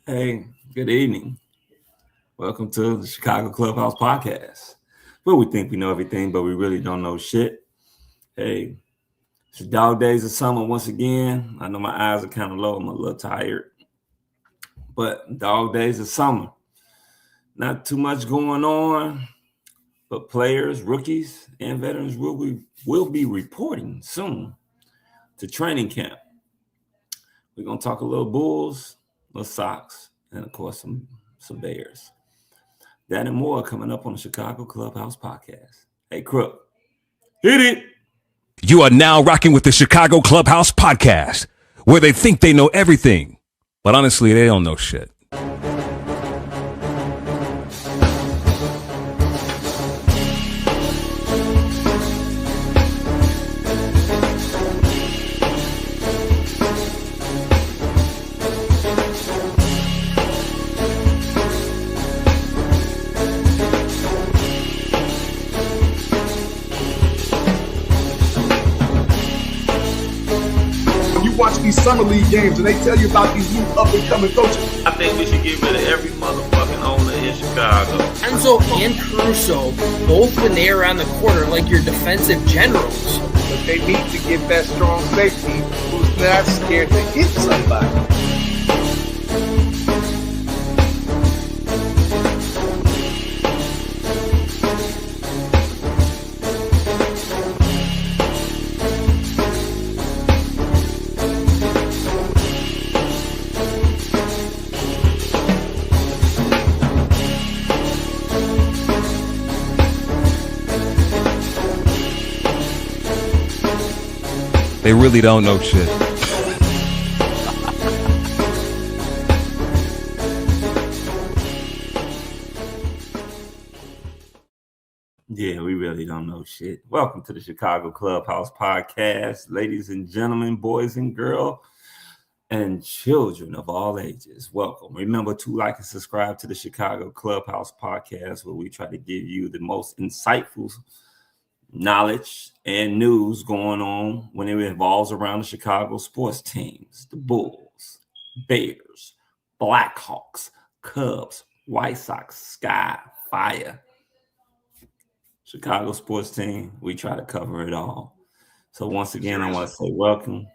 Hey, good evening. Welcome to the Chicago Clubhouse podcast, where we think we know everything, but we really don't know shit. Hey, it's the dog days of summer once again. I know my eyes are kind of low. I'm a little tired, but dog days of summer. Not too much going on, but players, rookies, and veterans will be reporting soon to training camp. We're going to talk a little Bulls, a little Sox, and of course some Bears. That and more coming up on the Chicago Clubhouse podcast. Hey, Crook, hit it. You are now rocking with the Chicago Clubhouse podcast, where they think they know everything, but honestly, they don't know shit. These summer league games and they tell you about these new up and coming coaches. I think we should get rid of every motherfucking owner in Chicago. Enzo and Caruso both been there around the corner like your defensive generals. But they need to get that strong safety who's not scared to hit somebody. They really don't know shit. Yeah, we really don't know shit. Welcome to the Chicago Clubhouse podcast, ladies and gentlemen, boys and girls, and children of all ages. Welcome. Remember to like and subscribe to the Chicago Clubhouse podcast, where we try to give you the most insightful knowledge and news going on when it revolves around the Chicago sports teams: the Bulls, Bears, Blackhawks, Cubs, White Sox, Sky, Fire. Chicago sports team, we try to cover it all. So once again, I want to say welcome.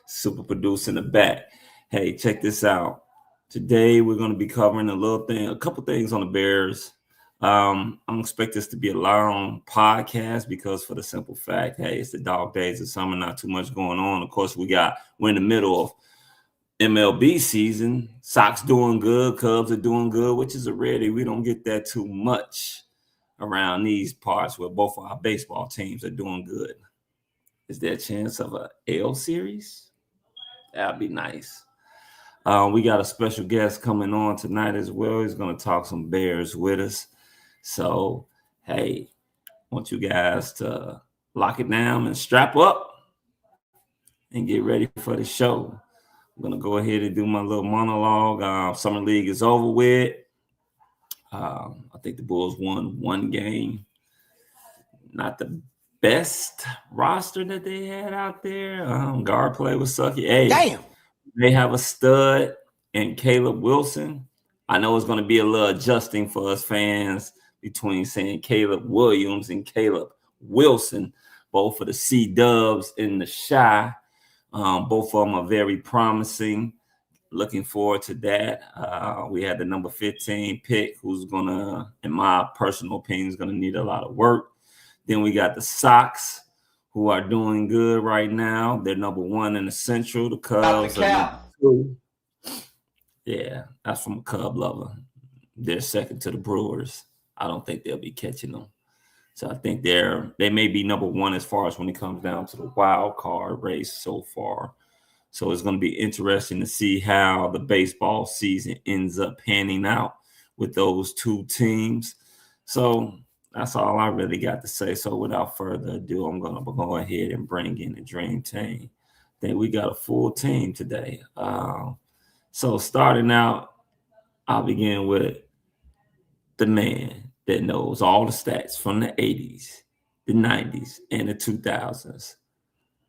Super producer in the back. Hey, check this out. Today we're going to be covering a couple things on the Bears. I don't expect this to be a long podcast because, for the simple fact, hey, it's the dog days of summer, not too much going on. Of course, we're in the middle of MLB season. Sox doing good, Cubs are doing good, which is a rarity. We don't get that too much around these parts where both of our baseball teams are doing good. Is there a chance of a AL series? That'd be nice. We got a special guest coming on tonight as well. He's going to talk some Bears with us. So, hey, I want you guys to lock it down and strap up and get ready for the show. I'm going to go ahead and do my little monologue. Summer League is over with. I think the Bulls won one game. Not the best roster that they had out there. Guard play was sucky. Hey, damn. They have a stud in Caleb Wilson. I know it's going to be a little adjusting for us fans between saying Caleb Williams and Caleb Wilson, both for the C-Dubs and the Shy. Both of them are very promising. Looking forward to that. We had the number 15 pick, who's going to, in my personal opinion, is going to need a lot of work. Then we got the Sox, who are doing good right now. They're number 1 in the Central. The Cubs are number 2. Yeah, that's from a Cub lover. They're second to the Brewers. I don't think they'll be catching them. So I think they may be number 1 as far as when it comes down to the wild card race so far. So it's going to be interesting to see how the baseball season ends up panning out with those 2 teams. So that's all I really got to say. So without further ado, I'm going to go ahead and bring in the Dream Team. I think we got a full team today. So starting out, I'll begin with the man that knows all the stats from the 80s, the 90s, and the 2000s.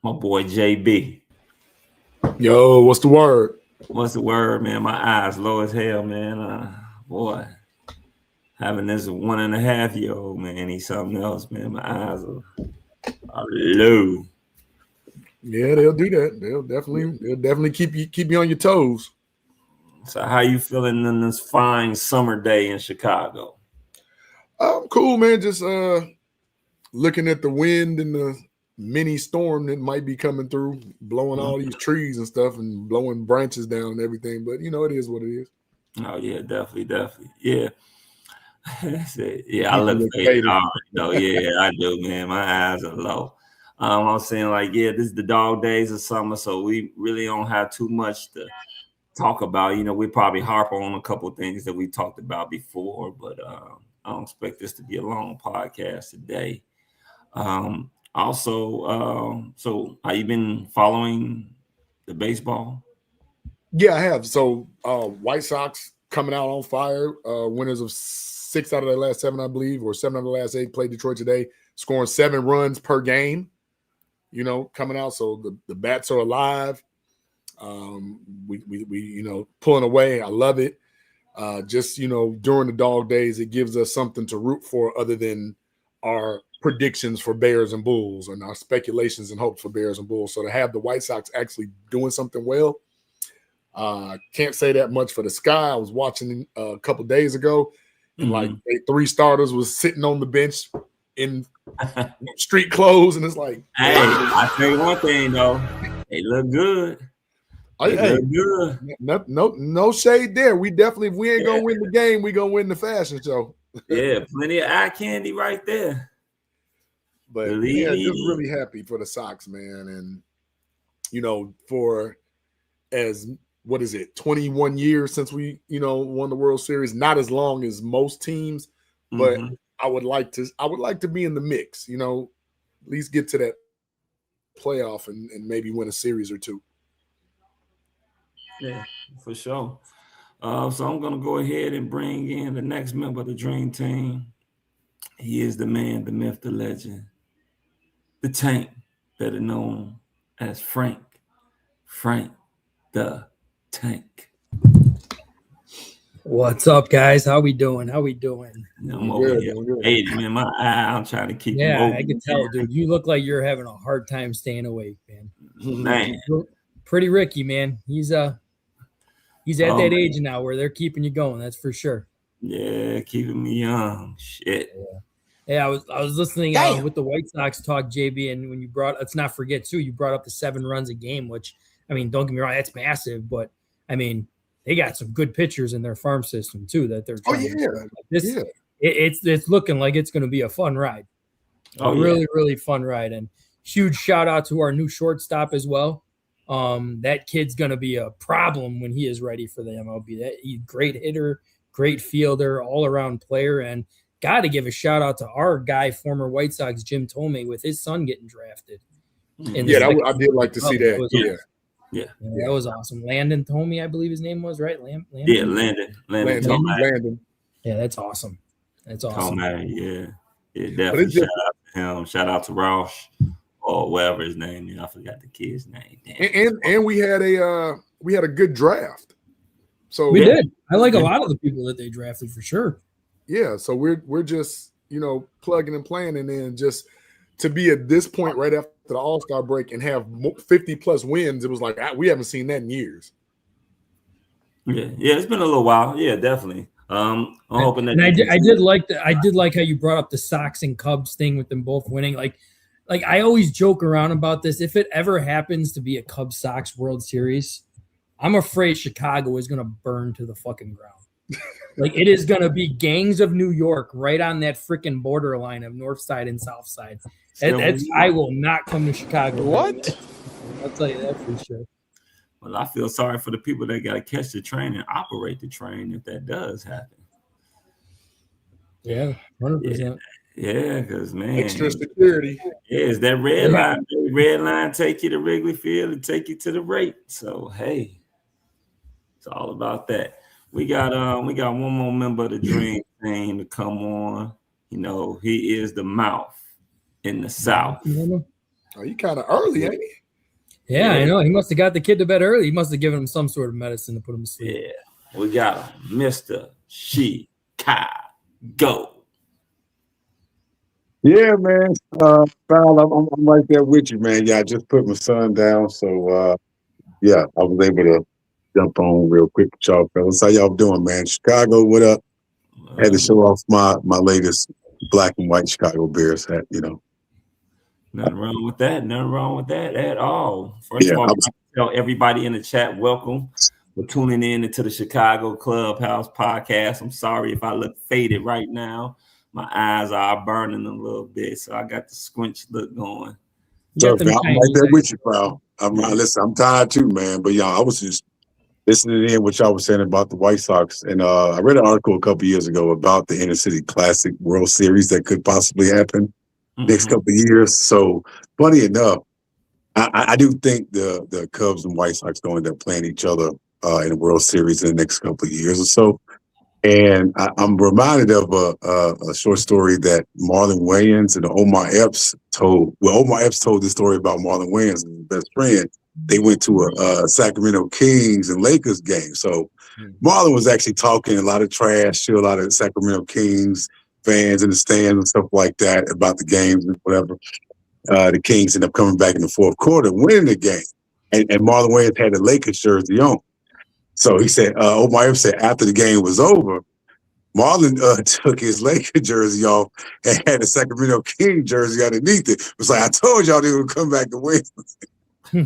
My boy, JB. Yo, what's the word? What's the word, man? My eyes low as hell, man. Boy, having this 1.5-year-old, man, he's something else, man. My eyes are low. Yeah, they'll do that. They'll definitely keep you on your toes. So how you feeling in this fine summer day in Chicago? I'm cool, man. Just looking at the wind and the mini storm that might be coming through, blowing all these trees and stuff and blowing branches down and everything. But, it is what it is. Oh, yeah, definitely. Yeah. Yeah, I look faded. No, yeah, I do, man. My eyes are low. I'm saying, like, yeah, this is the dog days of summer, so we really don't have too much to talk about. We probably harp on a couple of things that we talked about before, but I don't expect this to be a long podcast today. Also, so have you been following the baseball? Yeah, I have. So White Sox coming out on fire, winners of 6 out of their last 7, I believe, or 7 out of the last 8, played Detroit today, scoring 7 runs per game, coming out. So the bats are alive. We pulling away. I love it. Just, during the dog days, it gives us something to root for other than our predictions for Bears and Bulls and our speculations and hopes for Bears and Bulls. So to have the White Sox actually doing something well, can't say that much for the Sky. I was watching a couple days ago, and like 3 starters was sitting on the bench in street clothes, and it's like, hey, I tell you one thing though, they look good. No shade there. We definitely, if we ain't gonna win the game, we gonna win the fashion show. Yeah, plenty of eye candy right there. But just really happy for the Sox, man. And for 21 years since we won the World Series. Not as long as most teams, but I would like to be in the mix. At least get to that playoff and maybe win a series or 2. Yeah, for sure. So I'm going to go ahead and bring in the next member of the Dream Team. He is the man, the myth, the legend, the Tank, better known as Frank the Tank. What's up, guys? How we doing? I'm over here. Hey, man, my eye, I'm trying to keep him open. I can tell, dude. You look like you're having a hard time staying awake, man. Man. Pretty Ricky, man. He's at that age now where they're keeping you going. That's for sure. Yeah, keeping me young. Shit. Yeah, I was listening with the White Sox talk, JB, and when you let's not forget too, you brought up the 7 runs a game, which don't get me wrong, that's massive, but they got some good pitchers in their farm system too that they're trying to it's looking like it's going to be a fun ride. Really fun ride, and huge shout out to our new shortstop as well. That kid's going to be a problem when he is ready for the MLB. He's great hitter, great fielder, all-around player, and got to give a shout-out to our guy, former White Sox, Jim Tomei, with his son getting drafted. I did like to see that. Yeah, that was awesome. Landon Tomei, I believe his name was, right? Landon? Yeah, Landon. Yeah, that's awesome. Tomei, yeah, definitely shout out to him. Shout out to Roush. or whatever his name is. I forgot the kid's name. Damn. And we had a good draft. So we did. I like a lot of the people that they drafted for sure. Yeah, so we're just plugging and playing, and then just to be at this point right after the All-Star break and have 50 plus wins, it was like we haven't seen that in years. Yeah, it's been a little while. Yeah, definitely. I'm hoping that. And I did like how you brought up the Sox and Cubs thing with them both winning. Like I always joke around about this. If it ever happens to be a Cubs Sox World Series, I'm afraid Chicago is going to burn to the fucking ground. Like it is going to be gangs of New York right on that freaking borderline of North Side and South Side. I will not come to Chicago. What? I'll tell you that for sure. Well, I feel sorry for the people that got to catch the train and operate the train if that does happen. Yeah, 100%. Yeah, because, man. Extra security. Yeah, it's that red line. The red line take you to Wrigley Field and take you to the rate. So, hey, it's all about that. We got one more member of the Dream Team to come on. He is the mouth in the South. Oh, you kind of early, ain't he? Yeah, I know. He must have got the kid to bed early. He must have given him some sort of medicine to put him to sleep. Yeah, we got Mr. Chicago. Yeah, man. Val, I'm right there with you, man. Yeah, I just put my son down, so I was able to jump on real quick with y'all fellas. How y'all doing, man? Chicago, what up? Had to show off my latest black and white Chicago Bears hat, Nothing wrong with that. Nothing wrong with that at all. First of all, tell everybody in the chat, welcome for tuning in into the Chicago Clubhouse podcast. I'm sorry if I look faded right now. My eyes are burning a little bit, so I got the squinch look going. So, I'm right there with you, pal. I'm tired too, man. But I was just listening in what y'all was saying about the White Sox, and I read an article a couple years ago about the Inner City Classic World Series that could possibly happen next couple of years. So, funny enough, I do think the Cubs and White Sox going to end up playing each other in the World Series in the next couple of years or so. And I'm reminded of a short story that Marlon Wayans and Omar Epps told. Well, Omar Epps told this story about Marlon Wayans and his best friend. They went to a Sacramento Kings and Lakers game. So Marlon was actually talking a lot of trash to a lot of Sacramento Kings fans in the stands and stuff like that about the games and whatever. The Kings ended up coming back in the fourth quarter, winning the game. And Marlon Wayans had a Lakers jersey on. So he said, Omar Epps said after the game was over, Marlon took his Lakers jersey off and had a Sacramento King jersey underneath it. It was like, I told y'all they would come back to win. I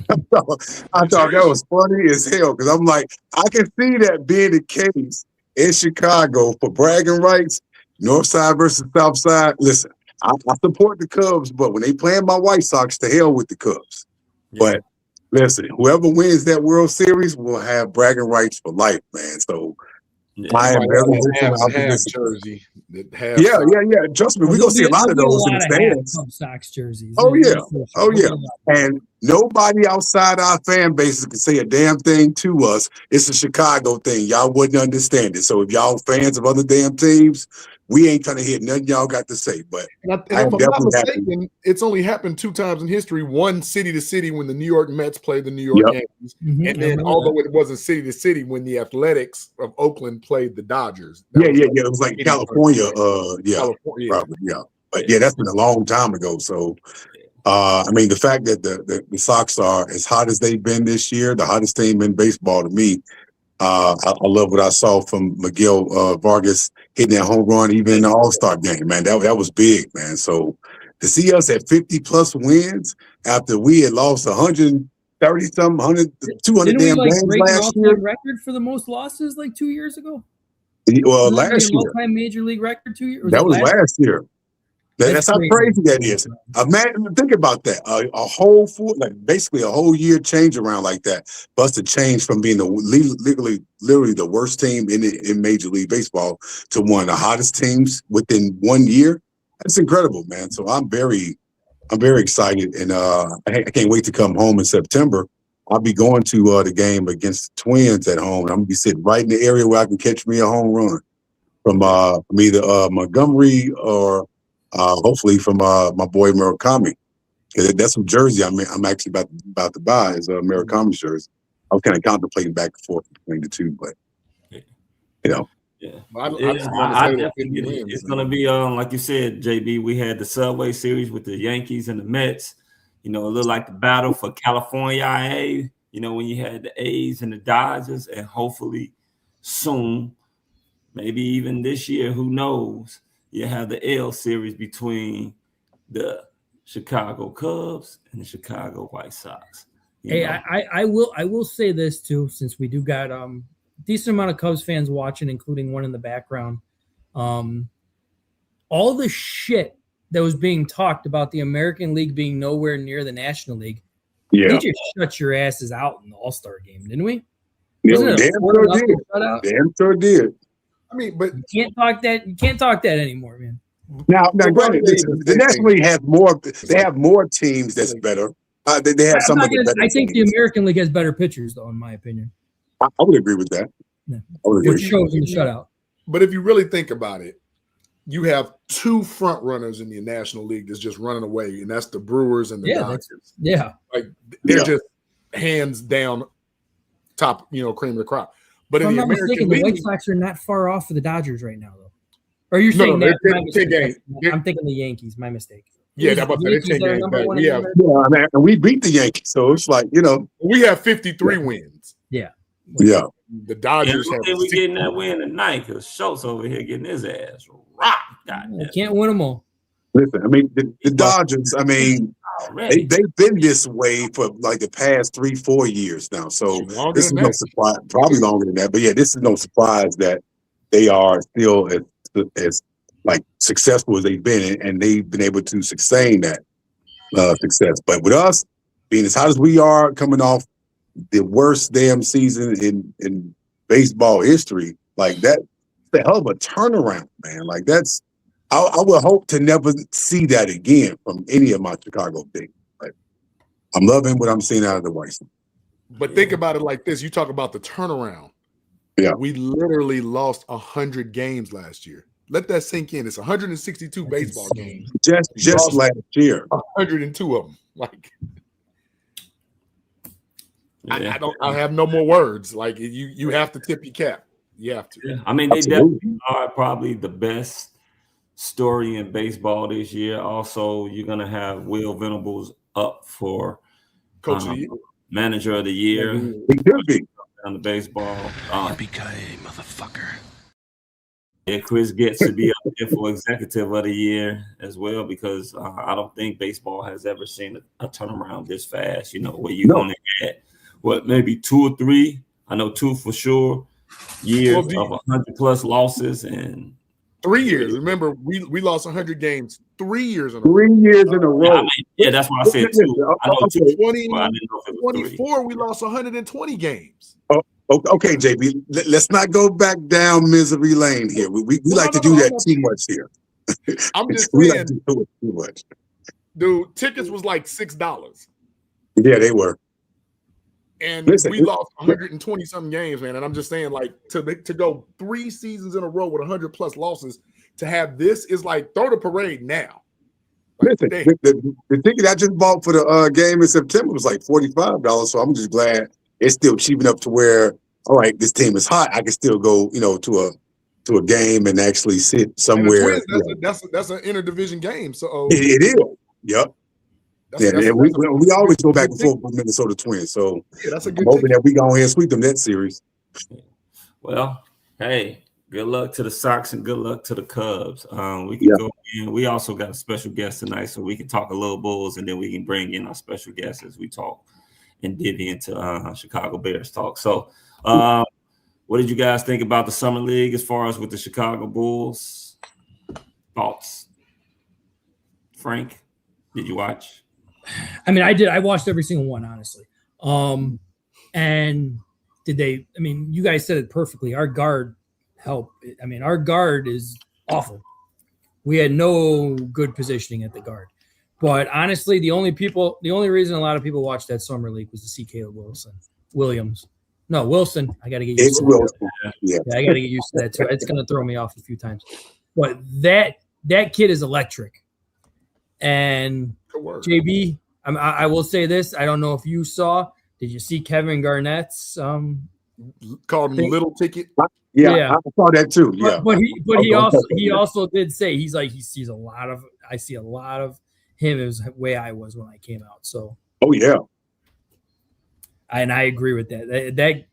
thought that was funny as hell because I'm like, I can see that being the case in Chicago for bragging rights, North Side versus South Side. Listen, I support the Cubs, but when they playing my White Sox, to hell with the Cubs. Yeah. But listen, whoever wins that World Series will have bragging rights for life, man. So I am very optimistic. Jersey. Yeah. Trust me, we're gonna see a lot of those in the stands. Cubs Sox jerseys. Oh yeah. And nobody outside our fan base can say a damn thing to us. It's a Chicago thing. Y'all wouldn't understand it. So if y'all fans of other damn teams, we ain't trying to hear nothing y'all got to say. But if I'm not mistaken, it's only happened 2 times in history. One city to city when the New York Mets played the New York Yankees, and then although it wasn't city to city when the Athletics of Oakland played the Dodgers. It was like California. California. Probably, yeah. But that's been a long time ago. So. The fact that the Sox are as hot as they've been this year, the hottest team in baseball to me, I love what I saw from Miguel Vargas hitting that home run even in the All-Star game, man. That was big, man. So to see us at 50-plus wins after we had lost 130-something, 200 damn games last year. Record for the most losses like 2 years ago? Well, last year. Major league record 2 years? That was last year. That's how crazy that is. Imagine, think about that. A whole basically a whole year change around like that. For us to change from being literally the worst team in Major League Baseball to one of the hottest teams within 1 year. That's incredible, man. So I'm very excited, and I can't wait to come home in September. I'll be going to the game against the Twins at home. I'm gonna be sitting right in the area where I can catch me a home run from either Montgomery or. Hopefully from my boy Murakami. That's some jersey I'm actually about to buy is a Americana jersey. I was kind of contemplating back and forth between the two, but you know. Yeah, it's going to be like you said, JB. We had the Subway Series with the Yankees and the Mets. You know, it looked like the battle for California IA. You know, when you had the A's and the Dodgers, and hopefully soon, maybe even this year, who knows? You have the L Series between the Chicago Cubs and the Chicago White Sox. I will say this too, since we do got decent amount of Cubs fans watching, including one in the background. All the shit that was being talked about the American League being nowhere near the National League, we just shut your asses out in the All-Star game, didn't we? Damn sure did. I mean, but you can't talk that anymore, man. Now, granted, the National League has more. They have more teams that's better. They have some of the better. I think the American League has better pitchers, though, in my opinion. I would agree with that. Yeah. Which shows in the shutout. But if you really think about it, you have two front runners in the National League that's just running away, and that's the Brewers and the Dodgers. Like they're just hands down top, cream of the crop. But in the American League, the White Sox are not far off of the Dodgers right now, though. Or you're saying that? I'm thinking the Yankees. My mistake. Yeah, that's about they're 10 games back. We beat the Yankees, so it's like we have 53 wins. Yeah. The Dodgers have. We getting that win tonight because Schultz over here getting his ass rocked. Can't win them all. Listen, I mean the Dodgers. I mean they've been this way for like the past 3-4 years now. So this is no surprise. Probably longer than that, but this is no surprise that they are still as like successful as they've been, and they've been able to sustain that success. But with us being as hot as we are, coming off the worst damn season in baseball history, like that's a hell of a turnaround, man. Like that's, I would hope to never see that again from any of my Chicago teams. Like I'm loving what I'm seeing out of the White Sox. But think about it like this: you talk about the turnaround. Yeah, we literally lost 100 games last year. Let that sink in. It's 162 baseball games. Just last year. 102 of them. Like I have no more words. Like you have to tip your cap. You have to. Yeah. I mean, they definitely are probably the best story in baseball this year. Also, you're gonna have Will Venables up for Coach of the Year. Manager of the Year. He could be on the baseball. Yippee-ki-yay, motherfucker. Yeah, Chris gets to be up there for Executive of the Year as well, because I don't think baseball has ever seen a turnaround this fast. Where you only get maybe 2 or 3. I know 2 for sure. Years of 100+ losses and 3 years. Remember, we lost 100 games 3 years in a row. 3 years in a row. That's why I said 2. I know 2. 24, we lost 120 games. Okay, JB, let's not go back down misery lane here. We like to do that too much here. I'm just we saying, like to do it too much. Dude, tickets was like $6. Yeah, they were. And we lost 120 something games, man. And I'm just saying, like, to go 3 seasons in a row with 100+ losses, to have this is like throw the parade now. Like, listen, the ticket I just bought for the game in September was like $45. So I'm just glad it's still cheap enough to where, all right, this team is hot. I can still go, to a game and actually sit somewhere. That's an interdivision game. So it is. Yep. We always go back and forth with Minnesota Twins. So I'm hoping that we go ahead and sweep them that series. Well, hey, good luck to the Sox and good luck to the Cubs. We can go in. We also got a special guest tonight, so we can talk a little Bulls, and then we can bring in our special guests as we talk and divvy into Chicago Bears talk. So what did you guys think about the Summer League as far as with the Chicago Bulls? Thoughts? Frank, did you watch? I mean, I did. I watched every single one, honestly. And did they? I mean, you guys said it perfectly. Our guard helped. I mean, our guard is awful. We had no good positioning at the guard. But honestly, the only reason a lot of people watched that summer league was to see Caleb Williams. No, Wilson. I got to get used to that. Yeah, I got to get used to that too. It's going to throw me off a few times. But that kid is electric. And JB, I will say this. I don't know if you saw. Did you see Kevin Garnett's called him little ticket? Yeah, I saw that too. Yeah, but he also did say he sees a lot of. I see a lot of him as the way I was when I came out. So. Oh yeah. And I agree with that.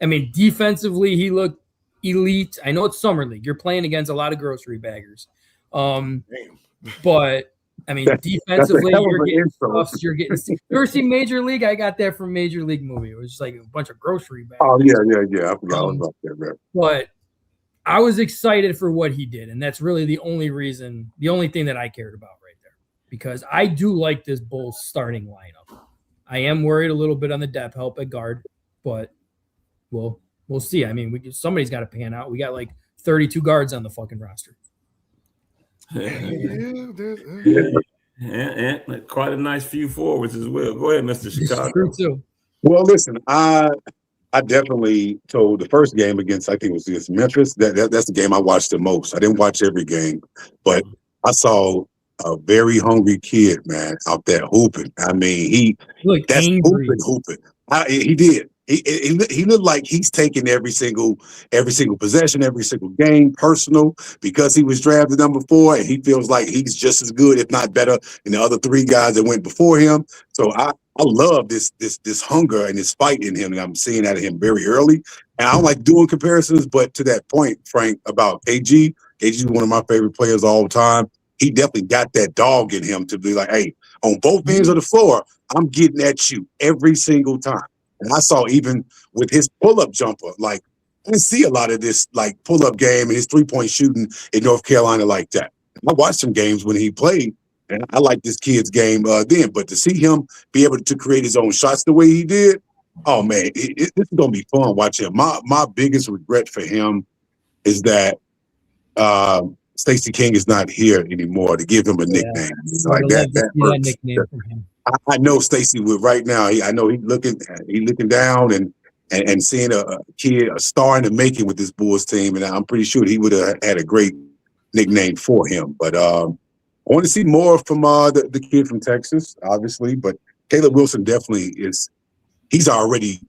I mean, defensively, he looked elite. I know it's summer league. You're playing against a lot of grocery baggers. But I mean, defensively, you're getting stuff. You're getting. You ever seen Major League? I got that from Major League movie. It was just like a bunch of grocery baggers. Oh yeah. I forgot about that, man. But I was excited for what he did, and that's really the only thing that I cared about right there, because I do like this Bulls starting lineup. I am worried a little bit on the depth help at guard, but we'll see. I mean, somebody's got to pan out. We got like 32 guards on the fucking roster. Yeah, quite a nice few forwards as well. Go ahead, Mr. Chicago. True too. Well, listen, I definitely told the first game against, I think it was against Memphis. That's the game I watched the most. I didn't watch every game, but I saw a very hungry kid, man, out there hooping. I mean, that's angry. Hooping. He did. He looked like he's taking every single possession, every single game personal, because he was drafted number 4, and he feels like he's just as good, if not better, than the other 3 guys that went before him. So I love this hunger and this fight in him, and I'm seeing out of him very early. And I don't like doing comparisons, but to that point, Frank, about KG is one of my favorite players of all time. He definitely got that dog in him to be like, hey, on both ends of the floor, I'm getting at you every single time. And I saw even with his pull-up jumper, like, I didn't see a lot of this like pull-up game and his three-point shooting in North Carolina like that. I watched some games when he played, and I liked this kid's game then. But to see him be able to create his own shots the way he did, oh, man, this is going to be fun watching him. My biggest regret for him is that Stacey King is not here anymore to give him a nickname. Like that nickname for him. I know Stacey would right now. I know he's looking down and seeing a kid, a star in the making with this Bulls team, and I'm pretty sure he would have had a great nickname for him. But I want to see more from the kid from Texas, obviously. But Caleb Wilson definitely is. He's already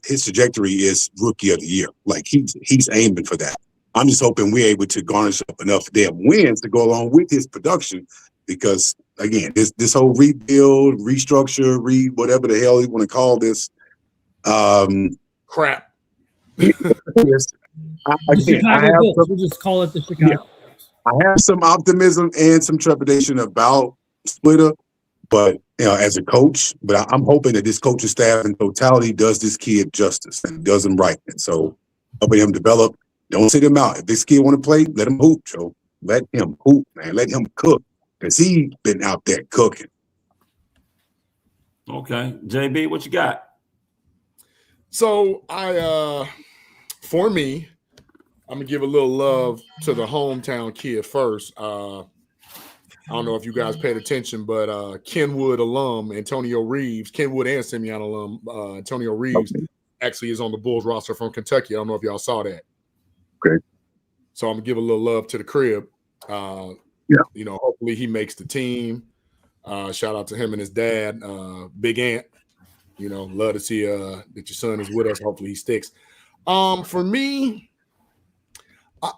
his trajectory is rookie of the year. Like he's aiming for that. I'm just hoping we're able to garnish up enough damn wins to go along with his production, because again, this whole rebuild, restructure, whatever the hell you want to call this, crap. Yes, we'll just call it the Chicago. Yeah. I have some optimism and some trepidation about Splitter, but as a coach, but I'm hoping that this coaching staff in totality does this kid justice and does him right. And so helping him develop. Don't sit him out. If this kid want to play, let him hoop, Joe. Let him hoop, man. Let him cook, because he's been out there cooking. Okay. JB, what you got? So for me, I'm going to give a little love to the hometown kid first. I don't know if you guys paid attention, but Kenwood alum, Antonio Reeves, Kenwood and Simeon alum, Antonio Reeves actually is on the Bulls roster from Kentucky. I don't know if y'all saw that. Okay. So I'm gonna give a little love to the crib. Hopefully he makes the team. Shout out to him and his dad, Big Ant. Love to see that your son is with us. Hopefully he sticks. For me,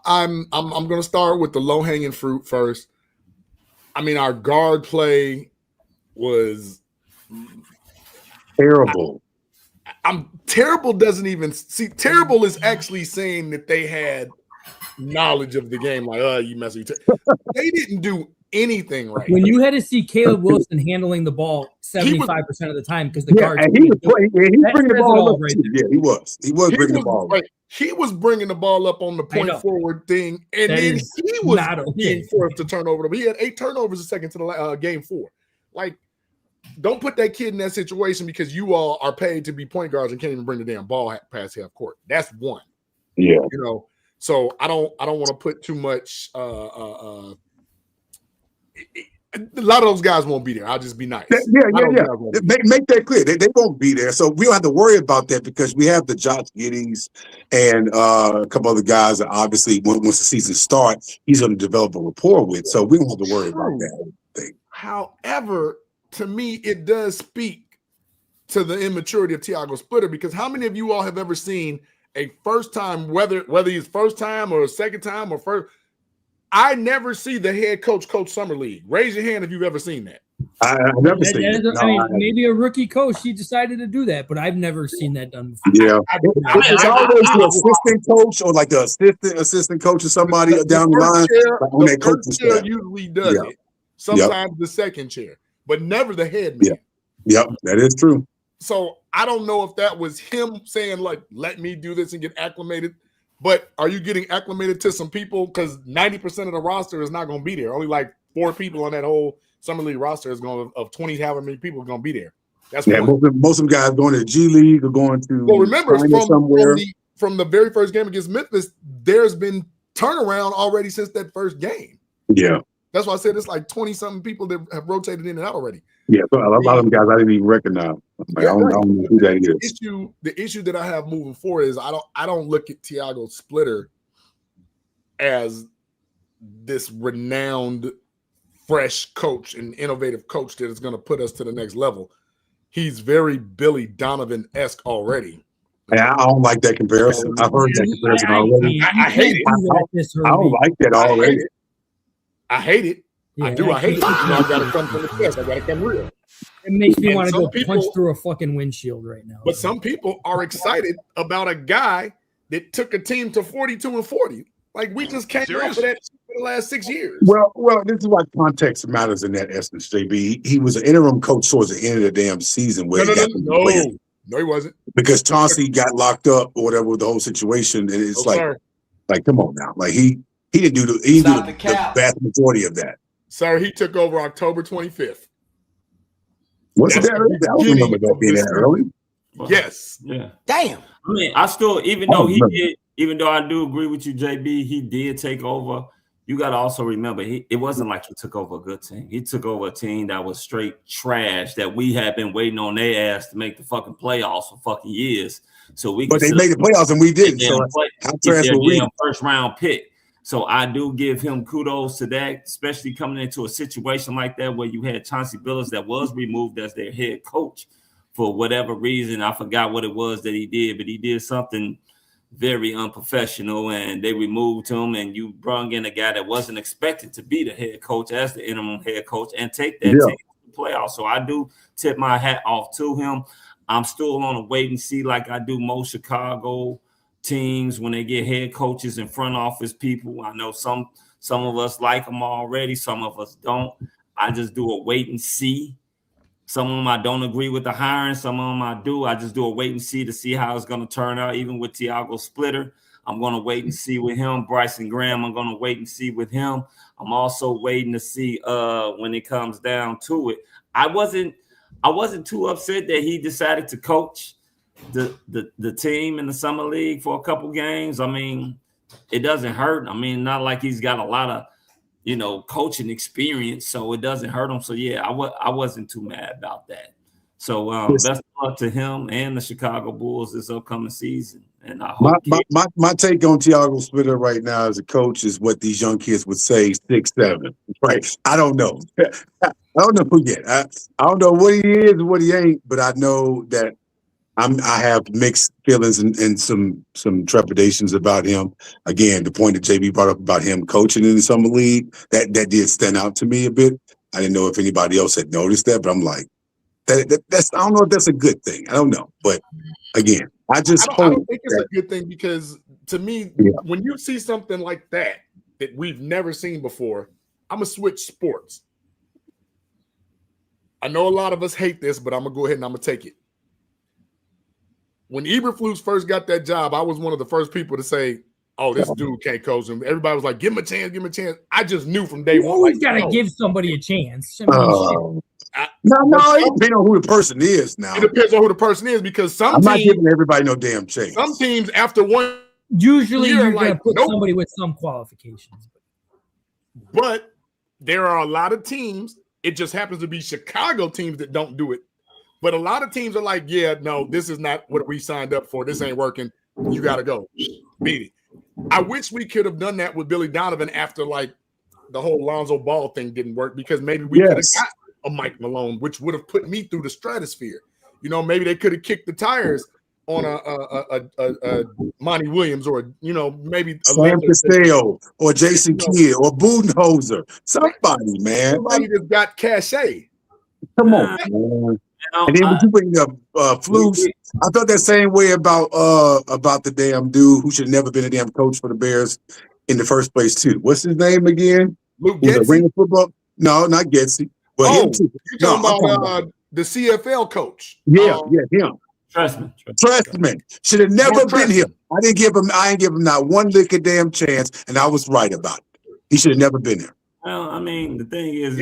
I'm gonna start with the low hanging fruit first. I mean, our guard play was terrible. Terrible doesn't even see. Terrible is actually saying that they had knowledge of the game. Like, you messing. They didn't do anything right. When you had to see Caleb Wilson handling the ball 75% of the time because the guards. And he was bringing the ball up. Right there. Yeah, he was. He was bringing the ball up. He was bringing the ball up on the point forward thing, and then he was being forced to turn over. He had 8 turnovers a second to the game 4. Like, don't put that kid in that situation, because you all are paid to be point guards and can't even bring the damn ball past half court. That's one. Yeah. So I don't want to put too much. A lot of those guys won't be there. I'll just be nice. Yeah. Make that clear. They won't be there. So we don't have to worry about that, because we have the Josh Giddey's and a couple other guys that obviously once the season starts, he's going to develop a rapport with. So we don't have to worry about that thing. However, to me, it does speak to the immaturity of Tiago Splitter, because how many of you all have ever seen a first time, whether he's first time or second time or first? I never see the head coach summer league. Raise your hand if you've ever seen that. I've never seen it. I mean, maybe a rookie coach, he decided to do that, but I've never seen that done before. Yeah. It's always the assistant coach or like the assistant coach or somebody down the line. The first chair usually does it. Sometimes the second chair, but never the head man. Yep, that is true. So I don't know if that was him saying, like, let me do this and get acclimated. But are you getting acclimated to some people? Because 90% of the roster is not going to be there. Only like 4 people on that whole summer league roster is going to, of 20, however many people are going to be there. That's most of them guys going to G League or going to. Well, remember from the very first game against Memphis, there's been turnaround already since that first game. Yeah. That's why I said it's like 20-something people that have rotated in and out already. Yeah, so a lot of them guys I didn't even recognize. Like, I don't know who that is. The issue that I have moving forward is I don't look at Tiago Splitter as this renowned, fresh coach and innovative coach that is going to put us to the next level. He's very Billy Donovan-esque already. Yeah, I don't like that comparison. I've heard that comparison already. I hate it. I don't like that already. I hate it. Yeah, I hate it. You know, I gotta come from the test. I gotta come real. It makes me want to go punch through a fucking windshield right now. But some people are excited about a guy that took a team to 42-40. Like, we just came off of that for the last 6 years. Well, this is why context matters in that essence, JB. He was an interim coach towards the end of the damn season. Where No, he wasn't. Because Chauncey got locked up or whatever with the whole situation. And it's like, come on now. Like, he didn't do the vast majority of that. Sir, he took over October 25th. Was it that early? I don't remember that being that early. Yes. Yeah. Damn. I mean, I still, even though I do agree with you, JB, he did take over. You got to also remember, it wasn't like he took over a good team. He took over a team that was straight trash that we had been waiting on their ass to make the fucking playoffs for fucking years. But they made the playoffs and we didn't. So how trash were we? First round pick. So I do give him kudos to that, especially coming into a situation like that where you had Chauncey Billups that was removed as their head coach for whatever reason. I forgot what it was that he did, but he did something very unprofessional and they removed him, and you brought in a guy that wasn't expected to be the head coach as the interim head coach and take that team to the playoffs. So I do tip my hat off to him. I'm still on a wait and see like I do most Chicago teams when they get head coaches and front office people. I know some of us like them already, some of us don't. I just do a wait and see. Some of them I don't agree with the hiring, some of them I do. I just do a wait and see to see how it's going to turn out. Even with Tiago Splitter, I'm going to wait and see with him. Bryson Graham, I'm going to wait and see with him. I'm also waiting to see when it comes down to it. I wasn't too upset that he decided to coach the team in the summer league for a couple games. I mean, it doesn't hurt. I mean, not like he's got a lot of, coaching experience, so it doesn't hurt him. So yeah, I wasn't too mad about that. So best of luck to him and the Chicago Bulls this upcoming season. And I hope my take on Tiago Splitter right now as a coach is what these young kids would say 6'7". Right? I don't know. I don't know who yet. I don't know what he is and what he ain't, but I know that I have mixed feelings and some trepidations about him. Again, the point that JB brought up about him coaching in the summer league, that did stand out to me a bit. I didn't know if anybody else had noticed that, but I'm like, that's I don't know if that's a good thing. I don't know, but again, I don't think it's a good thing because to me, when you see something like that we've never seen before, I'm gonna switch sports. I know a lot of us hate this, but I'm gonna go ahead and I'm gonna take it. When Eberflus first got that job, I was one of the first people to say, "Oh, this dude can't coach him." Everybody was like, "Give him a chance, give him a chance." I just knew from day one. You always got to give somebody a chance. I mean, no, it depends on who the person is. Now it depends on who the person is because I'm not giving everybody no damn chance. Some teams after one, usually you're going to put somebody with some qualifications. But there are a lot of teams. It just happens to be Chicago teams that don't do it. But a lot of teams are like, yeah, no, this is not what we signed up for. This ain't working. You got to go. Beat it. I wish we could have done that with Billy Donovan after, like, the whole Lonzo Ball thing didn't work because maybe we could have got a Mike Malone, which would have put me through the stratosphere. You know, maybe they could have kicked the tires on a Monty Williams, or maybe a Sam Castello or Jason Kidd or Budenholzer. Somebody, man. Somebody that's got cachet. Come on, man. And then when you bring up Flus, I felt that same way about the damn dude who should have never been a damn coach for the Bears in the first place too. What's his name again? Luke Getsy? Football? No, not Getsy. But you're talking about the CFL coach. Yeah, him. Trestman should have never been here. I didn't give him not one lick of damn chance, and I was right about it. He should have never been there. Well, I mean, the thing is,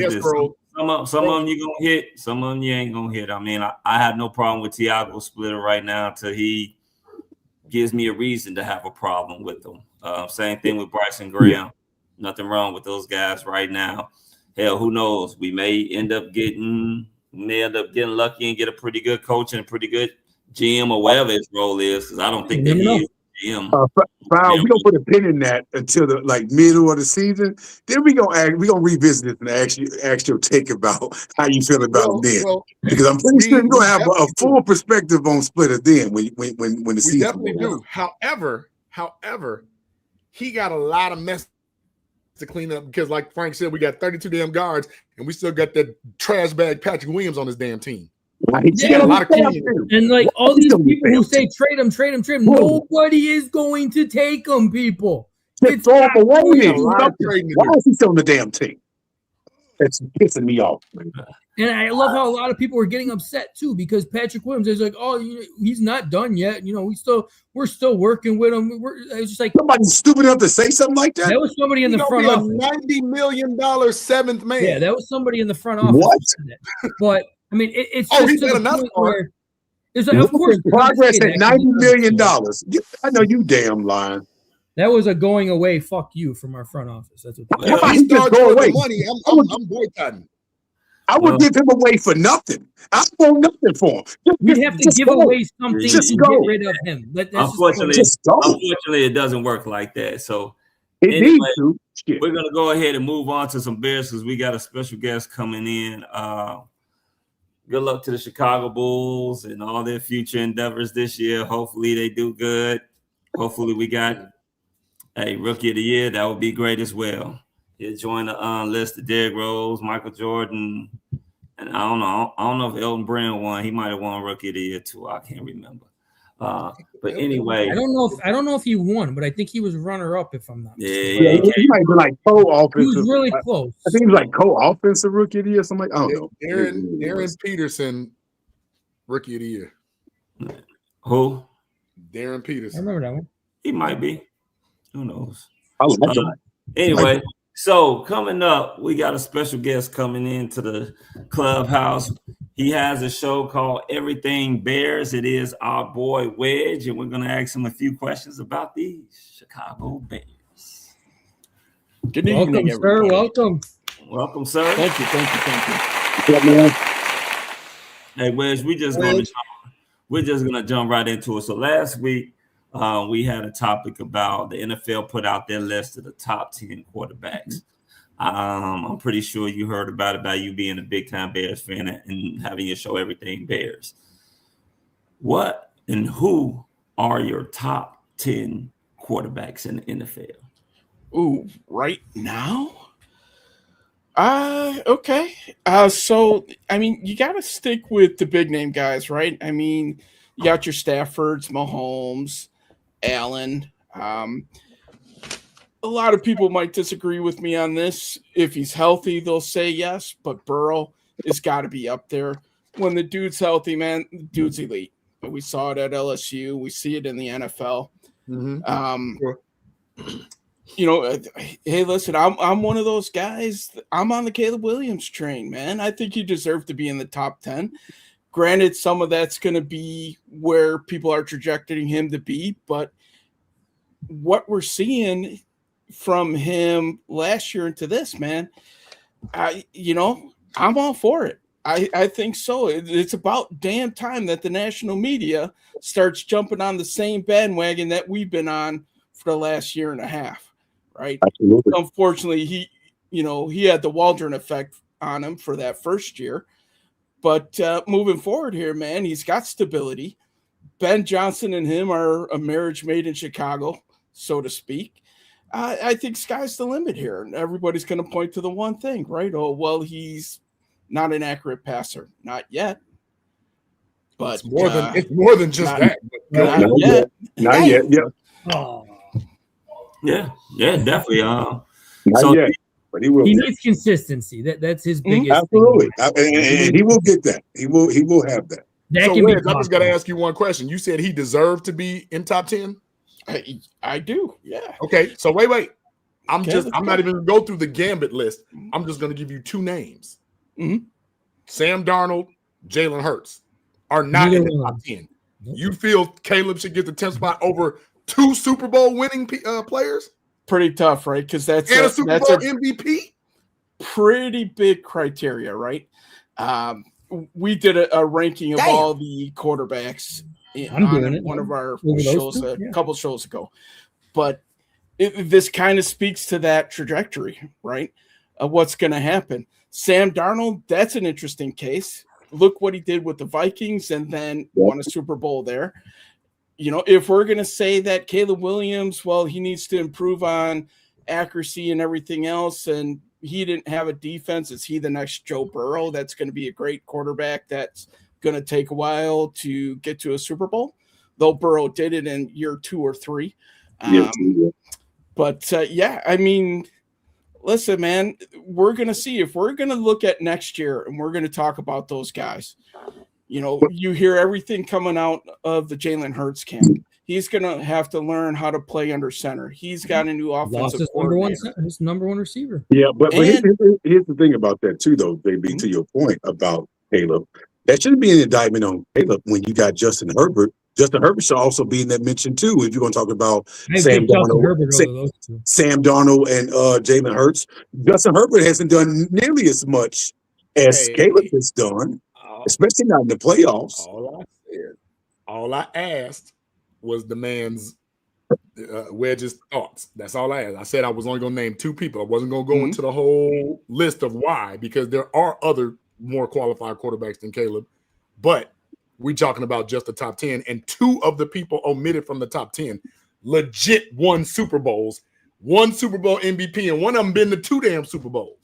some of them you're gonna hit, some of them you ain't gonna hit. I mean, I have no problem with Tiago Splitter right now until he gives me a reason to have a problem with him. Same thing with Bryson Graham. Nothing wrong with those guys right now. Hell, who knows? We may end up getting lucky and get a pretty good coach and a pretty good GM or whatever his role is, because I don't think that he is GM. We don't put a pin in that until the middle of the season. Then we gonna revisit it and ask your take about how you feel about it then. Because I'm pretty sure you're gonna have a full perspective on Splitter then when the season. We definitely do. However, he got a lot of mess to clean up, because like Frank said, we got 32 damn guards and we still got that trash bag Patrick Williams on his damn team. Yeah, a lot of and like all these people who say trade him, nobody is going to take him, people. It's all the way. Why is he still on the damn team? That's pissing me off. And I love how a lot of people are getting upset too, because Patrick Williams is like, oh, he's not done yet. We're still working with him. It's just like somebody's stupid enough to say something like that. That was somebody in the front office. $90 million seventh man. Yeah, that was somebody in the front office. What? But I mean, it's just he's got enough where it's like, of course, progress at $90 million. I know you damn lying. That was a going away. Fuck you from our front office. That's what. If he starts with the money, I'm boycotting. I would give him away for nothing. I want nothing for him. We have to give away something to get rid of him. Unfortunately, it doesn't work like that. So anyway, we're gonna go ahead and move on to some Bears because we got a special guest coming in. Good luck to the Chicago Bulls and all their future endeavors this year. Hopefully they do good. Hopefully we got a rookie of the year. That would be great as well. He'll join the list of Derrick Rose, Michael Jordan, and I don't know if Elton Brand won. He might have won rookie of the year too. I can't remember. But anyway, I don't know if he won, but I think he was runner up. If I'm not mistaken. Yeah, he might be like co-offensive. He was really close. I think he was like co-offensive rookie of the year, something like. I don't know. Aaron Peterson, rookie of the year. Who? Darren Peterson. I remember that one. He might be. Who knows? Anyway, so coming up, we got a special guest coming into the clubhouse. He has a show called Everything Bears. It is our boy Wedge, and we're going to ask him a few questions about the Chicago Bears. Good evening, sir. Welcome, sir. Thank you. Hey, Wedge, we're just gonna jump right into it. So last week, we had a topic about the NFL put out their list of the top 10 quarterbacks. I'm pretty sure you heard about you being a big time Bears fan and having your show Everything Bears. What and who are your top 10 quarterbacks in the NFL? Ooh, right now? Okay. So, I mean, you got to stick with the big name guys, right? I mean, you got your Staffords, Mahomes, Allen. A lot of people might disagree with me on this. If he's healthy, they'll say yes, but Burrow has got to be up there. When the dude's healthy, man, the dude's elite. We saw it at LSU. We see it in the NFL. You know, hey, listen, I'm one of those guys. I'm on the Caleb Williams train, man. I think he deserved to be in the top 10. Granted, some of that's going to be where people are trajecting him to be, but what we're seeing from him last year into this, man, I'm all for it. I think so. It's about damn time that the national media starts jumping on the same bandwagon that we've been on for the last year and a half, right? Absolutely. Unfortunately, he had the Waldron effect on him for that first year. But moving forward here, man, he's got stability. Ben Johnson and him are a marriage made in Chicago, so to speak. I think sky's the limit here. And everybody's going to point to the one thing, right? Oh, well, he's not an accurate passer. Not yet. But it's more than just that. Not yet. Not yet. Yeah. Oh. Yeah, definitely. Not yet. But he will. He needs consistency. That's his biggest. Absolutely, and he will get that. He will have that. So, Wedge, I just got to ask you one question. You said he deserved to be in top 10. I do. Yeah. Okay. So wait. I'm not even going to go through the gambit list. I'm just going to give you two names. Mm-hmm. Sam Darnold, Jalen Hurts are not in the top 10. You feel Caleb should get the 10th spot over two Super Bowl winning players? Pretty tough, right? Because that's a Super Bowl MVP. Pretty big criteria, right? We did a ranking of all the quarterbacks on one of our shows a couple shows ago, but this kind of speaks to that trajectory, right? Of what's going to happen. Sam Darnold, that's an interesting case. Look what he did with the Vikings and then won a Super Bowl there. You know, if we're going to say that Caleb Williams, well, he needs to improve on accuracy and everything else, and he didn't have a defense, is he the next Joe Burrow that's going to be a great quarterback that's going to take a while to get to a Super Bowl? Though Burrow did it in year 2 or 3. But, I mean, listen, man, we're going to see. If we're going to look at next year and we're going to talk about those guys, you know, you hear everything coming out of the Jalen Hurts camp. He's going to have to learn how to play under center. He's got a new offensive coordinator. His number one receiver. Yeah, but here's the thing about that too, though, baby, to your point about Caleb. That shouldn't be an indictment on Caleb when you got Justin Herbert. Justin Herbert should also be in that mention too. If you're going to talk about Sam Darnold and Jalen Hurts, Justin Herbert hasn't done nearly as much as Caleb has done, especially not in the playoffs. All I asked was the man's Wedge's thoughts. That's all I asked. I said I was only going to name 2 people. I wasn't going to go into the whole list of why, because there are other more qualified quarterbacks than Caleb, but we're talking about just the top 10, and 2 of the people omitted from the top 10 legit won Super Bowls, 1 Super Bowl MVP, and one of them been to 2 damn Super Bowls.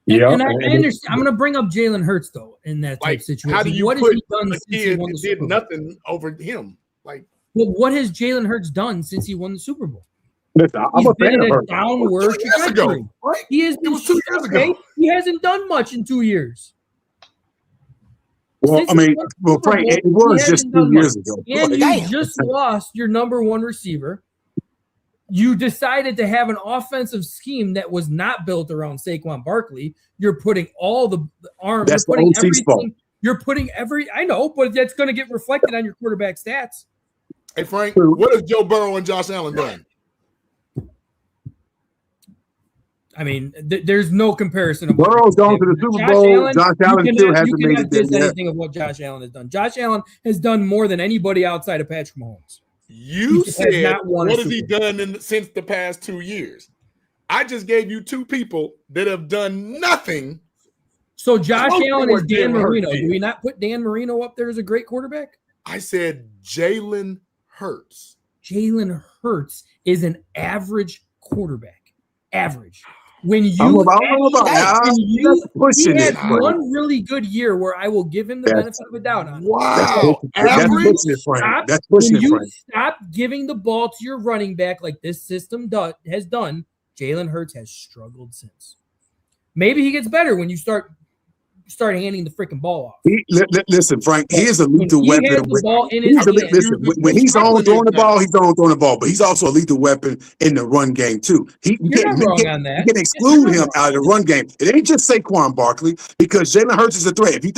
Yeah, and I understand. I'm going to bring up Jalen Hurts though in that type situation. How do you what put has he done a since he kid won the that Super did Bowl? nothing over him? Well, what has Jalen Hurts done since he won the Super Bowl? Listen, He's been in a downward trajectory. Right? He has been 2 years ago. He hasn't done much in 2 years. Well, Frank, it was just 2 years ago. And you just lost your number one receiver. You decided to have an offensive scheme that was not built around Saquon Barkley. You're putting all the arms. That's you're putting everything. You're putting I know, but that's going to get reflected on your quarterback stats. Hey, Frank, what has Joe Burrow and Josh Allen done? I mean, there's no comparison. Burrow's gone to the Super Bowl. Josh Allen still hasn't made it there. Anything of what Josh Allen has done. Josh Allen has done more than anybody outside of Patrick Mahomes. You said, what has he done since the past 2 years? I just gave you 2 people that have done nothing. So Josh Allen is Dan Marino. Do we not put Dan Marino up there as a great quarterback? I said Jalen Hurts. Jalen Hurts is an average quarterback. Average. When you, he had one really good year where I will give him the benefit of a doubt on. Wow. That's pushing it, Frank. Stop giving the ball to your running back like this system has done. Jalen Hurts has struggled since. Maybe he gets better when you start handing the freaking ball off. Listen, Frank, he is a lethal weapon. When he's on throwing the ball, he's on throwing the ball, but he's also a lethal weapon in the run game too. You can exclude him out of the run game. It ain't just Saquon Barkley, because Jalen Hurts is a threat. If you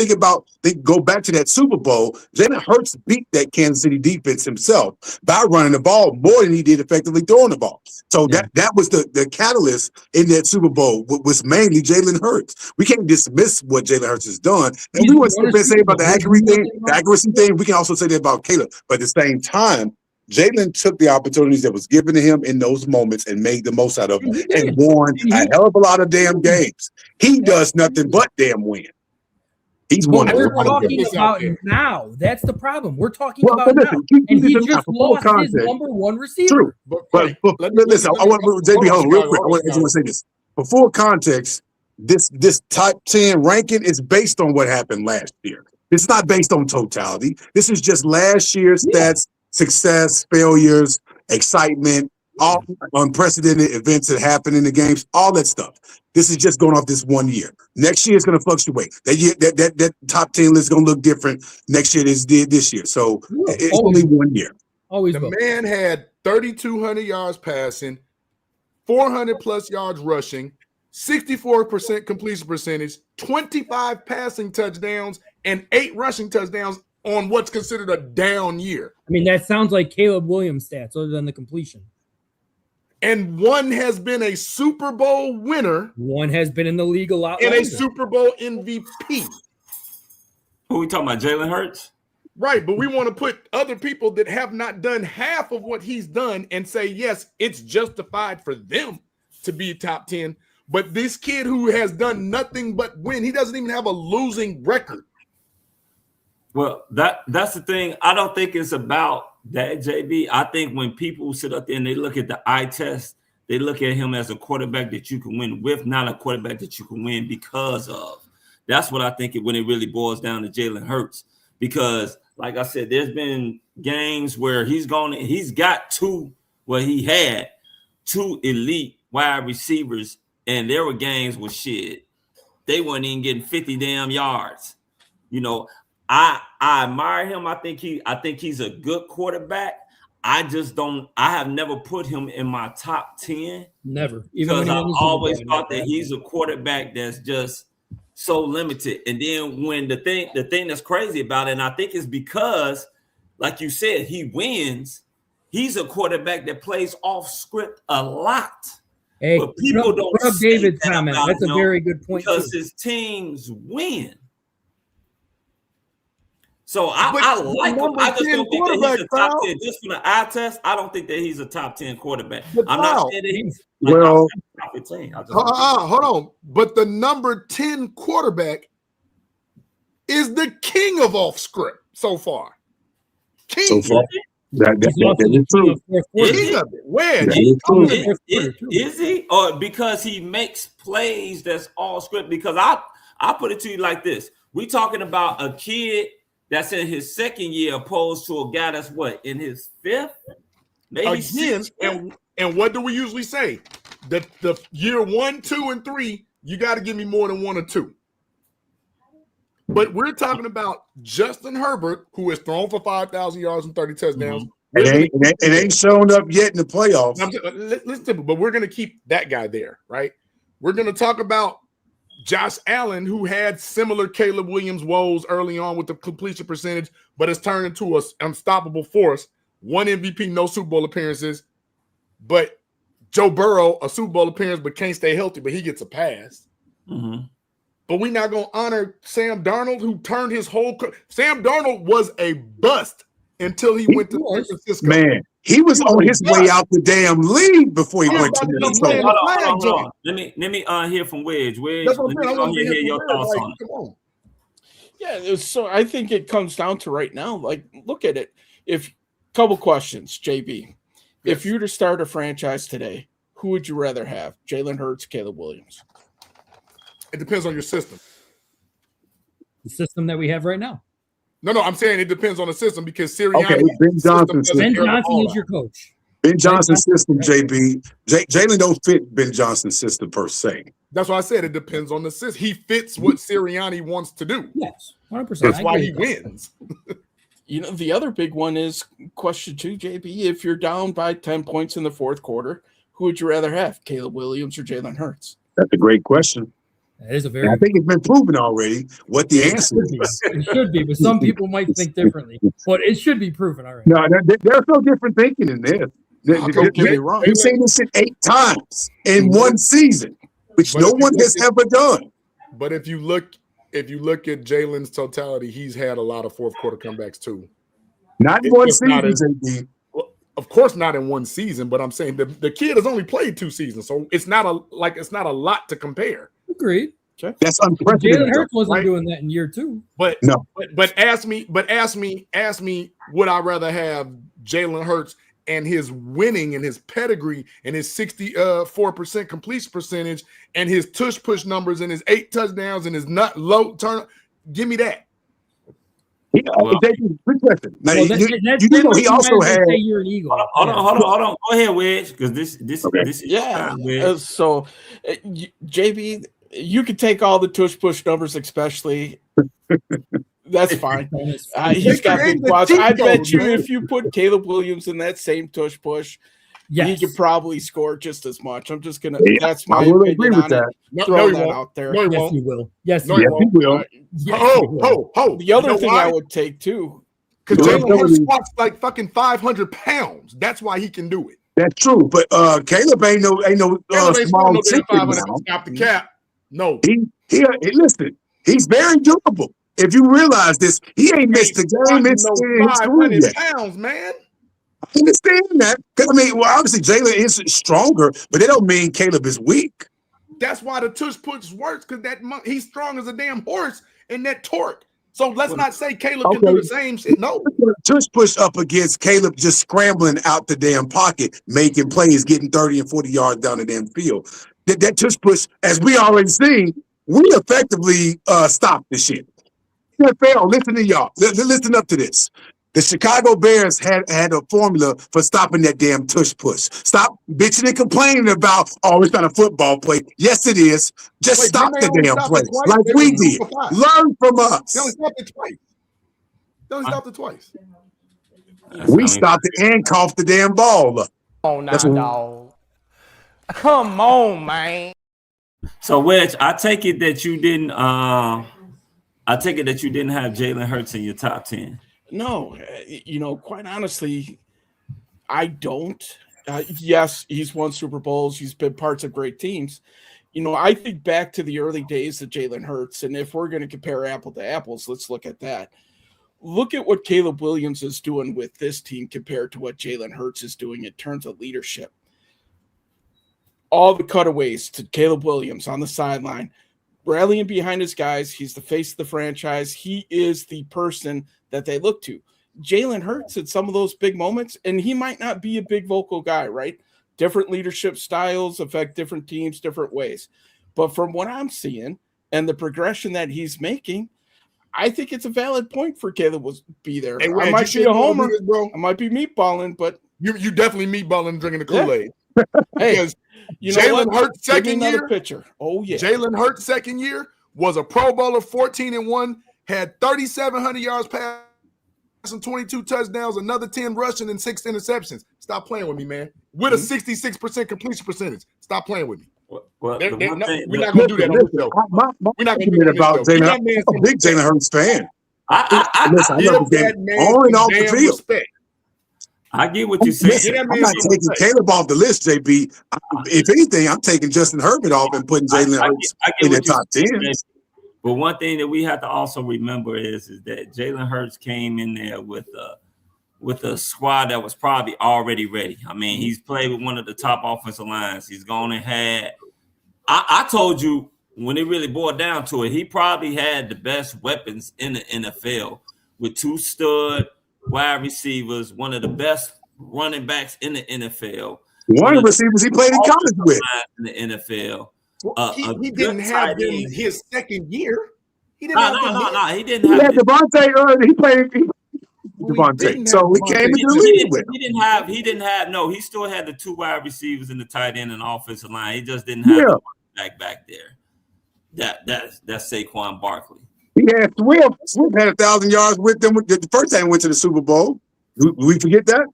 go back to that Super Bowl, Jalen Hurts beat that Kansas City defense himself by running the ball more than he did effectively throwing the ball. So that was the catalyst in that Super Bowl, was mainly Jalen Hurts. We can't dismiss what Jalen Hurts has done. And we want to say about the accuracy thing. We can also say that about Caleb. But at the same time, Jalen took the opportunities that was given to him in those moments and made the most out of them and won a hell of a lot of damn games. He does nothing but damn win. He's won. We're talking about now. That's the problem. We're talking about now. And he just lost his number one receiver. True. But listen, I want JB, hold on real quick. I want to say this. For full context, this top 10 ranking is based on what happened last year. It's not based on totality. This is just last year's stats, success, failures, excitement, all unprecedented events that happen in the games, all that stuff. This is just going off this 1 year. Next year is going to fluctuate. That top 10 list is going to look different next year than it did this year. So it's only 1 year. The man had 3,200 yards passing, 400 plus yards rushing, 64% completion percentage, 25 passing touchdowns, and 8 rushing touchdowns on what's considered a down year. I mean, that sounds like Caleb Williams stats other than the completion. And one has been a Super Bowl winner. One has been in the league a lot. And a Super Bowl MVP. Who we talking about, Jalen Hurts? Right, but we want to put other people that have not done half of what he's done and say, yes, it's justified for them to be top 10. But this kid who has done nothing but win, he doesn't even have a losing record. Well, that's the thing. I don't think it's about that, JB. I think when people sit up there and they look at the eye test, they look at him as a quarterback that you can win with, not a quarterback that you can win because of. That's what I think when it really boils down to Jalen Hurts. Because, like I said, there's been games where he had two elite wide receivers, and there were games where they weren't even getting 50 damn yards. You know, I admire him. I think he's a good quarterback. I have never put him in my top 10. Never. Because I've always thought that he's a quarterback that's just so limited. And then when the thing that's crazy about it, and I think it's because, like you said, he wins, he's a quarterback that plays off script a lot. Hey, but people don't put up David's comment. That's a very good point. Because his teams win. So I like him. I just don't think that he's a top 10. Just from the eye test, I don't think that he's a top 10 quarterback. I'm not saying that he's top 15. Hold on. But the number 10 quarterback is the king of off script so far. King. So far. That is true. King of it. Where? Is he? Or because he makes plays that's all script? Because I put it to you like this. We talking about a kid that's in his second year opposed to a guy that's in his fifth? Maybe again, and what do we usually say? The year 1, 2, and 3, you got to give me more than 1 or 2. But we're talking about Justin Herbert, who has thrown for 5,000 yards and 30 touchdowns. Mm-hmm. It ain't shown up yet in the playoffs. Listen, but we're going to keep that guy there, right? We're going to talk about Josh Allen, who had similar Caleb Williams woes early on with the completion percentage, but has turned into an unstoppable force. 1 MVP, no Super Bowl appearances. But Joe Burrow, a Super Bowl appearance, but can't stay healthy, but he gets a pass. Mm-hmm. But we're not going to honor Sam Darnold, who turned his whole – Sam Darnold was a bust until he went to San Francisco. Man, he was on his way out the damn league before he went to Minnesota. Hold on. Let me hear from Wedge. Wedge, let me hear your thoughts on it. Yeah, so I think it comes down to right now, like, look at it. Couple questions, JB. Yes. If you were to start a franchise today, who would you rather have? Jalen Hurts, Caleb Williams? It depends on your system. The system that we have right now. No, I'm saying it depends on the system because Sirianni. Okay, Ben Johnson is your coach. Ben Johnson's system, JB. Jalen don't fit Ben Johnson's system per se. That's why I said it depends on the system. He fits what Sirianni wants to do. Yes, 100%. That's why he wins. You know, the other big one is question 2, JB. If you're down by 10 points in the fourth quarter, who would you rather have, Caleb Williams or Jalen Hurts? That's a great question. That is a I think it's been proven already what the answer is. It should be, but some people might think differently. But it should be proven already. No, there's no different thinking in this. They've seen this shit 8 times in one season, which no one has ever done. But if you look at Jalen's totality, he's had a lot of fourth quarter comebacks too. Not in one season, JB. Of course, not in one season, but I'm saying the kid has only played 2 seasons, so it's not a lot to compare. Agreed. Okay. That's unprecedented. Jalen Hurts wasn't right? doing that in year 2. But no. But ask me, would I rather have Jalen Hurts and his winning and his pedigree and his 64% completion percentage and his tush push numbers and his 8 touchdowns and his low turn? Give me that. Good question. Now, Well, you know, he also had. You're an Eagle. Hold on. Go ahead, Wedge, because this is yeah. So, JB, you could take all the tush push numbers, especially. That's fine. He's got big quads. I bet you if you put Caleb Williams in that same tush push, he could probably score just as much. I'm just gonna. Yeah, that's my opinion on it. Throw that out there. No, yes, he will. Yes, no, he will. The other thing I would take too, because Jalen Hurts squats like fucking 500 pounds. That's why he can do it. That's true, but Caleb ain't no small chicken. Stop the cap. No, he listen. He's very durable. If you realize this, he ain't missed a game in his career yet. Pounds, man. I understand that. I mean, well, obviously Jalen is stronger, but it don't mean Caleb is weak. That's why the tush push works, because he's strong as a damn horse in that torque. So let's not say Caleb can do the same shit. No. Tush push up against Caleb just scrambling out the damn pocket, making plays, getting 30 and 40 yards down the damn field. That tush push, as we already seen, we effectively stopped the shit. NFL, listen to y'all. Listen up to this. The Chicago Bears had a formula for stopping that damn tush push. Stop bitching and complaining about, it's not a football play. Yes, it is. Just stop the damn play like we did. Learn from us. They only stopped it twice. We stopped it and coughed the damn ball up. Oh, nah, dog. Come on, man. So, Wedge, I take it that you didn't have Jalen Hurts in your top 10. No, quite honestly, I don't. Yes, he's won Super Bowls. He's been parts of great teams. I think back to the early days of Jalen Hurts, and if we're going to compare apple to apples, let's look at that. Look at what Caleb Williams is doing with this team compared to what Jalen Hurts is doing in terms of leadership. All the cutaways to Caleb Williams on the sideline, rallying behind his guys. He's the face of the franchise. He is the person that they look to. Jalen Hurts at some of those big moments, and he might not be a big vocal guy, right? Different leadership styles affect different teams different ways. But from what I'm seeing and the progression that he's making, I think it's a valid point for Caleb to be there. Hey, I might be a homer, bro. I might be meatballing, but you definitely meatballing and drinking the Kool-Aid. Yeah. Hey, Jalen Hurts second year pitcher. Oh yeah. Jalen Hurts second year was a Pro Bowler, 14-1, had 3,700 yards passing, 22 touchdowns, another 10 rushing, and 6 interceptions. Stop playing with me, man. With a 66% completion percentage. Stop playing with me. Well, we're not going to do that on the show. We're not going to do that about Jalen Hurts. I'm a big Jalen Hurts fan. I love the game on and off the field. Respect. I get what you're saying. Listen, I'm not taking Caleb off the list, JB. If anything, I'm taking Justin Herbert off and putting Jalen Hurts in the top 10. But one thing that we have to also remember is that Jalen Hurts came in there with a squad that was probably already ready. I mean, he's played with one of the top offensive lines. He's gone and had – I told you when it really boiled down to it, he probably had the best weapons in the NFL with 2 stud wide receivers, one of the best running backs in the NFL. One of the receivers he played in college with. In the NFL. He didn't have them his second year. He didn't have He didn't have Devontae early. He played Devontae. So he came into the league with him. He didn't have he still had the 2 wide receivers in the tight end and offensive line. He just didn't have the back there. That's Saquon Barkley. He had Swift. Swift had 1,000 yards with them the first time he went to the Super Bowl. We forget that?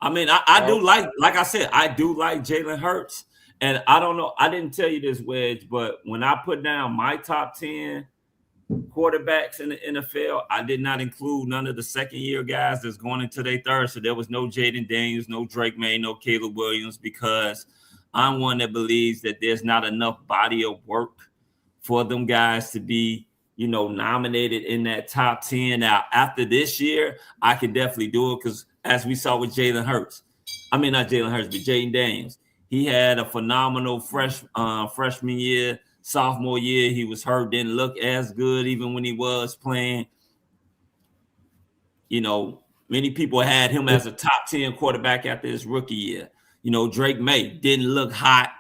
I mean, I do like I said, I do like Jalen Hurts. And I don't know, I didn't tell you this, Wedge, but when I put down my top 10 quarterbacks in the NFL, I did not include none of the second-year guys that's going into their third. So there was no Jaden Daniels, no Drake May, no Caleb Williams, because I'm one that believes that there's not enough body of work for them guys to be nominated in that top 10. Now, after this year, I can definitely do it because as we saw with Jalen Hurts, I mean, not Jalen Hurts, but Jaden Daniels. He had a phenomenal freshman year. Sophomore year, he was hurt, didn't look as good even when he was playing. You know, many people had him as a top 10 quarterback after his rookie year. You know, Drake May didn't look hot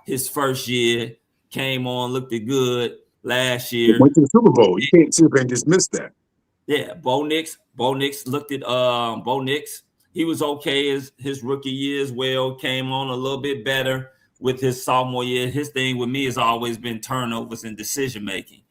his first year, came on, looked good last year. Went to the Super Bowl. You can't sit there and dismiss that. Yeah, Bo Nix looked at Bo Nix. He was okay his rookie year as well, came on a little bit better with his sophomore year. His thing with me has always been turnovers and decision-making.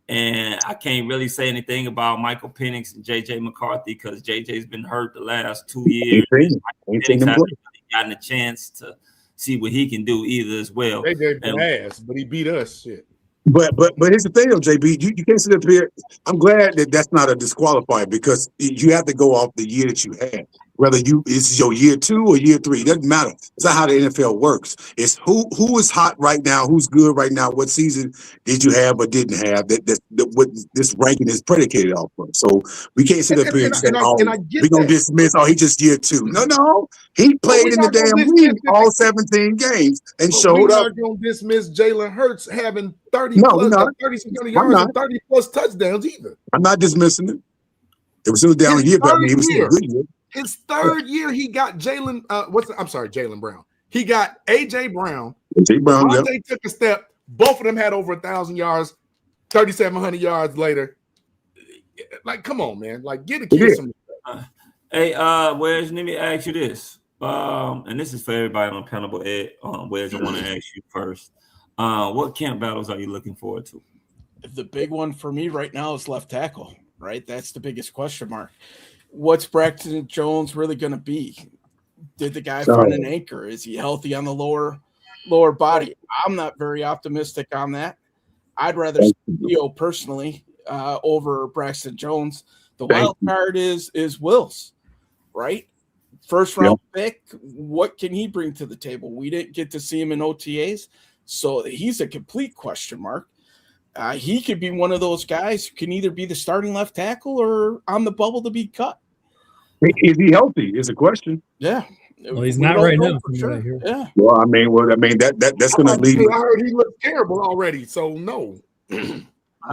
And I can't really say anything about Michael Penix and J.J. McCarthy because J.J.'s been hurt the last 2 years. Penix hasn't really gotten a chance to see what he can do either as well. J.J. been ass, but he beat us. Shit. But here's the thing, though, JB. You can't sit up here. I'm glad that that's not a disqualifier because you have to go off the year that you had. Whether it's your year 2 or year 3, it doesn't matter. It's not how the NFL works. It's who is hot right now, who's good right now, what season did you have or didn't have that what this ranking is predicated off of. So we can't sit up here and say, we're going to dismiss, he just year 2. No. He played in the damn league all 17 games and showed up. We're not going to dismiss Jalen Hurts having 30 yards and 30 plus touchdowns either. I'm not dismissing it. It was still down a year, but he was still a good year. His third year, he got Jalen. Jalen Brown. He got AJ Brown. AJ Brown. They took a step. Both of them had over 1,000 yards. 3,700 yards later. Like, come on, man. Like, get a kid some. Hey, Wedge, let me ask you this. And this is for everybody on the panel, but Wedge, I want to ask you first. What camp battles are you looking forward to? The big one for me right now is left tackle. Right, that's the biggest question mark. What's Braxton Jones really going to be? Did the guy find an anchor? Is he healthy on the lower body? I'm not very optimistic on that. I'd rather see Theo personally over Braxton Jones. The wild card is Wills, right? First round pick. What can he bring to the table? We didn't get to see him in OTAs, so he's a complete question mark. He could be one of those guys who can either be the starting left tackle or on the bubble to be cut. Is he healthy? Is a question. Yeah. Well, he's not right now. Sure. Yeah. Well, I mean, that's going to lead. I heard he looked terrible already, so no.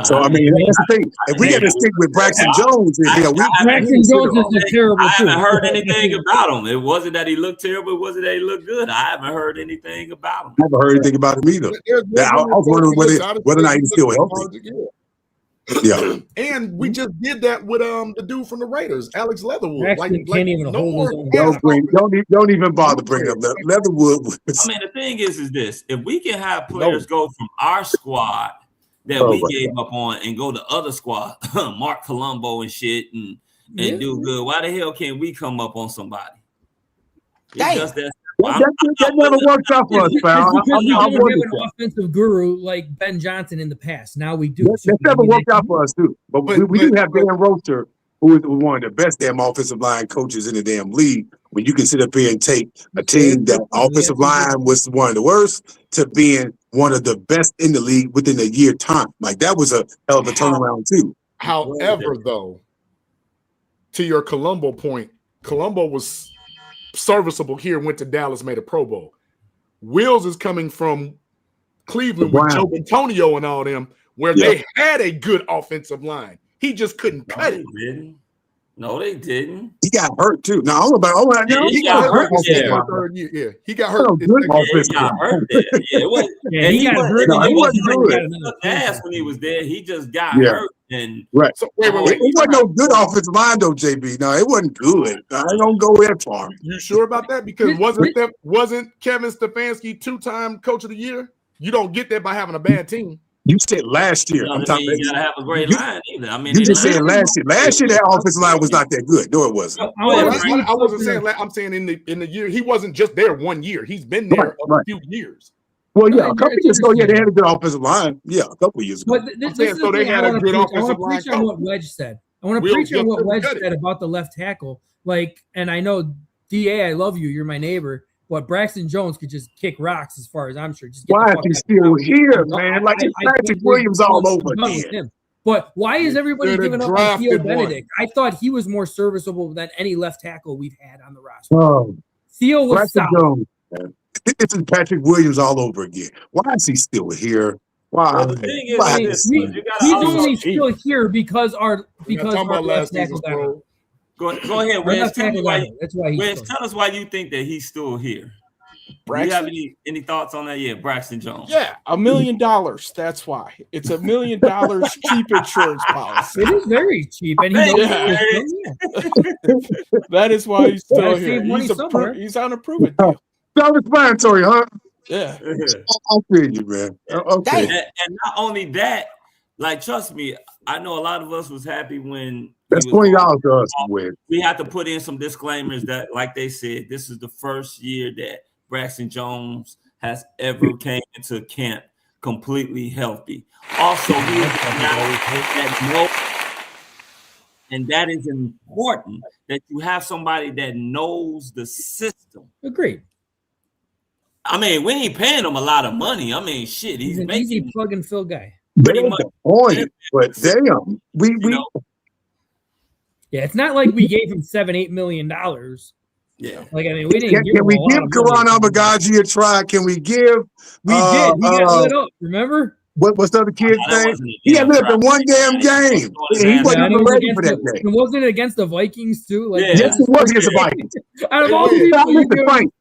So I mean, that's the thing. If we got to stick with Braxton Jones, Braxton Jones is terrible. I haven't heard anything about him. It wasn't that he looked terrible. It wasn't that he looked good. I haven't heard anything about him. I haven't heard anything about him either. I was wondering whether or not he's still healthy. Yeah, and we just did that with the dude from the Raiders, Alex Leatherwood. Can't even hold his own. Don't even bother bringing up Leatherwood. I mean, the thing is this: if we can have players go from our squad that we gave up on and go to other squad, Mark Colombo and shit, and do good, why the hell can't we come up on somebody? That never worked out for us, pal. We have an offensive guru like Ben Johnson in the past. Now we do. That never worked out for us, too. But we do have Dan Roaster, who is one of the best damn offensive line coaches in the damn league. When you can sit up here and take a team that offensive line was one of the worst to being one of the best in the league within a year time. Like, that was a hell of a turnaround, too. However, though, to your Colombo point, Colombo was serviceable here, went to Dallas, made a Pro Bowl. Wills is coming from Cleveland with Joe Antonio and all them, where they had a good offensive line. He just couldn't cut it. No, they didn't. He got hurt too. No, he got hurt. He got hurt. He got hurt there. He got hurt. He wasn't good ass when he was there. He just got hurt. And So wait. It wasn't no good offensive line though, JB. No, it wasn't good. I don't go that far. You sure about that? Because wasn't Kevin Stefanski 2-time coach of the year? You don't get that by having a bad team. You said last year. You gotta have a great line either. I mean, you just said last year. Last year that offensive line was not that good. No, it wasn't. I wasn't saying. I'm saying in the year he wasn't just there 1 year. He's been there a few years. Well, yeah, a couple years ago, they had a good offensive line. Yeah, a couple years ago. But so they had a good offensive line. I want to preach on what Wedge said. I want to preach on what Wedge said about the left tackle. Like, and I know DA, I love you. You're my neighbor. But Braxton Jones could just kick rocks, as far as I'm sure. Why is he still here, man? Like it's Patrick Williams all over again. But why is everybody giving up on Theo Benedict? I thought he was more serviceable than any left tackle we've had on the roster. Theo was solid. This is Patrick Williams all over again. Why is he still here? Why? Well, the thing is, he's only still here because our last tackle got hurt. Go ahead, Wedge. That's why Wedge, tell us why you think that he's still here. Do you have any thoughts on that? Yeah, Braxton Jones. Yeah, $1 million. That's why. It's $1 million cheap insurance policy. It is very cheap, and that is why he's still here. He's on a proven deal. Self-explanatory, huh? Yeah. I'll feel you, man. Okay. And not only that, like, trust me, I know a lot of us was happy when that's $20 to us. We had to put in some disclaimers that, like they said, this is the first year that Braxton Jones has ever came into camp completely healthy. Also, and that is important that you have somebody that knows the system. Agreed. I mean, we ain't paying him a lot of money. I mean, shit, he's an making easy plug and fill guy. Pretty much. But damn, yeah, it's not like we gave him $7-8 million. Yeah, like I mean, we didn't. Can we give Karan Abagaji a try? Can we give? We did. He got lit up. Remember? What's the other kid's name? He got lit up in one damn game. He wasn't even ready for that game. Wasn't it against the Vikings too? Like, yes, it was against the Vikings. Out of all people,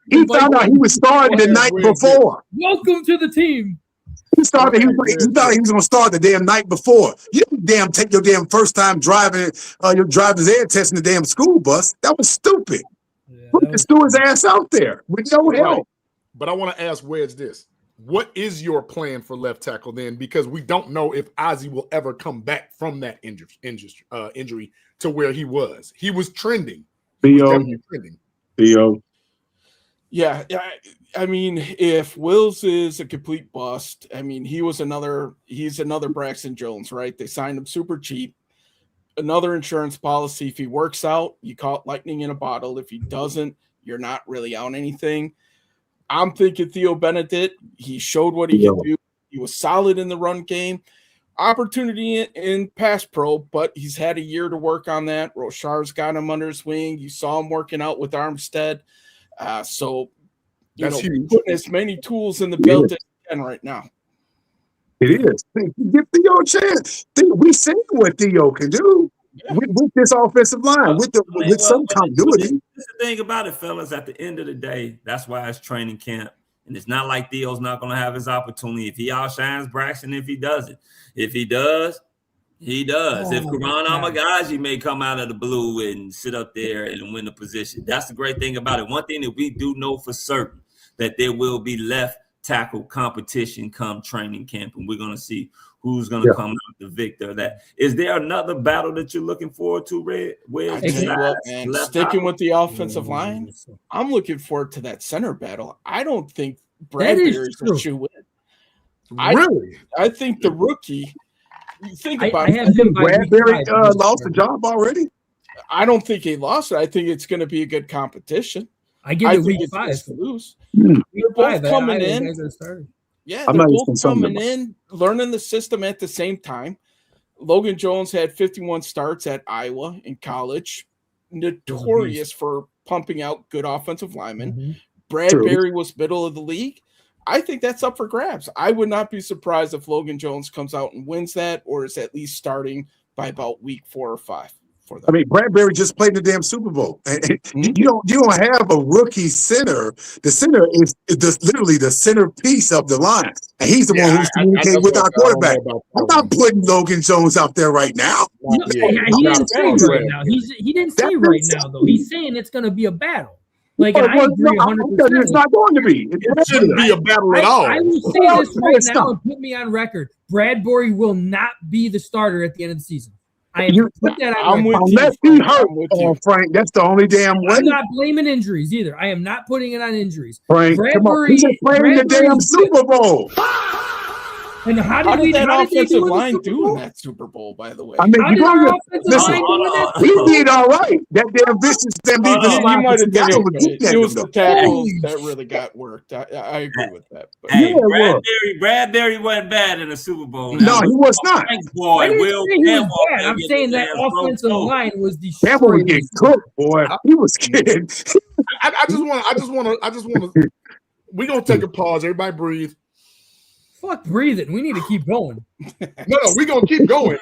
he found out he was starting the night before. Welcome to the team. He thought he was going to start the damn night before. You didn't take your damn first time driving your driver's ed test in the damn school bus. That was stupid. Put the steward's ass out there with no help. But I want to ask Wedge this. What is your plan for left tackle then? Because we don't know if Ozzie will ever come back from that injury to where he was. He was trending. Theo. Yeah, I mean, if Wills is a complete bust, I mean, he's another Braxton Jones, right? They signed him super cheap. Another insurance policy. If he works out, you caught lightning in a bottle. If he doesn't, you're not really on anything. I'm thinking Theo Benedict. He showed what he could do. He was solid in the run game. Opportunity in pass pro, but he's had a year to work on that. Rochar's got him under his wing. You saw him working out with Armstead. So, that's putting as many tools in the belt as he can right now. It is. Give Theo a chance. We seen what Theo can do with this offensive line, with some continuity. That's the thing about it, fellas. At the end of the day, that's why it's training camp. And it's not like Theo's not going to have his opportunity. If he outshines Braxton, if he doesn't. If he does, he does. If Karan Amagaji may come out of the blue and sit up there and win the position. That's the great thing about it. One thing that we do know for certain, that there will be left tackle competition come training camp, and we're going to see who's going to come out the victor of that. Is there another battle that you're looking forward to, Red? Sticking with the offensive line, I'm looking forward to that center battle. I don't think Bradbury's a shoe in. Really? I think the rookie. Think about it. Bradbury lost the job already. I don't think he lost it. I think it's going to be a good competition. I give it week 5 to lose. They're both coming in. Yeah, they're both coming in, learning the system at the same time. Logan Jones had 51 starts at Iowa in college, notorious for pumping out good offensive linemen. Mm-hmm. Bradbury was middle of the league. I think that's up for grabs. I would not be surprised if Logan Jones comes out and wins that, or is at least starting by about week 4 or 5. I mean, Bradbury just played the damn Super Bowl. You don't have a rookie center. The center is literally the centerpiece of the line, and he's the one who's communicating with our quarterback. I'm not putting Logan Jones out there right now. He didn't say right now. He didn't say right now though. He's saying it's going to be a battle. Like, I agree 100%. It's not going to be. It shouldn't be a battle at all. I will say this right now and put me on record. Bradbury will not be the starter at the end of the season. I am put that on record. Unless he hurt, Frank. That's the only damn way. I'm not blaming injuries either. I am not putting it on injuries. Frank, Bradbury, come on. He's playing the damn Super Bowl. And how did that offensive line do in that Super Bowl, by the way? I mean, he did all right. That damn vicious defensive line. It was the tackles that really got worked. I agree with that. But. Hey, Bradbury wasn't bad in the Super Bowl. No, he was not. I'm saying that offensive line was the Campbell was getting cooked, boy. He was kidding. I just want to. We're gonna take a pause. Everybody breathe. Fuck breathing. We need to keep going. No, we're gonna keep going.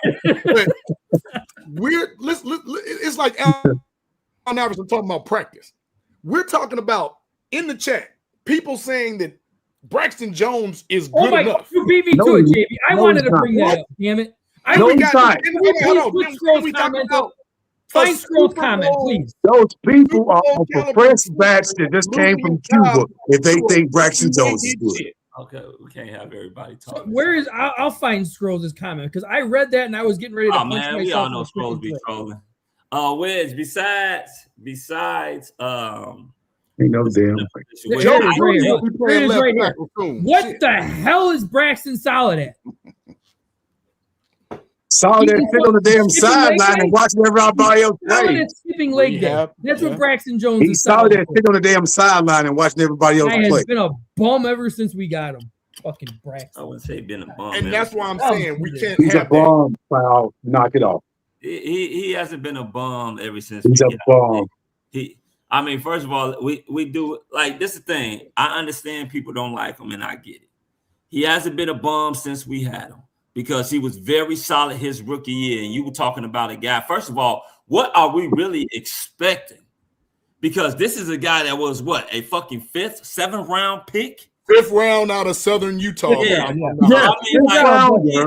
It's like Allen Iverson talking about practice. We're talking about in the chat people saying that Braxton Jones is good enough. God, you beat me to it, JB. I wanted to bring that up. Damn it! Find Scroll's comment, please. Those people are a fresh batch that just came from Cuba. If they think Braxton Jones is good. Okay, we can't have everybody talk. So where is I'll find Scrolls' comment because I read that and I was getting ready to punch myself. We all know Scrolls be trolling. Wedge, besides ain't no damn what the hell is Braxton solid at? Solid at sit on the damn sideline and watching everybody else play. Skipping leg day. That's what Braxton Jones is. He's solid at sit on the damn sideline and watching everybody else play. He's been a bum ever since we got him. Fucking Braxton. I wouldn't say been a bum. And that's why I'm saying we can't He's a bum, foul. Knock it off. He hasn't been a bum ever since. He's a bum. I mean, first of all, we do like this is the thing. I understand people don't like him, and I get it. He hasn't been a bum since we had him because he was very solid his rookie year. And you were talking about a guy. First of all, what are we really expecting? Because this is a guy that was a fucking 5th, 7th round pick. 5th round out of Southern Utah. Yeah. I mean, you're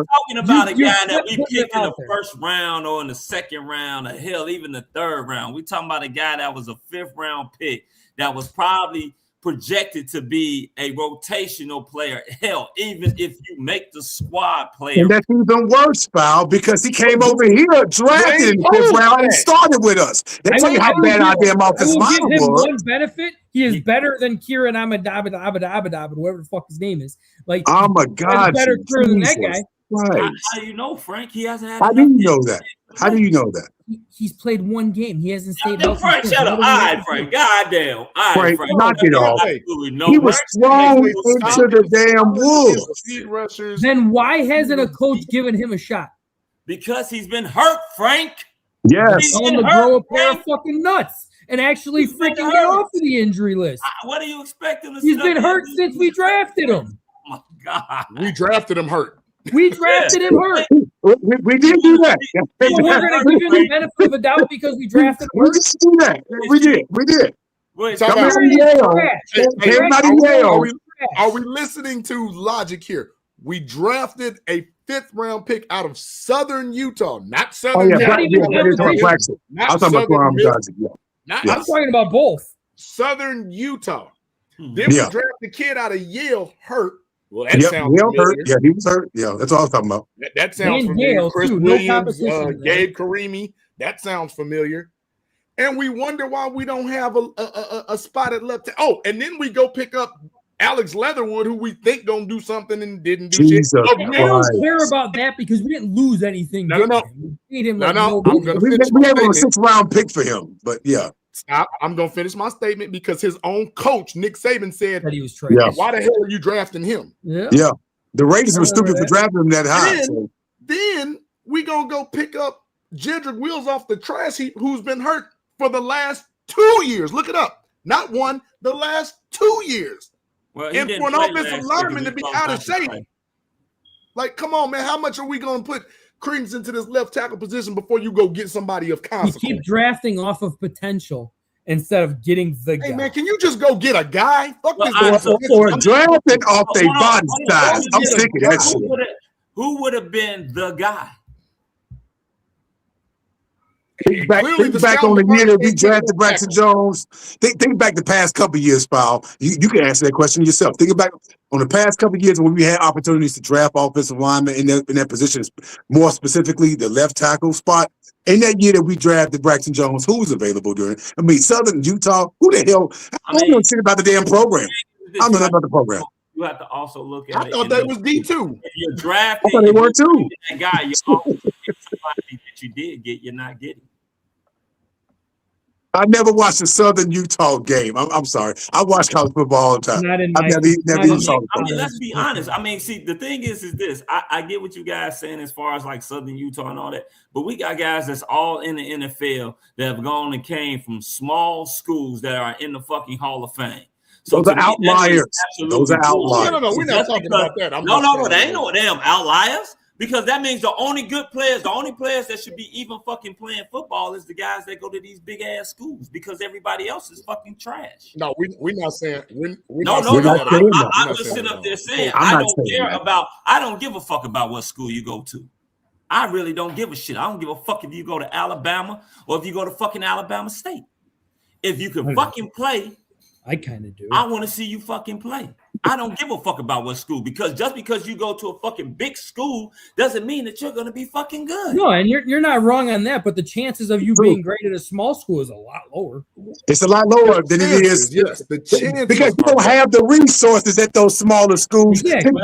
talking about a guy that we picked in the 1st round or in the 2nd round, or hell, even the 3rd round. We're talking about a guy that was a 5th round pick that was probably projected to be a rotational player. Hell, even if you make the squad player. And that's even worse, foul, because he came over here drafted in the 5th round and started with us. That's tell you how bad our damn offensive line was. One benefit. He is better than Kieran Abadabadabadabad, whatever the fuck his name is. Like, oh my God, better than that guy. Right. How do you know, Frank? He hasn't had. How do you know that? How do you know that? He's played one game. He hasn't stayed. Frank, shut up. All right, Frank. Goddamn. Frank, knock it off. He was thrown into the damn woods. Then why hasn't a coach given him a shot? Because he's been hurt, Frank. Yes. He's been grow a pair of fucking nuts and actually freaking get off of the injury list. What do you expect him to He's been hurt since we drafted him. Oh my God. We drafted him hurt. We drafted him hurt. We did do that. So we're going to give him the benefit of a doubt because we drafted him hurt? We did do that. We did. Are we listening to logic here? We drafted a 5th round pick out of Southern Utah, not Southern. I'm talking about both. Southern Utah. Then we drafted a kid out of Yale hurt. Well, that sounds Yale hurt. Yeah, he was hurt. Yeah, that's all I was talking about. That sounds familiar. Chris Williams, Gabe Karimi. That sounds familiar. And we wonder why we don't have a spot at left. And then we go pick up Alex Leatherwood, who we think gonna do something and didn't do shit. I don't care about that because we didn't lose anything. No. We gave him we have a 6th round pick for him, but yeah. Stop. I'm going to finish my statement because his own coach, Nick Saban, said that he was traded. Yeah. Why the hell are you drafting him? Yeah. The Raiders were stupid for drafting him that high. Then we going to go pick up Jedrick Wills off the trash heap, who's been hurt for the last 2 years. Look it up. Not one, the last 2 years. Well, and for an offensive lineman to be out of shape. Like, come on, man. How much are we going to put credence into this left tackle position before you go get somebody of consequence? You keep drafting off of potential instead of getting the guy. Hey, man, can you just go get a guy? Fuck this. Or drafting off their body size. I'm sick of that shit. Who would have been the guy? Think back on the year that we drafted Braxton Jones. Think back the past couple of years, Paul. You can answer that question yourself. Think back on the past couple of years when we had opportunities to draft offensive linemen in that position, more specifically the left tackle spot. In that year that we drafted Braxton Jones, who was available during? I mean, Southern Utah. Who the hell? I don't know shit about the damn program. I don't know nothing about the program. You have to also look at. I thought that was D2. If you're drafting, I thought they were too. That guy, you also get somebody that you did get, you're not getting. I never watched a Southern Utah game. I'm sorry. I watch college football all the time. Let's be honest. I mean, see, the thing is this. I get what you guys saying as far as like Southern Utah and all that, but we got guys that's all in the NFL that have gone and came from small schools that are in the fucking Hall of Fame. So those are outliers. Those are outliers. No, we're not talking about that. No, they ain't no damn outliers. Because that means the only good players, the only players that should be even fucking playing football is the guys that go to these big ass schools because everybody else is fucking trash. No, we're not saying. I'm just sitting up there saying I don't give a fuck about what school you go to. I really don't give a shit. I don't give a fuck if you go to Alabama or if you go to fucking Alabama State. If you can fucking play, I kind of do. I want to see you fucking play. I don't give a fuck about what school, because just because you go to a fucking big school doesn't mean that you're going to be fucking good. No, and you're not wrong on that, but the chances of you being great at a small school is a lot lower. It's a lot lower than it is. Yes, the chances because you don't have the resources at those smaller schools. And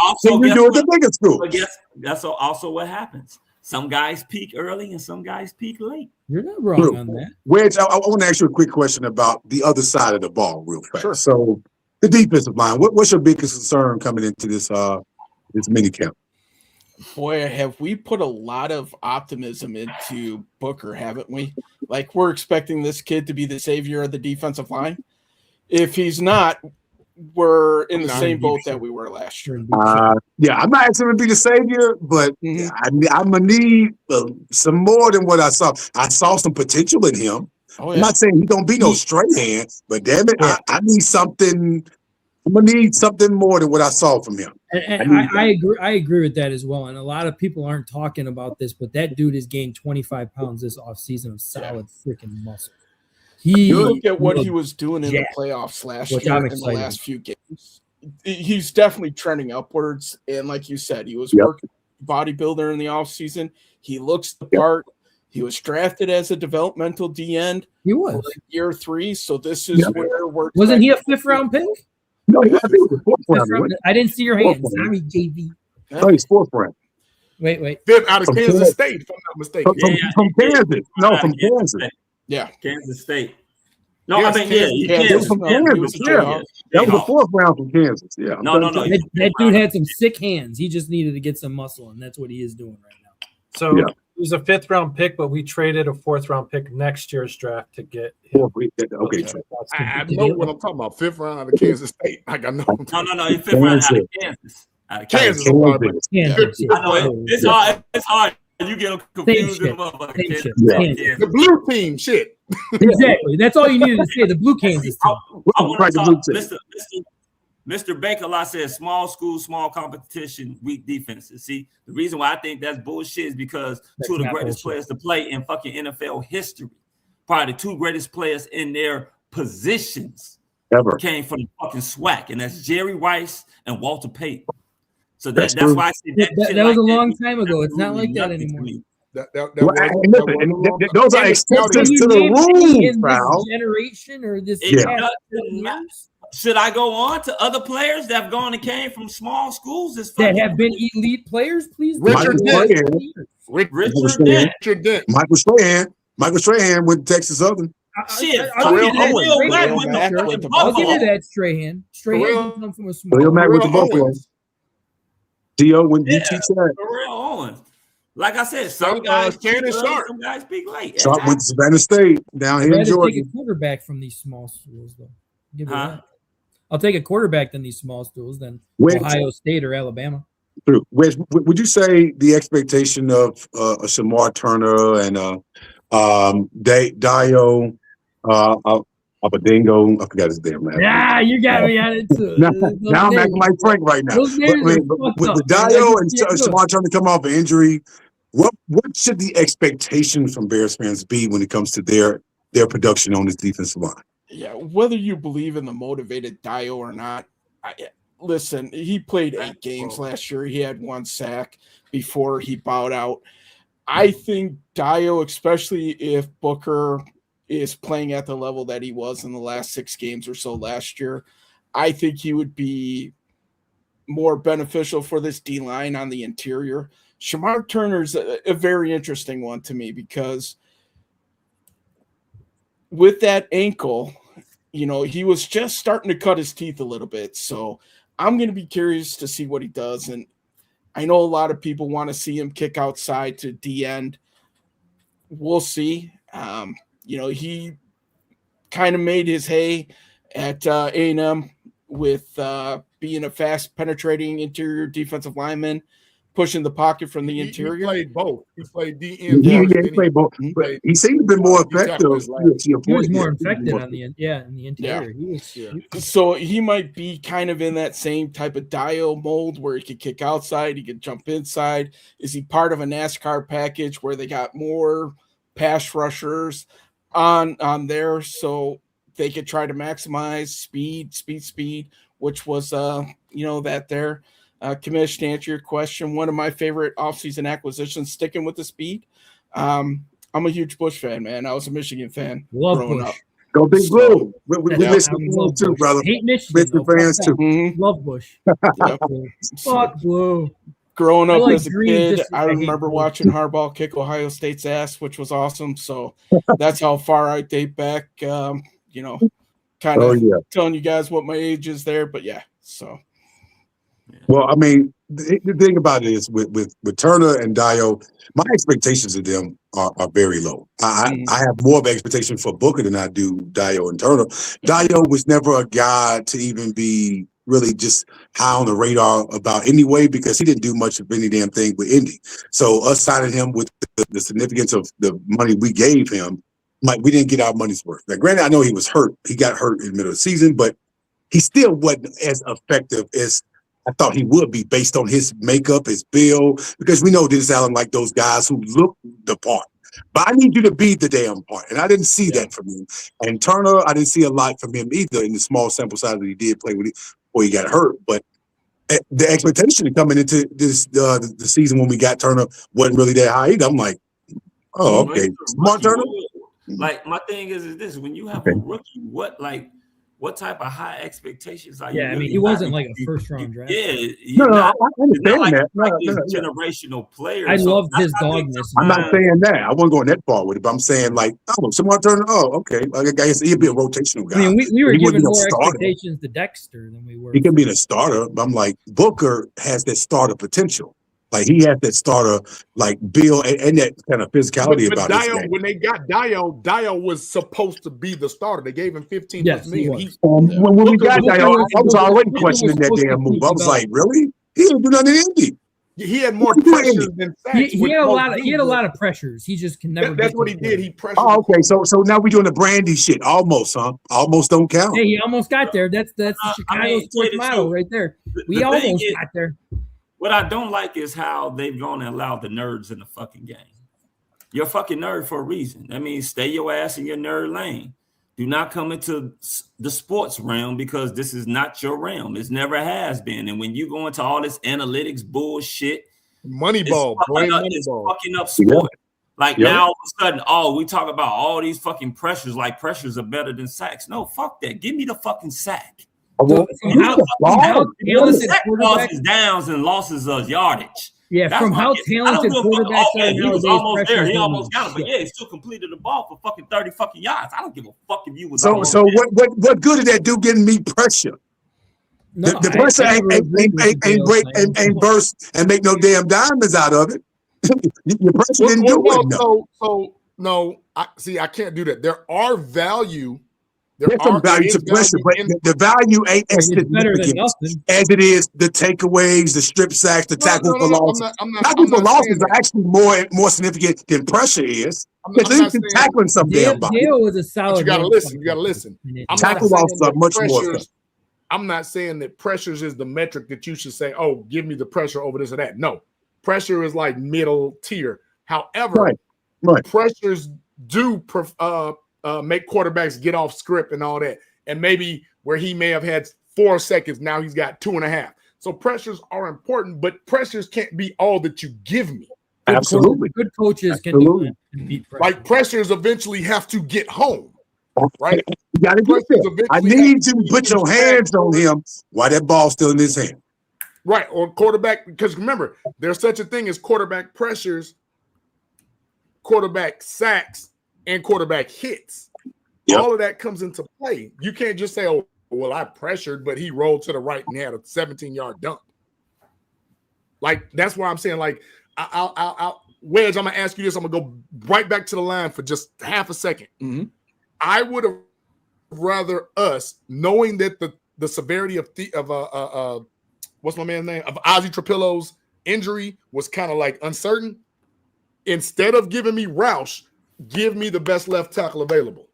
also, you do at the bigger school. That's also what happens. Some guys peak early and some guys peak late. You're not wrong on that. Wedge, I want to ask you a quick question about the other side of the ball real fast. Sure. So the defensive line, what's your biggest concern coming into this mini camp? Boy, have we put a lot of optimism into Booker, haven't we? Like, we're expecting this kid to be the savior of the defensive line. If he's not, we're in the same boat that we were last year. Yeah, I'm not asking him to be the savior, but I'm going to need some more than what I saw. I saw some potential in him. Oh, yeah. I'm not saying he don't be no straight hand, but damn it, I need something. I'm going to need something more than what I saw from him. And I agree with that as well. And a lot of people aren't talking about this, but that dude has gained 25 pounds this offseason of solid freaking muscle. You look at what he was doing in the playoffs last year in the last few games. He's definitely trending upwards. And like you said, he was working bodybuilder in the offseason. He looks the part. He was drafted as a developmental D end. He was year 3. So this is where we're. Wasn't he a 5th round pick? No, I think it was 4th round. I didn't see your hand. Sorry, JV. No, he's 4th round. Wait. 5th out of Kansas State, if I'm not mistaken. From Kansas. No, from Kansas. Yeah, Kansas State. No, I think Kansas. From Kansas. Yeah, that was the 4th round from Kansas. Yeah. No. That dude had some sick hands. He just needed to get some muscle, and that's what he is doing right now. So he was a 5th round pick, but we traded a 4th round pick next year's draft to get him. Okay. I know what I'm talking about. 5th round out of Kansas State. Like I know. No. He's 5th round out of Kansas. Kansas. I know it's hard. You get them confused. The blue team, shit. Exactly. That's all you needed to say. The blue Kansas team. I want to talk. Mr. Baker says small school, small competition, weak defenses. See, the reason why I think that's bullshit is because two of the greatest players to play in fucking NFL history, probably the 2 greatest players in their positions ever came from the fucking SWAC, and that's Jerry Rice and Walter Payton. So that's why I say that was a long time ago. It's not like that anymore. Those are exceptions to the rules, pal. Generation or this should I go on to other players that have gone and came from small schools that have been elite players? Please, Richard Dent. Michael Strahan went to Texas Southern. Shit, I'll give you that, Strahan. Strahan come from a small. Real Mac with the Buffalo. Dio went DT Tech. Real Owens. Like I said, some guys peak early, some guys peak late. Sharp went to Savannah State down here in Georgia. Take a quarterback from these small schools, though. Give me that. I'll take a quarterback than these small schools than Ohio State or Alabama. True. Would you say the expectation of Shamar Turner and Dio Abadingo, I forgot his damn name. Yeah, you got me at it too. Now I'm acting like Frank right now. But with the Dio and Shamar Turner come off an injury, what should the expectation from Bears fans be when it comes to their production on this defensive line? Yeah, whether you believe in the motivated Dio or not, listen, he played 8 games last year. He had 1 sack before he bowed out. I think Dio, especially if Booker is playing at the level that he was in the last 6 games or so last year, I think he would be more beneficial for this D-line on the interior. Shamar Turner's a very interesting one to me because with that ankle, he was just starting to cut his teeth a little bit. So I'm going to be curious to see what he does. And I know a lot of people want to see him kick outside to D end. We'll see. He kind of made his hay at A&M with being a fast penetrating interior defensive lineman, pushing the pocket from the interior. He played both. He played DN. He played both. But he seemed to be more effective. He was more effective on the in the interior. Yeah. So he might be kind of in that same type of Dio mold where he could kick outside, he could jump inside. Is he part of a NASCAR package where they got more pass rushers on there so they could try to maximize speed, which was that there. Commish, to answer your question, one of my favorite offseason acquisitions, sticking with the speed. I'm a huge Bush fan, man. I was a Michigan fan growing up. Go Big Blue. We miss the fans too, brother. Hate Michigan. Miss the fans too. Mm-hmm. Love Bush. Fuck Blue. Growing up as a kid, I remember watching Harbaugh kick Ohio State's ass, which was awesome. So that's how far I date back. Kind of telling you guys what my age is there, but yeah. So. Well, I mean, the thing about it is with Turner and Dio, my expectations of them are very low. I have more of an expectation for Booker than I do Dio and Turner. Dio was never a guy to even be really just high on the radar about anyway, because he didn't do much of any damn thing with Indy. So us signing him with the significance of the money we gave him, we didn't get our money's worth. Now, granted, I know he was hurt. He got hurt in the middle of the season, but he still wasn't as effective as I thought he would be based on his makeup, his build, because we know Dennis Allen like those guys who look the part. But I need you to be the damn part. And I didn't see that from him. And Turner, I didn't see a lot from him either in the small sample size that he did play with before he got hurt. But the expectation coming into this the season when we got Turner wasn't really that high either. I'm like, oh, okay. Smart Turner? Like, my thing is this. When you have a rookie, what type of high expectations are you? Yeah, I mean, he wasn't like a first-round draft. Yeah, I understand that. Generational player. I love his dogness. I'm not saying that. I wasn't going that far with it, but I'm saying Samar Turner. Oh, okay. I guess he'd be a rotational guy. I mean, we were giving more expectations to Dexter than we were. He can be a starter, but I'm like, Booker has that starter potential. Like, he had that starter, like, Bill, and that kind of physicality about his game. When they got Dio was supposed to be the starter. They gave him $15 million. When we got Dio, I was already questioning that damn move. I was like, really? He didn't do nothing in Indy. He had more pressures than sacks. He had a lot of pressures. He just can never. That's what he did. He pressured. Oh, okay. So now we're doing the Brandy shit. Almost, huh? Almost don't count. Hey, he almost got there. That's the Chicago sports motto right there. We almost got there. What I don't like is how they've gone and allowed the nerds in the fucking game. You're a fucking nerd for a reason. That means stay your ass in your nerd lane. Do not come into the sports realm, because this is not your realm. It never has been. And when you go into all this analytics bullshit, Moneyball, it's fucking up sport. Now all of a sudden, we talk about all these fucking pressures, like pressures are better than sacks. No, fuck that. Give me the fucking sack. Losses downs and losses of yardage. Yeah, that's from how talented quarterbacks are. He was almost there. He almost got it, but he still completed the ball for fucking 30 fucking yards. I don't give a fuck if you was. So what good is that dude getting me pressure? No, the pressure ain't burst and make no damn diamonds out of it. Your pressure didn't do it. I can't do that. There are value. There's some value to pressure, but the value ain't as significant as it is the takeaways, the strip sacks, the tackle for losses. Tackle for losses are actually more significant than pressure is. At least you're tackling some damn body. Dale was a solid. You gotta listen. Tackle losses are much more. I'm not saying that pressures is the metric that you should say, oh, give me the pressure over this or that. No, pressure is like middle tier. However, pressures do make quarterbacks get off script and all that. And maybe where he may have had 4 seconds, now he's got 2.5. So pressures are important, but pressures can't be all that you give me. Absolutely. Good coaches can beat pressure. Like pressures eventually have to get home. Right? You got to get there. I need you to put your hands on him while that ball's still in his hand. Right. Or quarterback, because remember, there's such a thing as quarterback pressures, quarterback sacks, and quarterback hits. All of that comes into play. You can't just say, "Oh, well, I pressured, but he rolled to the right and had a 17-yard dunk." Like that's why I'm saying, like, I'll Wedge. I'm gonna ask you this. I'm gonna go right back to the line for just half a second. Mm-hmm. I would have rather us knowing that the severity of what's my man's name, of Ozzie Trapillo's injury was kind of like uncertain. Instead of giving me Roush, give me the best left tackle available.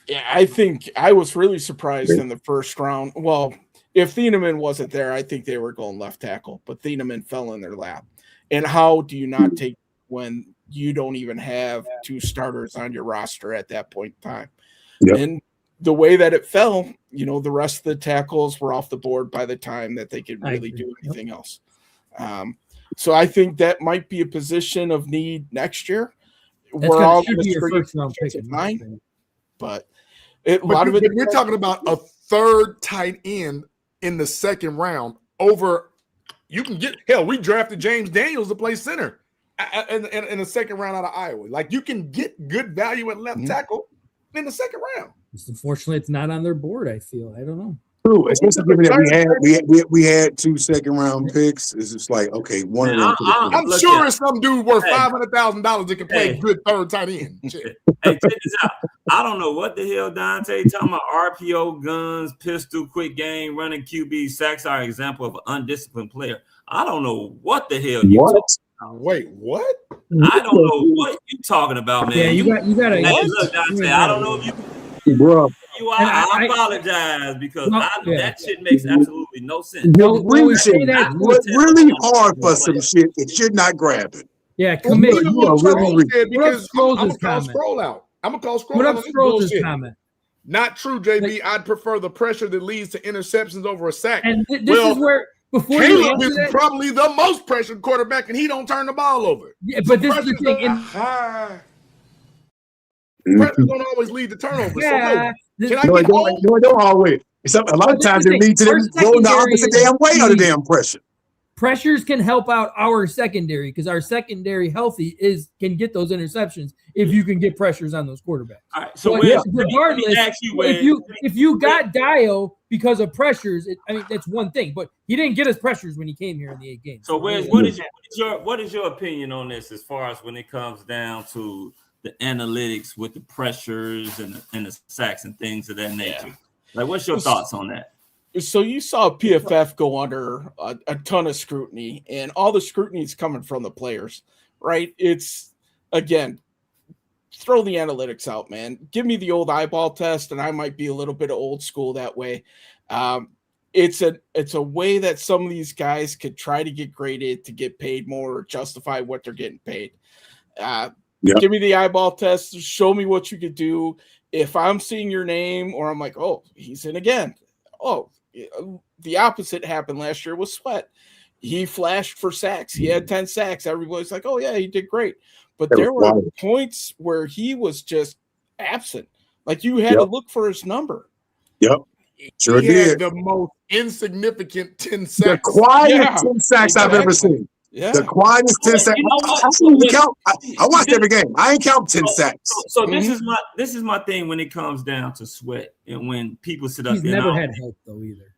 Yeah, I think I was really surprised in the first round. Well, if Thieneman wasn't there, I think they were going left tackle, but Thieneman fell in their lap. And how do you not take when you don't even have two starters on your roster at that point in time? Yep. And the way that it fell, the rest of the tackles were off the board by the time that they could really do anything else. So I think that might be a position of need next year. We're all going to first round pick in mind, but we're talking about a third tight end in the second round over. You can get we drafted James Daniels to play center in the second round out of Iowa. Like you can get good value at left tackle in the second round. Unfortunately, it's not on their board. I feel I don't know. True, especially given that we had 2 second-round picks. It's just like, okay, one of them. I'm sure it's some dude worth $500,000 that can play good third tight end. Hey, check this out. I don't know what the hell Dante talking about. RPO, guns, pistol, quick game, running QB, sacks are an example of an undisciplined player. I don't know what the hell you talking about. Wait, what? I don't know what you talking about, man. Yeah, you got to. Look, Dante, I don't know if you. Bro. I apologize because that shit makes absolutely no sense. It's really hard for some shit that you're not grabbing. Yeah, commit. Because I'm gonna call scroll out. I'm gonna call scroll out. Scroll's comment. Not true, JB. I'd prefer the pressure that leads to interceptions over a sack. And this is where before Caleb is probably the most pressured quarterback, and he don't turn the ball over. Yeah, but this is the thing. Pressure don't always lead to turnovers. Yeah. It don't always. A lot of times it leads to them going the opposite damn way of the damn pressure. Pressures can help out our secondary because our secondary healthy can get those interceptions if you can get pressures on those quarterbacks. All right, so regardless, if you got Dio because of pressures, that's one thing. But he didn't get his pressures when he came here in the 8 games. So what is your opinion on this as far as when it comes down to the analytics with the pressures and the sacks and things of that nature? Yeah. Like, what's your thoughts on that? So you saw PFF go under a ton of scrutiny, and all the scrutiny is coming from the players, right? It's, again, throw the analytics out, man. Give me the old eyeball test, and I might be a little bit old school that way. It's a way that some of these guys could try to get graded to get paid more or justify what they're getting paid. Give me the eyeball test. Show me what you could do. If I'm seeing your name or I'm like, oh, he's in again. Oh, the opposite happened last year with Sweat. He flashed for sacks. He had 10 sacks. Everybody's like, oh, yeah, he did great. But there were points where he was just absent. Like you had to look for his number. Yep. Sure he did. Had the most insignificant 10 sacks. The quietest 10 sacks I've ever seen. Yeah. The quietest 10 sacks. I watched every game. I ain't count 10 sacks. So this is my thing when it comes down to Sweat and when people sit up there. He's never had help though either.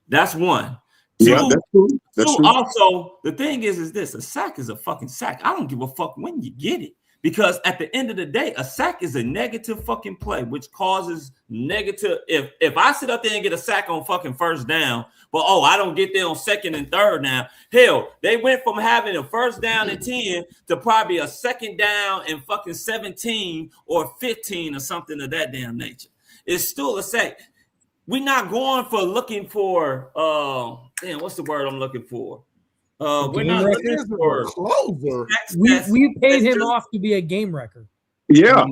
That's one. Yeah, that's true. That's true. Also, the thing is this: a sack is a fucking sack. I don't give a fuck when you get it. Because at the end of the day, a sack is a negative fucking play, which causes negative. If I sit up there and get a sack on fucking first down, but I don't get there on second and third now. Hell, they went from having a first down and 10 to probably a second down and fucking 17 or 15 or something of that damn nature. It's still a sack. We're not going for looking for what's the word I'm looking for? We're not looking for closer. We paid him off to be a game wrecker. Yeah.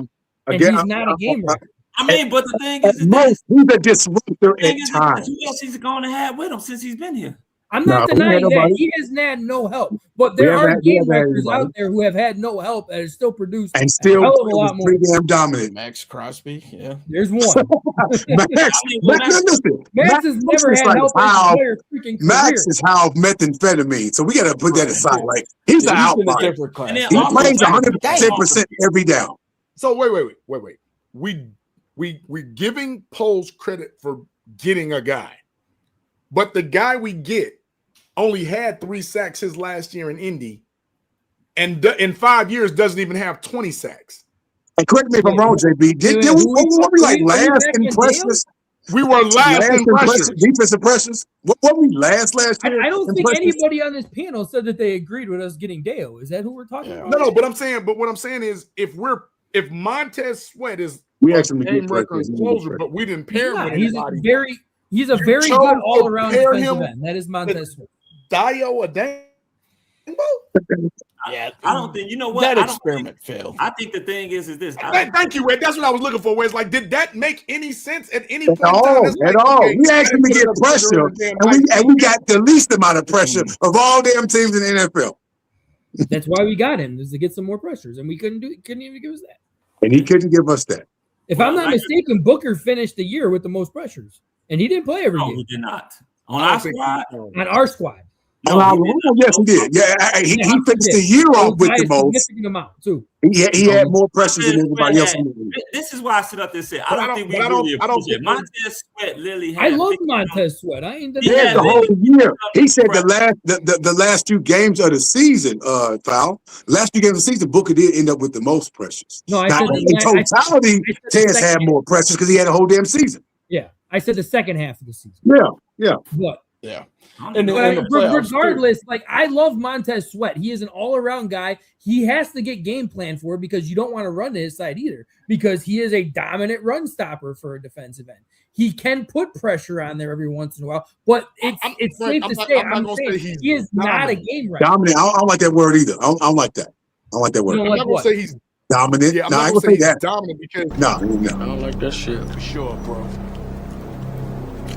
And he's not a game wrecker. I mean, but the thing is, he's a disruptor at times. Who else he's going to have with him since he's been here? I'm not denying that he hasn't had no help, but there are game wreckers out there who have had no help and have still produced and still a hell of a lot more. Pretty damn dominant. Max Crosby, yeah. There's one. Max has never had help in his player freaking career. Max is how methamphetamine, so we got to put that aside. Like he's an outlier. He plays 110% every down. So wait. we're giving Poles credit for getting a guy, but the guy we get only had 3 sacks his last year in Indy, and in 5 years doesn't even have 20 sacks. And correct me if I'm wrong, JB. Were we like last in pressures? We were last in pressures. Defensive pressures. What were we last year? I don't think anybody on this panel said that they agreed with us getting Dale. Is that who we're talking about? No, but what I'm saying is if Montez Sweat is we actually game record closer, but we didn't pair him with anybody. He's a very good all-around defensive end. That is Montez Sweat. Dio Adamo? Yeah, I don't think, you know what? That experiment failed. I think the thing is this. Thank you, Ed. That's what I was looking for. Where it's like, did that make any sense at any point in time? At all. We actually get pressure, and we got the least amount of pressure of all damn teams in the NFL. That's why we got him, is to get some more pressures, and we couldn't even give us that. And he couldn't give us that. If I'm not mistaken, Booker finished the year with the most pressures, and he didn't play every year. No, he did not. On our squad? On our squad. Yes, he did. Yeah, he finished the year off with the most. Significant amount too. He had more pressures than everybody else. This is why I sit up there and say I don't think we really appreciate Montez Sweat. Literally, I love Montez Sweat. I ain't the whole year. He said the last 2 games of the season, last 2 games of the season, Booker did end up with the most pressures. No, in totality, Tez had more pressures because he had a whole damn season. Yeah, I said the second half of the season. Yeah. But yeah. Regardless, like I love Montez Sweat. He is an all-around guy. He has to get game plan for it because you don't want to run to his side either because he is a dominant run stopper for a defensive end. He can put pressure on there every once in a while, but it's safe to say he is not a game writer. Dominant. I don't like that word either. I don't like that. I don't like that word. I'm not going to say he's dominant. Yeah, I'm not going to say he's dominant because no. I don't like that shit for sure, bro.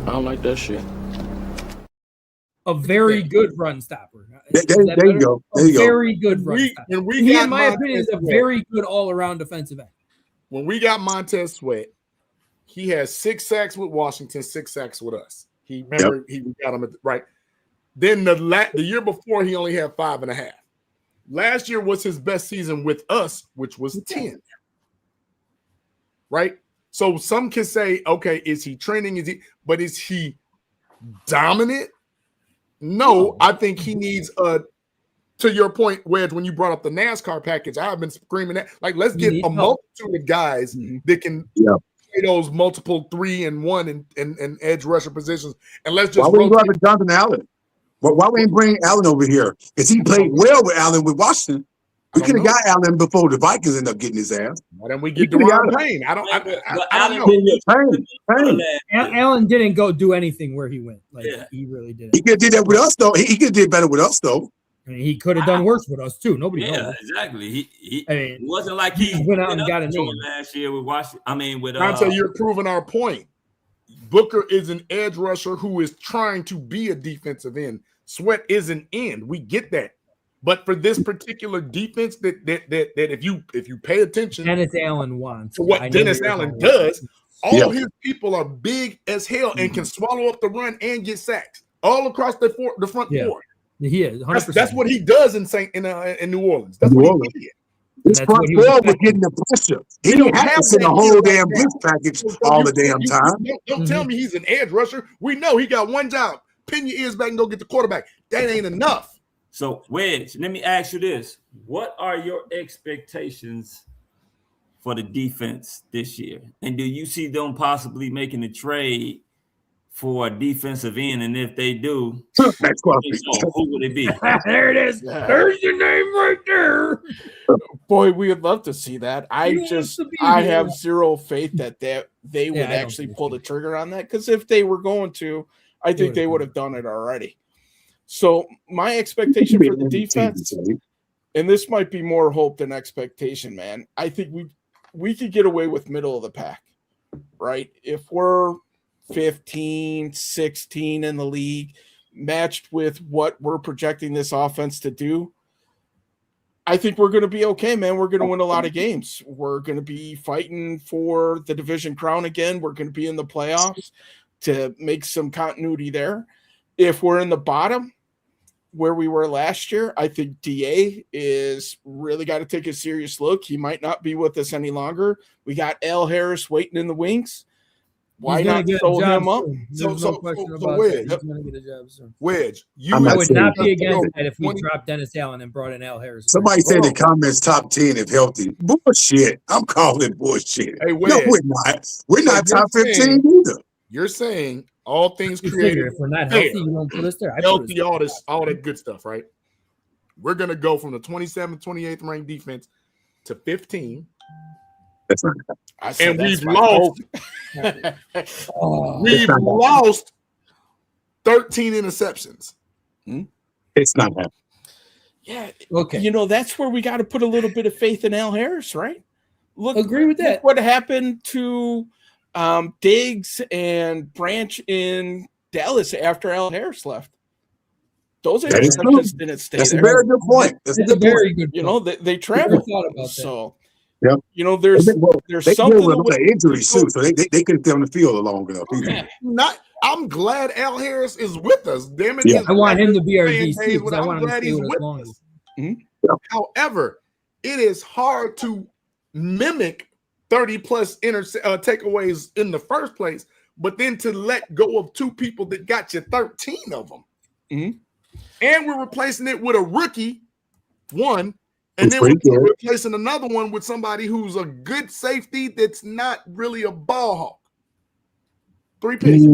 I don't like that shit. A very good run stopper. There you go. Very good run stopper. He, in my opinion, is a very good all-around defensive end. When we got Montez Sweat, he has 6 sacks with Washington, 6 sacks with us. He got him right. Then the year before, he only had 5.5. Last year was his best season with us, which was 10. Right? So some can say, okay, is he training? But is he dominant? No, I think he needs to your point, Wedge, when you brought up the NASCAR package, I've been screaming that let's get a multitude of guys that can play those multiple 3 and 1 and edge rusher positions, and let's just. Why would we Jonathan Allen? Why we ain't bring Allen over here? Because he played well with Allen with Washington. We could have got Allen before the Vikings end up getting his ass. Why don't we get Deron Payne? I don't know. Allen didn't go do anything where he went. He really didn't. He could have did that with us though. He could have did better with us though. I mean, he could have done worse with us too. Nobody knows. Yeah, exactly. It wasn't like he went out and got a name last year with Washington. I mean, with so you're proving our point. Booker is an edge rusher who is trying to be a defensive end. Sweat is an end. We get that. But for this particular defense, that if you pay attention, Dennis Allen wants to what Dennis Allen does, all his people are big as hell and can swallow up the run and get sacks all across the front four. He is 100%. That's what he does in New Orleans. That's what he did. His front four was getting the pressure. He didn't have to send a whole damn blitz package all the damn time. Don't tell me he's an edge rusher. We know he got one job: pin your ears back and go get the quarterback. That ain't enough. So, Wedge, let me ask you this. What are your expectations for the defense this year? And do you see them possibly making a trade for a defensive end? And if they do, who would it be? There it is. Yeah. There's your name right there. Boy, we would love to see that. I have zero faith that they would actually pull the trigger on that. Because if they were going to, I think they would have done it already. So my expectation for the defense, and this might be more hope than expectation, man. I think we could get away with middle of the pack, right? If we're 15, 16 in the league, matched with what we're projecting this offense to do, I think we're going to be okay, man. We're going to win a lot of games. We're going to be fighting for the division crown again. We're going to be in the playoffs to make some continuity there. If we're in the bottom, where we were last year. I think DA is really got to take a serious look. He might not be with us any longer. We got Al Harris waiting in the wings. Why not throw him up? So Wedge, Wedge, I would not be against that if we dropped Dennis Allen and brought in Al Harris. Somebody said in the comments top 10 if healthy. Bullshit. I'm calling bullshit. Hey, Wedge, no, we're not. We're not top 15 either. You're saying all things created. If we're not healthy, you don't put us there. Healthy, all that good stuff, right? We're gonna go from the 27th, 28th ranked defense to 15. That's not. And we've lost. We've lost 13 interceptions. It's not happening. Yeah. Okay. That's where we got to put a little bit of faith in Al Harris, right? Agree with that. Look what happened to Diggs and Branch in Dallas after Al Harris left. Those interceptions didn't stay there. That's a very good point. That's a very good point. They traveled. So. Yep. There's something with the injuries too, so they couldn't stay on the field long enough either. I'm glad Al Harris is with us. Damn it! Yeah. I want him to be our DC. I'm glad he's with us. However, it is hard to mimic 30+ takeaways in the first place, but then to let go of two people that got you 13 of them, and we're replacing it with a rookie one. And then we're replacing another one with somebody who's a good safety that's not really a ball hawk. 3 picks.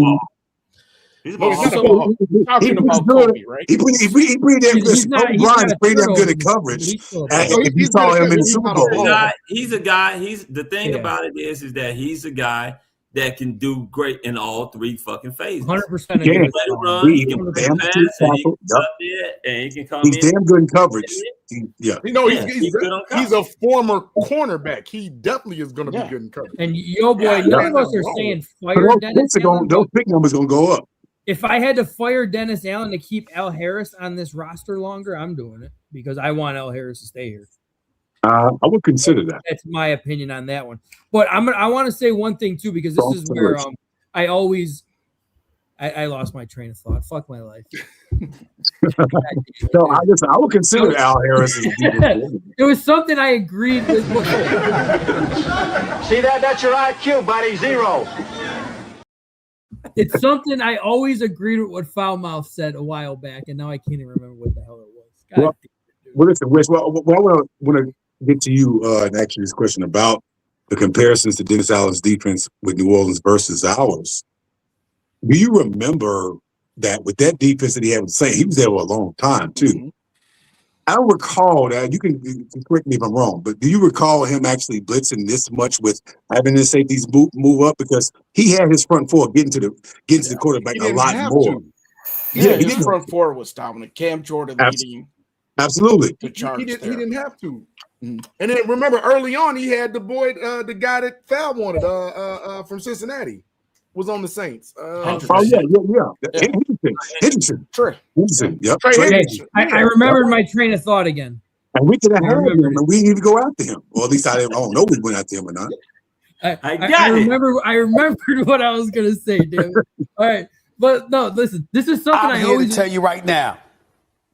He's talking about Kobe, right? He pretty damn good at coverage. If you saw him in the Super Bowl, he's a guy. The thing about it is that he's a guy that can do great in all 3 fucking phases. 100%. He can let it run. He can pass, and he can cut it, and he can come in. He's damn good in coverage. He's a former cornerback. He definitely is going to be good in coverage. And none of us are saying fire Dennis Allen. Those pick numbers going to go up. If I had to fire Dennis Allen to keep Al Harris on this roster longer, I'm doing it because I want Al Harris to stay here. I would consider that. That's my opinion on that one. But I want to say one thing too, because this is where I lost my train of thought. Fuck my life. No, I would consider Al Harris. It was something I agreed with. See that? That's your IQ, buddy. 0. It's something I always agreed with what Foulmouth said a while back, and now I can't even remember what the hell it was. Listen, Wes, I want to get to you and ask you this question about the comparisons to Dennis Allen's defense with New Orleans versus ours. Do you remember that with that defense that he had with the Saints, he was there for a long time too? I don't recall that. You can correct me if I'm wrong, but do you recall him actually blitzing this much with having his safeties move up, because he had his front four getting to the quarterback a lot more. His front four was dominant. Cam Jordan leading. Absolutely. He didn't have to. And then remember early on he had the boy, the guy that Fab wanted from Cincinnati was on the Saints. Henderson. Yep. I remembered my train of thought again. And we could have had him, and we didn't even go after him. Or at least I don't know we went after him or not. I remembered what I was gonna say, dude. All right. But no, listen, this is something I always tell you right now.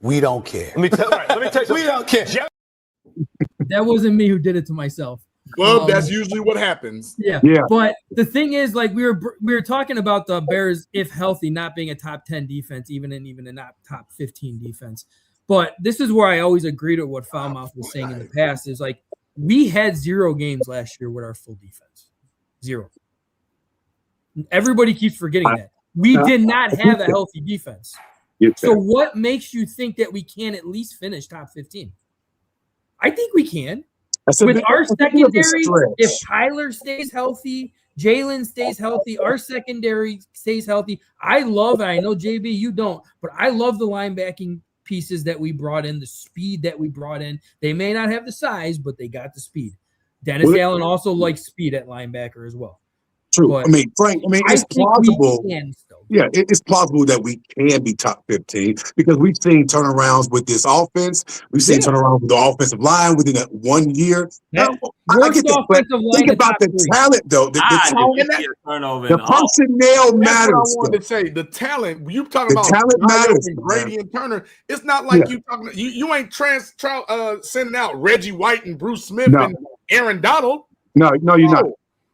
We don't care. Let me tell you, we don't care. That wasn't me who did it to myself. Well, that's usually what happens. Yeah. But the thing is, like we were talking about the Bears, if healthy, not being a top 10 defense, even a not top 15 defense. But this is where I always agreed with what Foulmouth was saying in the past. Is like we had 0 games last year with our full defense. 0. Everybody keeps forgetting that. We did not have a healthy defense. So what makes you think that we can at least finish top 15? I think we can. With our secondary, if Tyler stays healthy, Jalen stays healthy, our secondary stays healthy. I know, JB, you don't, but I love the linebacking pieces that we brought in, the speed that we brought in. They may not have the size, but they got the speed. Dennis Allen also likes speed at linebacker as well. True. But Frank, it's plausible. Yeah, it's plausible that we can be top 15 because we've seen turnarounds with this offense. We've seen turnarounds with the offensive line within that 1 year. I get that, but think about the talent, though. The personnel matters. That's what I wanted to say. The talent. You talking about talent matters, and Grady and Turner? It's not like you talking. You ain't sending out Reggie White and Bruce Smith and Aaron Donald. No, you're not.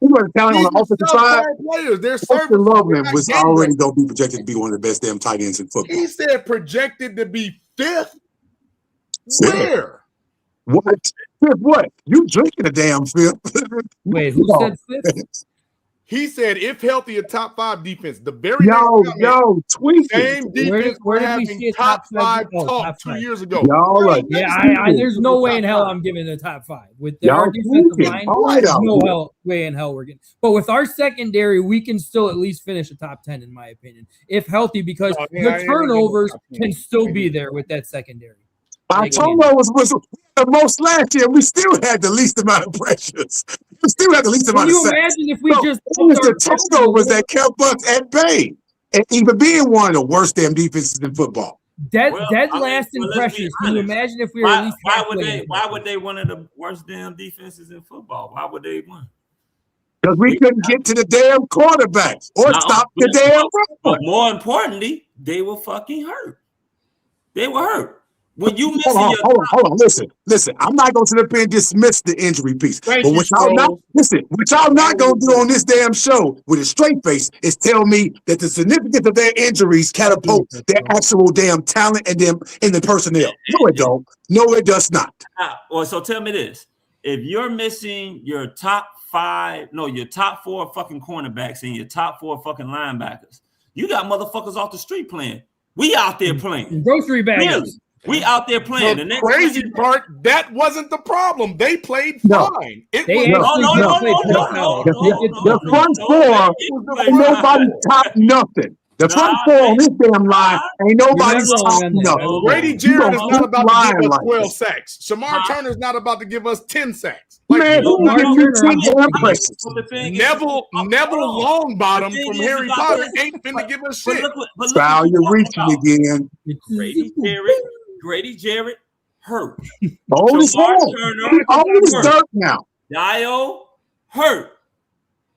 Who are the talent on the offensive side? Players, they're Austin Loveland was already going to be projected to be one of the best damn tight ends in football. He said projected to be 5th. Where? What? Fifth what? You drinking a damn fifth? Wait, who said 5th? He said, if healthy, a top 5 defense. The very tweet same defense where did we having see a top 5 talk top 2 years ago. There's no way in hell I'm giving the top 5 with our defensive line. There's no way in hell we're getting. But with our secondary, we can still at least finish a top 10 in my opinion, if healthy, because the turnovers can still be there with that secondary. Our turnovers was the most last year. We still had the least amount of pressures. We still had the least amount of sacks. Imagine if we just it was the turnovers that kept us at bay, and even being one of the worst damn defenses in football. Dead last in pressures. Can you imagine if we were at least why would they one of the worst damn defenses in football? Why would they win? Because we couldn't get to the damn quarterbacks or stop the damn run. But more importantly, they were fucking hurt. They were hurt. When you miss hold on. Listen. I'm not going to sit up here and dismiss the injury piece. But what y'all not going to do on this damn show with a straight face is tell me that the significance of their injuries catapult their actual damn talent and them in the personnel. No, it don't. No, it does not. Well, so tell me this: if you're missing your top 4 fucking cornerbacks and your top 4 fucking linebackers, you got motherfuckers off the street playing. We out there playing grocery bags. Really? We out there playing. The crazy part, that wasn't the problem. They played fine. The front 4 ain't nobody top nothing. The front 4 on this damn line ain't nobody's top nothing. Grady Jarrett is not about to give us 12 sacks. Shamar Turner's not about to give us 10 sacks. Man, who give you 10 damn pressures? Neville Longbottom from Harry Potter ain't finna give us shit. Foul, you're reaching again. Grady Jarrett hurt. Old as hell. Old as dirt now. Dio hurt.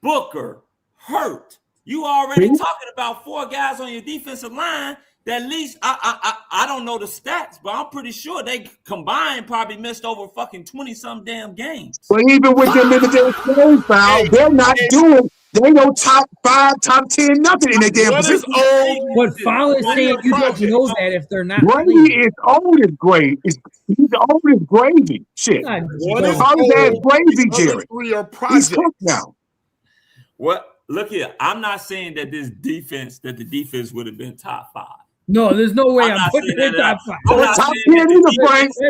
Booker hurt. You already talking about 4 guys on your defensive line that at least I don't know the stats, but I'm pretty sure they combined probably missed over fucking 20-some damn games. But even with them in the damn foul, they're not doing. They no top 5, top 10, nothing in their damn position. But Foul is saying you don't know that if they're not. Grady is old as Grady. He's old as gravy. Shit. What is old as gravy, Jerry? He's cooked now. What? Look here. I'm not saying that the defense would have been top 5. No, there's no way I'm putting it in top 5. Top 10 either,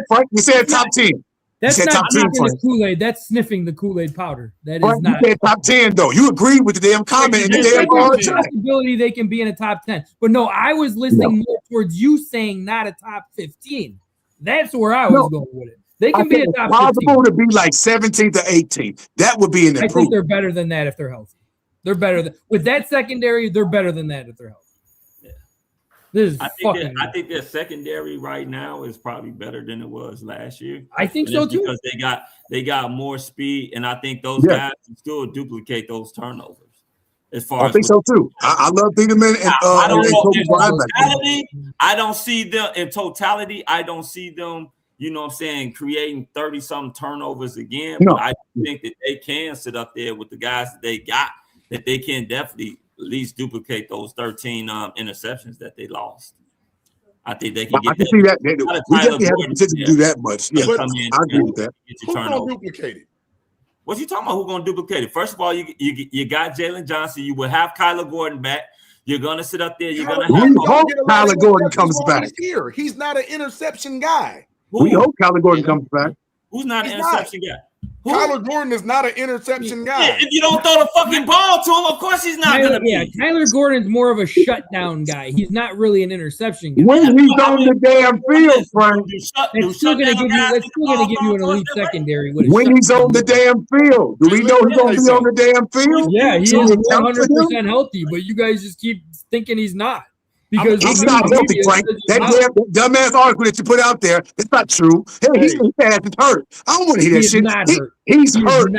Frank. You said top 10. That's not drinking the Kool-Aid. That's sniffing the Kool-Aid powder. That is not. You said top 10, though. You agreed with the damn comment in the damn possibility they can be in a top 10. But no, I was listening more towards you saying not a top 15. That's where I was going with it. They can be a top 15. It's possible to be like 17 to 18. That would be an improvement. I think they're better than that if they're healthy. They're better than with that secondary. They're better than that if they're healthy. I think their secondary right now is probably better than it was last year. I think so too, because they got more speed, and I think those guys can still duplicate those turnovers. I think so too. I love Thiedemann and I don't see them in totality. I don't see them. You know what I'm saying, creating 30-some turnovers again. No. But I think that they can sit up there with the guys that they got. That they can definitely at least duplicate those 13 interceptions that they lost. I think they can get I can see that. We definitely have the potential to do that much. Yeah, I agree with that. Who's going to duplicate it? What you talking about? Who's going to duplicate it? First of all, you got Jalen Johnson. You will have Kyler Gordon back. You're going to sit up there. You're going to have Kyler Gordon comes back. Here, he's not an interception guy. We hope Kyler Gordon comes back. Who's not an interception guy? Kyler Gordon is not an interception guy. If you don't throw the fucking ball to him, of course he's not going to be. Yeah, Kyler Gordon's more of a shutdown guy. He's not really an interception guy. When he's on the damn field, Frank. It's still going to give you an elite secondary. When he's on the damn field. Do we know he's going to be on the damn field? Yeah, he is 100% healthy, but you guys just keep thinking he's not. Because he's not healthy, Frank. That dumbass article that you put out there, it's not true. Hey, he's hurt. I don't want to hear that shit. He's hurt.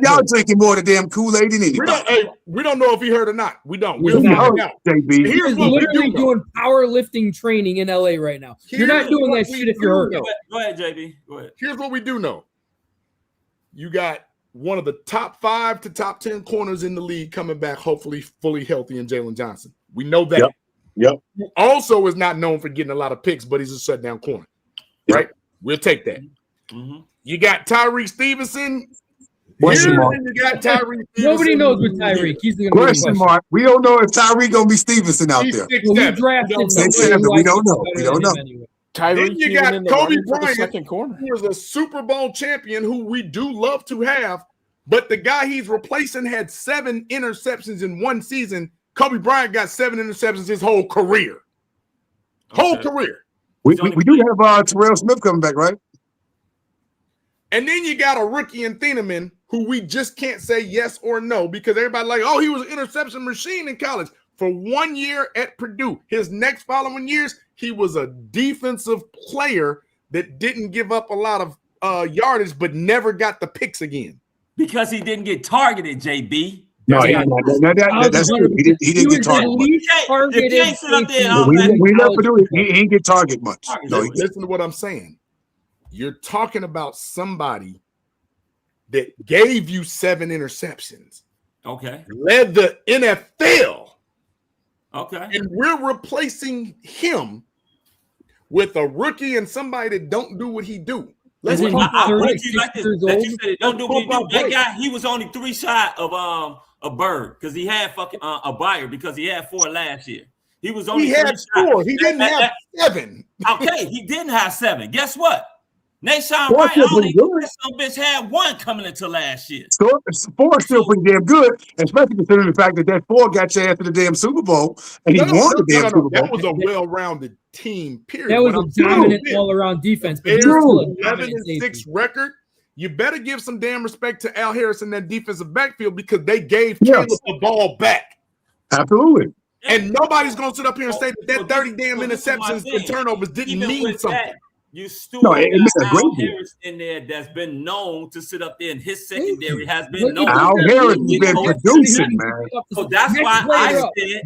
Y'all drinking more of the damn Kool-Aid than anybody. We don't know if he hurt or not. We don't. We'll find out, JB. He's literally doing powerlifting training in LA right now. You're not doing that shit if you're hurt. Go ahead, JB. Go ahead. Here's what we do know. You got one of the top 5 to top 10 corners in the league coming back, hopefully fully healthy, in Jalen Johnson. We know that. Yep. Who also is not known for getting a lot of picks, but he's a shutdown corner. Right? We'll take that. Mm-hmm. You got Tyreek Stevenson. Question mark. You got Tyreek Stevenson. Nobody knows with Tyreek. He's the question mark. We don't know if Tyreek gonna be Stevenson out there. We drafted we don't know. We don't know. Tyreek, then you got Kobe Bryant, second corner, who is a Super Bowl champion, who we do love to have, but the guy he's replacing had 7 interceptions in one season. Kobe Bryant got 7 interceptions his whole career. Career. We do have Terrell Smith coming back, right? And then you got a rookie in Thieneman who we just can't say yes or no because everybody like, oh, he was an interception machine in college. For 1 year at Purdue, his next following years, he was a defensive player that didn't give up a lot of yardage but never got the picks again. Because he didn't get targeted, JB. No, that's true. He didn't get targeted. We never do it. He didn't get targeted much. Listen to what I'm saying. You're talking about somebody that gave you 7 interceptions. Okay. Led the NFL. Okay. And we're replacing him with a rookie and somebody that don't do what he do. Let's put you like this. That you said, don't do what he do. That guy, he was only 3 shy of a bird because he had fucking a buyer because he had 4 last year. He was only 3 shy. 4. He didn't have 7. Okay, he didn't have 7. Guess what? Nation Wright only some bitch had 1 coming into last year. So 4 is still pretty damn good, especially considering the fact that 4 got you after the damn Super Bowl and he won the damn Super Bowl. That was a well-rounded team, period. That was a dominant all-around defense. But there's 11-6 record. You better give some damn respect to Al Harris in that defensive backfield because they gave Caleb the ball back. Absolutely. And nobody's going to sit up here and say that 30 damn interceptions and turnovers didn't mean something. You still got Al Harris in there that's been known to sit up there, and his secondary has been known. Al Harris has been producing, man. So that's why I said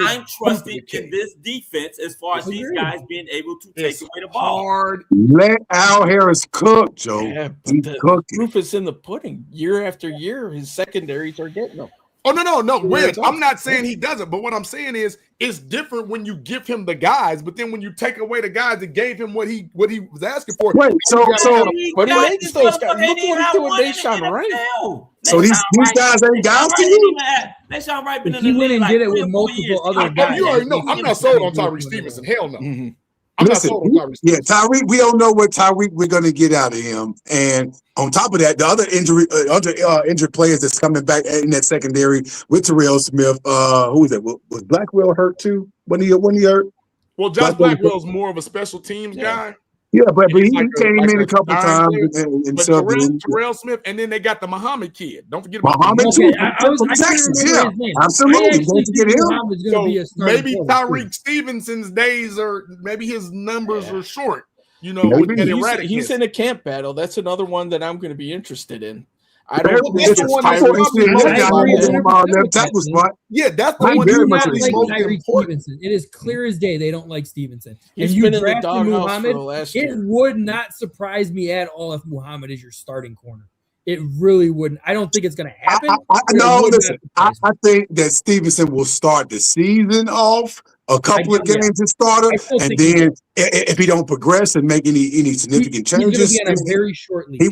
I'm trusting in this defense as far as these guys being able to take away the ball. Let Al Harris cook, Joe. Yeah, the proof is in the pudding. Year after year, his secondaries are getting them. Oh, no. Wedge, I'm not saying he doesn't, but what I'm saying is it's different when you give him the guys, but then when you take away the guys that gave him what he was asking for. Wait, but he makes those guys. Look what he's doing, Nation Wright. So these guys ain't guys to you? Nation Wright been in he the went league and like did it with multiple other guys. You already know. I'm not sold on Tyree Stevenson. Hell no. Mm-hmm. Tyreek, we don't know what Tyreek we're going to get out of him. And on top of that, the other injured players that's coming back in that secondary with Terrell Smith, who is that? Was Blackwell hurt too? When he hurt? Well, Josh Blackwell's more of a special teams guy. Yeah, but he came in a couple times and subbed. Terrell Smith, and then they got the Muhammad kid. Don't forget about Muhammad too. From Texas, yeah, absolutely. Don't forget him. So maybe Tyreek Stevenson's days are maybe his numbers are short. You know, he's in a camp battle. That's another one that I'm going to be interested in. I don't know. That's the one that's Tyreek Stevenson. It is clear as day they don't like Stevenson. He's been in the doghouse for the last year. It would not surprise me at all if Muhammad is your starting corner. It really wouldn't. I don't think it's going to happen. I think that Stevenson will start the season off a couple of games as starter, and then if he don't progress and make any significant changes, he's going to be on a very short leash. He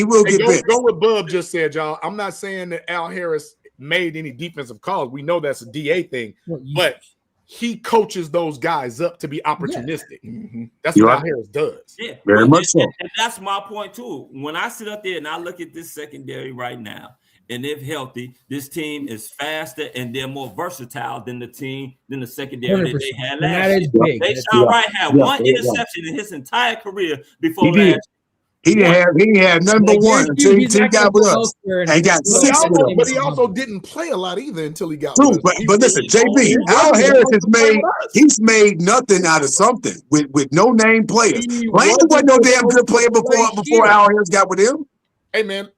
will get benched. Go with Bub just said, y'all. I'm not saying that Al Harris made any defensive calls. We know that's a DA thing, but he coaches those guys up to be opportunistic. Mm-hmm. That's what Al Harris does. Yeah, very much so. And that's my point too. When I sit up there and I look at this secondary right now, and if healthy, this team is faster and they're more versatile than the secondary that they had last year. Deshaun Wright had one interception in his entire career before last year. He had number one until he got with us and got 6 with us. But he also didn't play a lot either until he got with us. But listen, JB, Al Harris he's made nothing out of something with no name players. Lane wasn't no damn good player before Al Harris got with him. Hey man,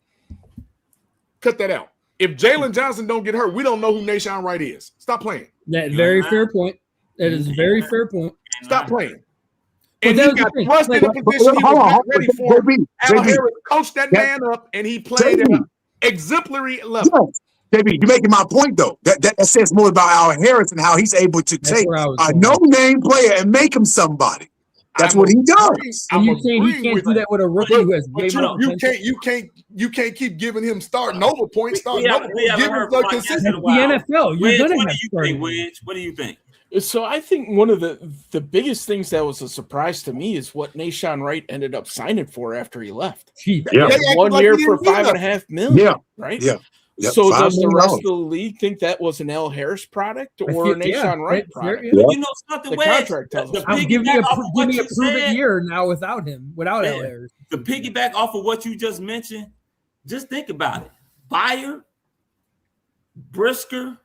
cut that out. If Jalen Johnson don't get hurt, we don't know who Deshaun Wright is. Stop playing. That very fair point. That is a very fair point. Stop playing. And he got thrust in a position he was not ready for. Al Harris coached that man up, and he played at an exemplary level. JB, you're making my point, though. That says more about Al Harris and how he's able to take a no-name player and make him somebody. That's what he does. And you're saying he can't do that with a rookie who has way more potential? You can't keep giving him starting over points. The NFL, you're gonna have starting. Wedge, what do you think? So I think one of the biggest things that was a surprise to me is what Deshaun Wright ended up signing for after he left. 1 year for $5.5 million. Yeah. Right. Yeah. Yep, so does the rest of the league think that was an Al Harris product or an Deshaun Wright product? Yeah. You know something, the Wedge, contract tells us. Give me a proven year now without him, without Al Harris. To piggyback off of what you just mentioned, just think about it. Byer, Brisker,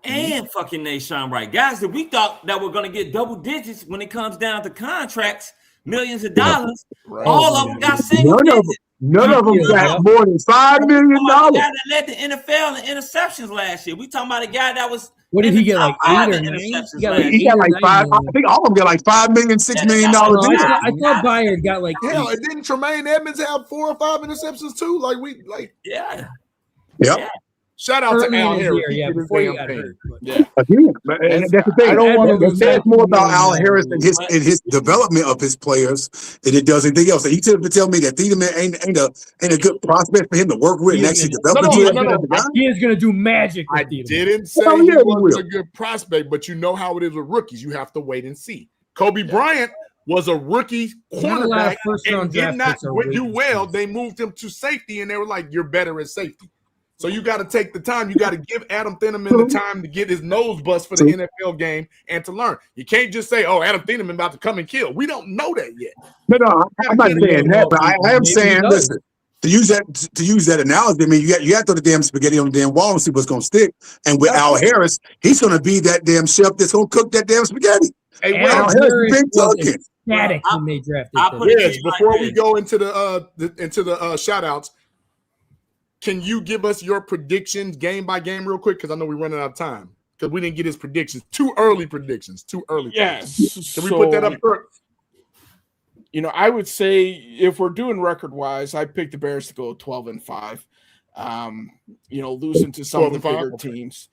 and fucking Deshaun Wright. Guys that we thought that were going to get double digits when it comes down to contracts, millions of dollars. Right. All of them got single digits. None of them got more than $5 million. The guy that led the NFL in interceptions last year. We talking about a guy that was. What did he get? Like 8 or 9? He got like 5. I think all of them got like $5 million, $6 million. I thought Byer got like. Hell, and didn't Tremaine Edmonds have 4 or 5 interceptions too? Yeah. Yep. Shout out to Al Harris. Before he got hurt. Again, and that's the thing. It says more about Al Harris and his development of his players than it does anything else. And he told me that Thiedemann ain't a good prospect for him to work with and actually develop. He is going to do magic. I didn't say he wasn't a good prospect, but you know how it is with rookies. You have to wait and see. Kobe Bryant was a rookie cornerback and did not do well. They moved him to safety, and they were like, "You're better at safety." So you got to take the time. You got to give Adam Thiedemann the time to get his nose bust for the NFL game and to learn. You can't just say, "Oh, Adam Thiedemann about to come and kill." We don't know that yet. No, I'm not saying that, but I am saying, listen, to use that analogy. I mean, you have to throw the damn spaghetti on the damn wall and see what's going to stick. And with Al Harris, he's going to be that damn chef that's going to cook that damn spaghetti. Hey, Al Harris been cooking. Static when they drafted. Yes, before we go into the shout outs. Can you give us your predictions game by game real quick? Because I know we're running out of time. Because we didn't get his predictions. Too early predictions. Yes. Can we put that up first? You know, I would say if we're doing record-wise, I picked the Bears to go 12-5. Losing to some of the bigger teams.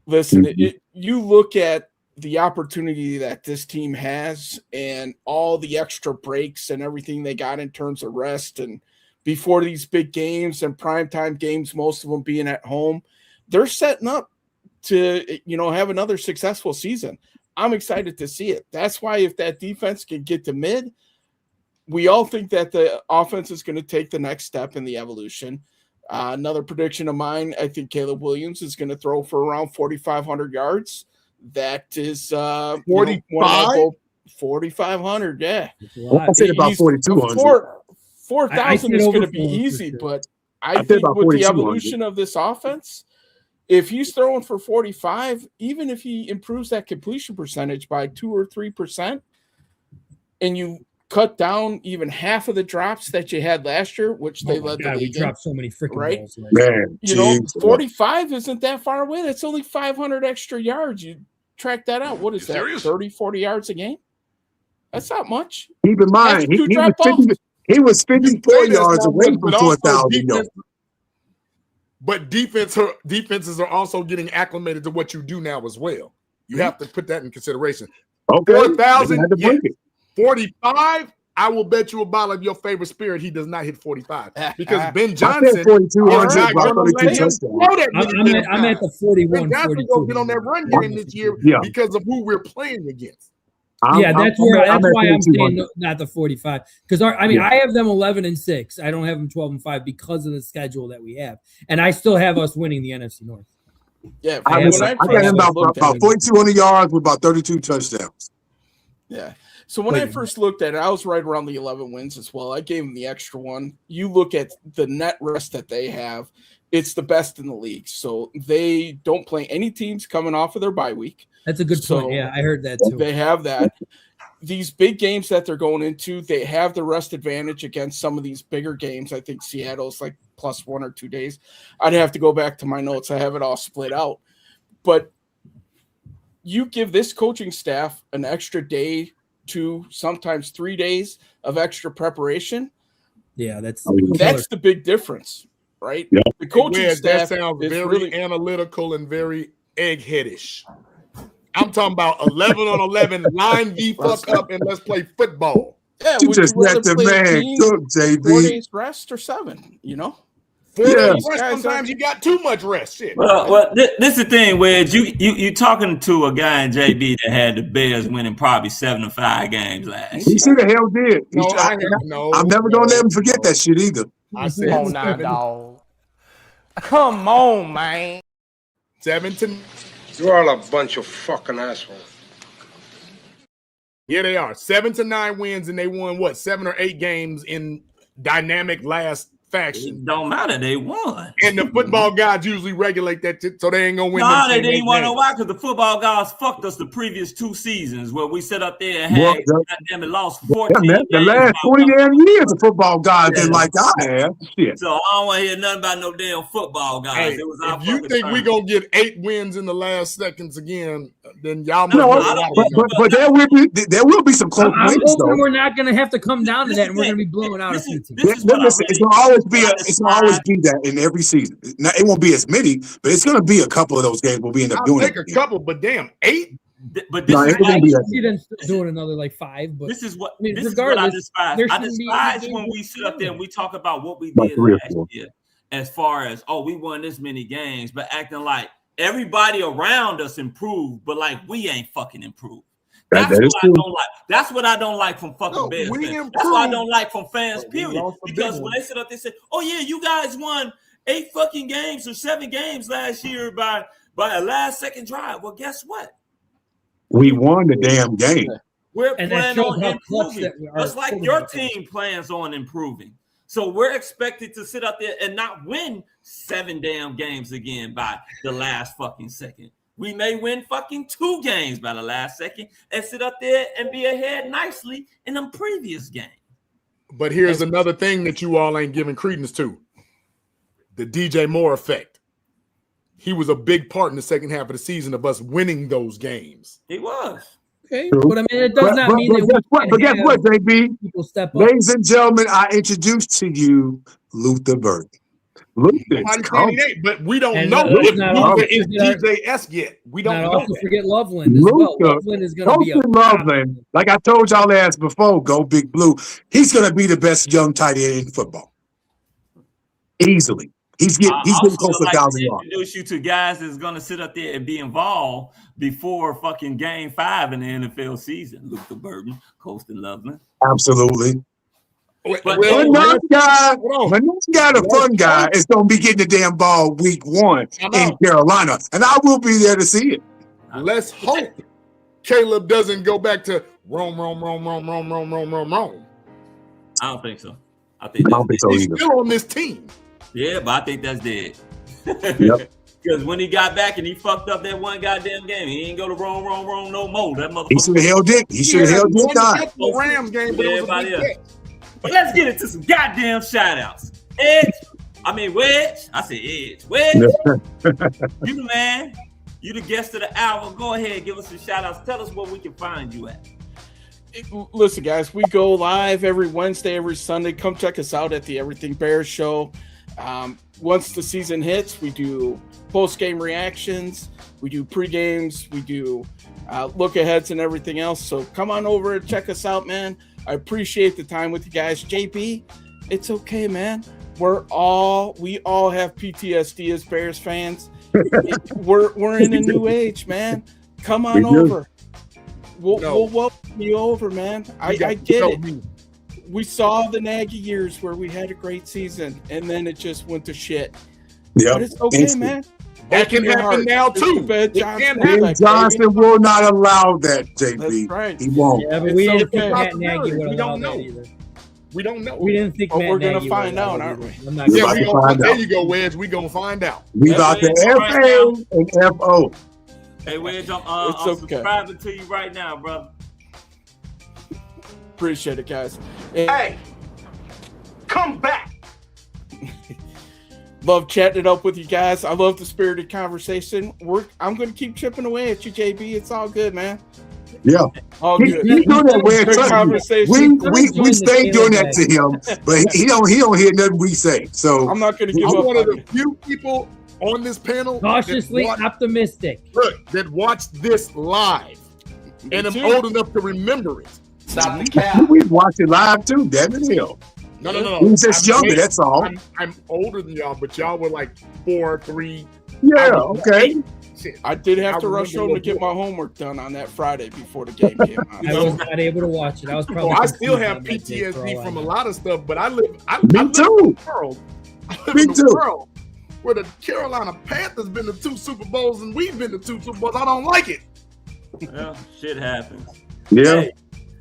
Listen, you look at the opportunity that this team has and all the extra breaks and everything they got in terms of rest and before these big games and primetime games, most of them being at home, they're setting up to, have another successful season. I'm excited to see it. That's why if that defense can get to mid, we all think that the offense is going to take the next step in the evolution. Another prediction of mine, I think Caleb Williams is going to throw for around 4,500 yards. That is 4,500. Yeah. I said about 4,200. 4,000 is going to be easy, but I think with the evolution of this offense, if he's throwing for 45, even if he improves that completion percentage by 2 or 3%, and you cut down even half of the drops that you had last year, which they led the league. We dropped so many freaking balls. Man, 45 isn't that far away. That's only 500 extra yards. You track that out. What is that? 30, 40 yards a game? That's not much. Keep in mind, he was 54 yards away from 4,000 yards. But defenses are also getting acclimated to what you do now as well. You have to put that in consideration. Okay. 4,000, 45, I will bet you a bottle of your favorite spirit he does not hit 45 because Ben I Johnson said 42 is not about going to 32 let him touchdowns. throw that many damn I'm at times. the 41, Ben Johnson 42. going to get on that run game this year Yeah. because of who we're playing against. That's why I'm at saying not the 45 because I have them 11-6. I don't have them 12-5 because of the schedule that we have, and I still have us winning the NFC North. Yeah, I got him about 4,200 yards with about 32 touchdowns. Yeah. So when I first looked at it, I was right around the 11 wins as well. I gave them the extra one. You look at the net rest that they have, it's the best in the league. So they don't play any teams coming off of their bye week. That's a good point. Yeah, I heard that too. They have that. These big games that they're going into, they have the rest advantage against some of these bigger games. I think Seattle's like plus 1 or 2 days. I'd have to go back to my notes. I have it all split out. But you give this coaching staff an extra day, 2, sometimes 3 days of extra preparation. Yeah, that's the big difference, right? Yeah. The coaching staff that sounds is very really analytical and very eggheadish. I'm talking about 11 on 11, line the fuck up and let's play football. Yeah, You just let the man cook, 4 JB. days rest or 7, you know? 4 Yeah. days rest, sometimes you got too much rest. Shit. Well, this is the thing, Wedge. You talking to a guy in JB that had the Bears winning probably 7 or 5 games last year. He should have hell did. I'm never going to let him forget that shit either. I said Come on now, dog. Come on, man. 7-9. You're all a bunch of fucking assholes. Yeah, they are 7-9 wins, and they won what 7 or 8 games in dynamic last faction. It don't matter, they won. And the football gods usually regulate that, so they ain't gonna win. No, they didn't want to know why, because the football guys fucked us the previous 2 seasons where we sit up there and had goddamn it lost 14 games. The last 20 damn years of football guys didn't like I have. Shit. So I don't want to hear nothing about no damn football guys. Hey, It was our if you fucking think turn. we gonna get 8 wins in the last seconds again, then y'all No, but there will be some close I'm wins hoping though. we're not going to have to come down to that, and we're going to be blowing out a few teams. Listen, it's gonna always be that in every season. Now, it won't be as many, but it's gonna be a couple of those games where we end up I'll doing take it. a couple, but damn, 8. But this No, is it won't be that. See them doing another like 5, but This is what I mean, this is what I regardless, despise. there I shouldn't be despise any when games we sit up there and we talk about what we Like did 3 or last 4. year, as far as we won this many games, but acting like everybody around us improved, but like we ain't fucking improved. That's That what is I true. don't like. That's what I don't like from fucking Bears fans. That's what I don't like from fans, period. Because when they sit up there and say, "Oh yeah, you guys won 8 fucking games or 7 games last year by a last second drive," well, guess what? We won the damn game. We're And that planning shows on how clutch improving. that we are. Just like your team plans on improving. So we're expected to sit up there and not win 7 damn games again by the last fucking second. We may win fucking 2 games by the last second and sit up there and be ahead nicely in them previous games. But here's another thing that you all ain't giving credence to: the DJ Moore effect. He was a big part in the second half of the season of us winning those games. He was. Okay, but I mean, it does not mean that guess what, JB? people step up. Ladies and gentlemen, I introduced to you Luther Burton. Luther, Nobody saying he ain't, but we don't And know let's if not Luther also is forget DJS yet. We don't Not know also that. forget Loveland as well. Luther, Loveland is going to be a Loveland, like I told y'all ass before, go Big Blue. He's going to be the best young tight end in football. Easily. He's getting close to 1,000 yards. Introduce you to guys that's going to sit up there and be involved before fucking game 5 in the NFL season. Luther Burton, Colston Loveland. Absolutely. But the fun guy, is going to be getting the damn ball week 1 in Carolina, and I will be there to see it. Let's hope Caleb doesn't go back to Rome. I don't think so. I don't think so He's either. still on this team. Yeah, but I think that's dead. Yep. Because when he got back and he fucked up that one goddamn game, he ain't go to wrong no more. That motherfucker. He should have held it. He should have held it time. The Rams game, but it was a big catch. But let's get into some goddamn shout outs. Wedge. I said Edge. Wedge. You the man. You the guest of the hour. Go ahead, give us some shout outs. Tell us where we can find you at. Listen, guys, we go live every Wednesday, every Sunday. Come check us out at the Everything Bears show. Once the season hits, we do post-game reactions, we do pre-games, we do look-aheads and everything else. So come on over and check us out, man. I appreciate the time with you guys. JB, it's okay, man. We all have PTSD as Bears fans. We're in a new age, man. Come on over. We'll welcome you over, man. I get it. We saw the Nagy years where we had a great season, and then it just went to shit. Yeah, but it's okay, man. That can happen now too. Ben Johnson will not allow that, JB. That's right. He won't. Yeah, but we didn't think Matt Nagy would allow that either. We don't know. We didn't think Matt we're going Nagy to find out, would aren't we? I'm not Yeah, gonna there you go, Wedge. We gonna find out. We about to FA and FO. Hey, Wedge, I'm subscribing to you right now, brother. Appreciate it, guys. Hey, come back. Love chatting it up with you guys. I love the spirited conversation. I'm going to keep chipping away at you, JB. It's all good, man. Yeah. All good. He do that weird conversation. We stay doing that to him, but he don't hear nothing we say. So I'm not going to give I'm up. one of the few people on this panel cautiously optimistic. Look, that watched this live, and I'm old enough to remember it. Stop the cap. We watch it live too. Damn it, hell. No. He's just younger. That's all. I'm older than y'all, but y'all were like 4, 3. Yeah. Okay. I did have to rush home to get my homework done on that Friday before the game came out. I was not able to watch it. I was probably. I still have PTSD from a lot of stuff, but I live. Me too. In the world where the Carolina Panthers been to 2 Super Bowls and we've been to 2 Super Bowls. I don't like it. Well, shit happens. Yeah. Hey,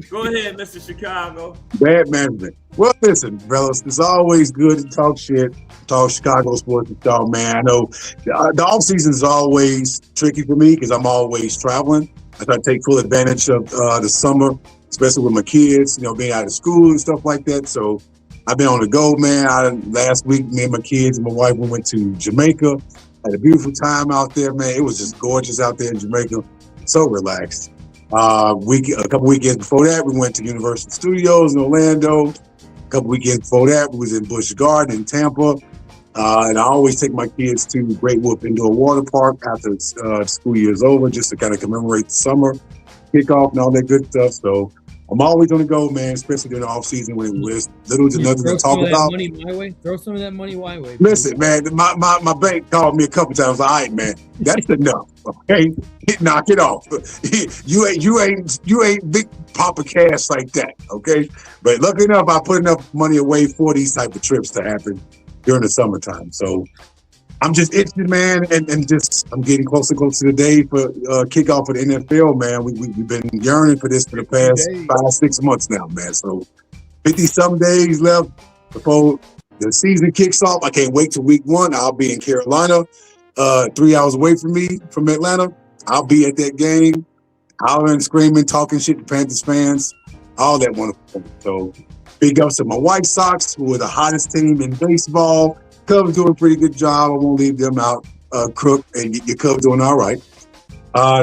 go ahead, Mr. Chicago. Bad management. Well, listen, fellas, it's always good to talk shit, talk Chicago sports and stuff, man. I know the offseason is always tricky for me because I'm always traveling. I try to take full advantage of the summer, especially with my kids, being out of school and stuff like that. So I've been on the go, man. Last week, me and my kids and my wife, we went to Jamaica. Had a beautiful time out there, man. It was just gorgeous out there in Jamaica. So relaxed. A couple weekends before that, we went to Universal Studios in Orlando. A couple weekends before that, we was in Busch Garden in Tampa. And I always take my kids to Great Wolf Indoor Water Park after the school year is over, just to kind of commemorate the summer kickoff and all that good stuff. So I'm always on the go, man, especially during the off season when there's little to nothing to talk about. Throw some of that money my way. Listen, man, my bank called me a couple times. All right, man, that's enough. Okay, knock it off. You ain't big Papa Cash like that. Okay, but lucky enough, I put enough money away for these type of trips to happen during the summertime. So I'm just itching, man, and just I'm getting closer and closer to the day for kickoff of the NFL, man. We've been yearning for this for the past 5-6 months now, man. So 50-some days left before the season kicks off. I can't wait till week 1. I'll be in Carolina, 3 hours away from me from Atlanta. I'll be at that game, hollering, screaming, talking shit to Panthers fans, all that wonderful thing. So big ups to my White Sox, who are the hottest team in baseball. Cubs doing a pretty good job. I won't leave them out. Crook and your Cubs doing all right.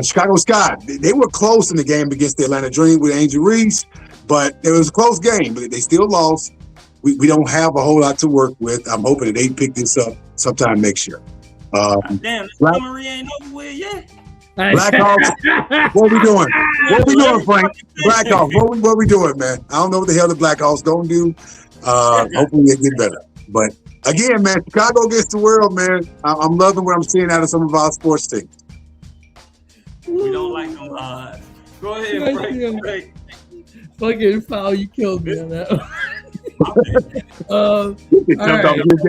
Chicago Sky, they were close in the game against the Atlanta Dream with Angel Reese, but it was a close game, but they still lost. We don't have a whole lot to work with. I'm hoping that they pick this up sometime next year. Damn, the summary ain't over with yet. Blackhawks, what we doing? What we doing, Frank? Blackhawks, what we doing, man? I don't know what the hell the Blackhawks gonna do. Hopefully they get better. But again, man, Chicago gets the world, man. I'm loving what I'm seeing out of some of our sports teams. We don't like them odds. Go ahead, Frank. Fucking foul, you killed me on that one.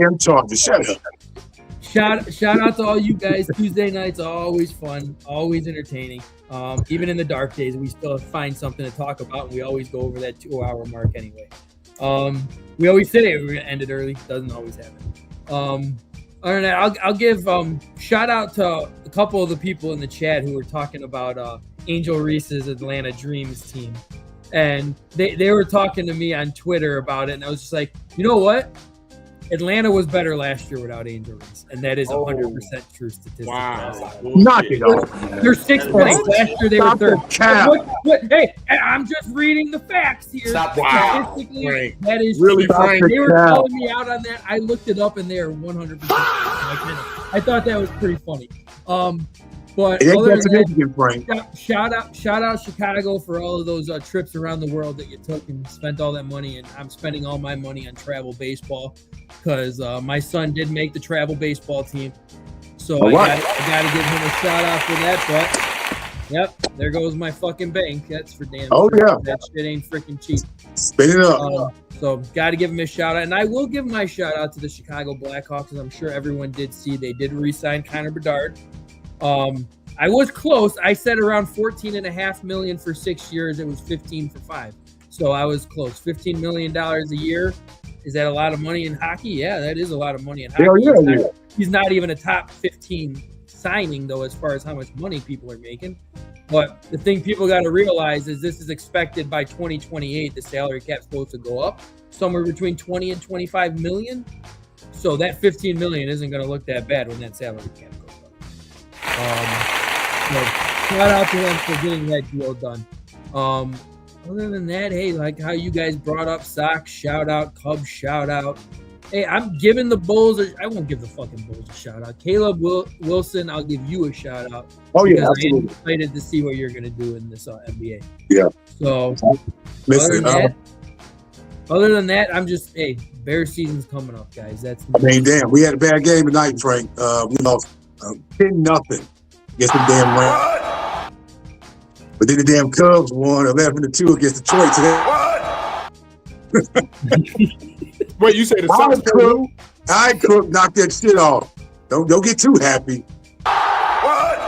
Damn charges. Shut up. Shout out to all you guys. Tuesday nights are always fun, always entertaining. Even in the dark days, we still find something to talk about, and we always go over that 2-hour mark anyway. We always say we're gonna end it early. Doesn't always happen. Other than that, I'll give shout out to a couple of the people in the chat who were talking about Angel Reese's Atlanta Dreams team, and they were talking to me on Twitter about it, and I was just like, you know what? Atlanta was better last year without Angel Reese, and that is 100% true statistic. Wow. Knock it off. They're 6th place. Last year they were 3rd. Hey, I'm just reading the facts here. Statistically, that is really true. Frank. They were calling me out on that. I looked it up, and they are 100%. I thought that was pretty funny. But That's other than significant, Frank. shout out Chicago for all of those trips around the world that you took and spent all that money. And I'm spending all my money on travel baseball because my son did make the travel baseball team. So I got to give him a shout out for that. But yep, there goes my fucking bank. That's for damn sure. Yeah. That shit ain't freaking cheap. Spin it up. So got to give him a shout out. And I will give my shout out to the Chicago Blackhawks because I'm sure everyone did see they did re-sign Connor Bedard. I was close. I said around $14.5 million for 6 years. It was 15 for 5. So I was close. $15 million a year. Is that a lot of money in hockey? Yeah, that is a lot of money in hockey. He's not even a top 15 signing, though, as far as how much money people are making. But the thing people got to realize is this is expected by 2028. The salary cap's supposed to go up somewhere between 20 and 25 million. So that 15 million isn't going to look that bad when that salary cap goes up. So shout out to them for getting that deal done. Other than that, hey, like how you guys brought up Sox, shout out, Cubs, shout out. Hey, I'm giving the Bulls I won't give the fucking Bulls a shout out. Caleb Wilson, I'll give you a shout out. Oh, yeah, absolutely. I'm excited to see what you're going to do in this NBA. Yeah. So, listen, other than that, I'm just, hey, Bear season's coming up, guys. Damn, we had a bad game tonight, Frank. We lost 10-0 against the damn Rams. But then the damn Cubs won 11-2 against Detroit today. Wait, you say the Sox crew? I Crook knocked that shit off. Don't get too happy. What?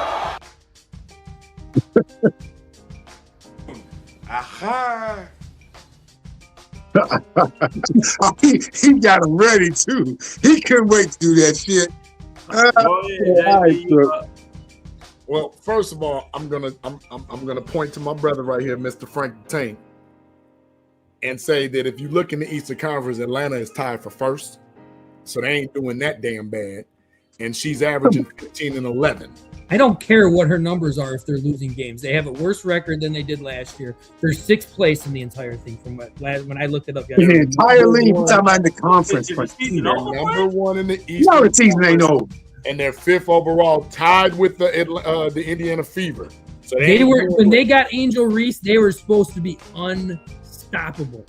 Aha. He got him ready too. He couldn't wait to do that shit. Well, first of all, I'm gonna point to my brother right here, Mr. Frank the Tank, and say that if you look in the Eastern Conference, Atlanta is tied for first, so they ain't doing that damn bad, and she's averaging 15 and 11. I don't care what her numbers are if they're losing games. They have a worse record than they did last year. They're 6th place in the entire thing from when I looked it up. The entire league, we're talking about in the conference. They're number one in the East. You know the season ain't over. And they're 5th overall, tied with the Indiana Fever. So when they got Angel Reese, they were supposed to be unstoppable.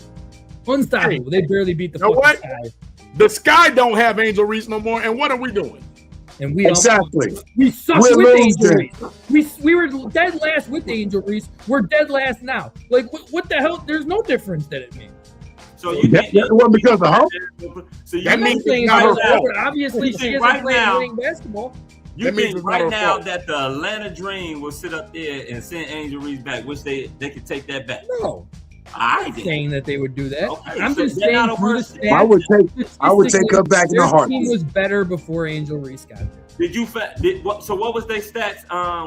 Unstoppable. They barely beat the fucking Sky. The Sky don't have Angel Reese no more, and what are we doing? And we exactly. We suck with Angel Reese. We were dead last with Angel Reese. We're dead last now. Like what the hell? There's no difference that it made. So you that wasn't because of her. So that means it's not her fault. Obviously, she isn't playing basketball. You think right now that the Atlanta Dream will sit up there and send Angel Reese back, which they could take that back? No. I'm not saying that they would do that. Okay, I'm just saying I would take her back in a heartbeat. Their team was better before Angel Reese got there. So what was their stats?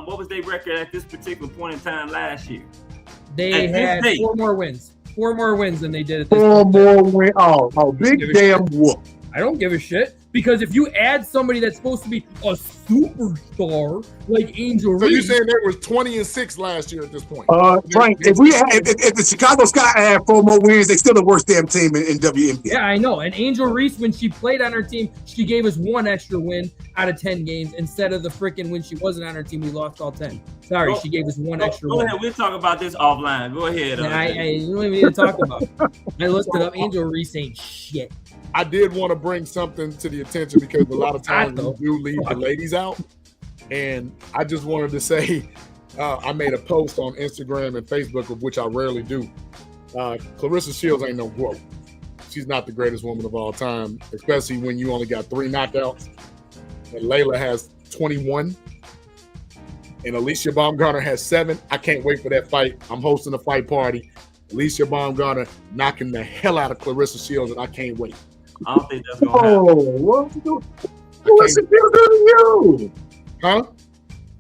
What was their record at this particular point in time last year? They had 4 more wins. 4 more wins than they did at this 4 more wins. Oh, big damn whoop. I don't give a shit. Because if you add somebody that's supposed to be a superstar like Angel Reese. So you're saying there was 20-6 last year at this point? Frank, if the Chicago Sky had 4 more wins, they still the worst damn team in WNBA. Yeah, I know. And Angel Reese, when she played on her team, she gave us 1 extra win out of 10 games instead of the freaking when she wasn't on her team, we lost all 10. Sorry, she gave us 1 extra win. Go ahead, we'll talk about this offline. Go ahead. You don't even need to talk about it. I looked it up. Angel Reese ain't shit. I did want to bring something to the attention because a lot of times we do leave the ladies out. And I just wanted to say, I made a post on Instagram and Facebook, of which I rarely do. Clarissa Shields ain't no growth. She's not the greatest woman of all time, especially when you only got 3 knockouts. And Layla has 21. And Alicia Baumgartner has 7. I can't wait for that fight. I'm hosting a fight party. Alicia Baumgartner knocking the hell out of Clarissa Shields, and I can't wait. I don't think that's gonna happen. What Shields do to you? Huh?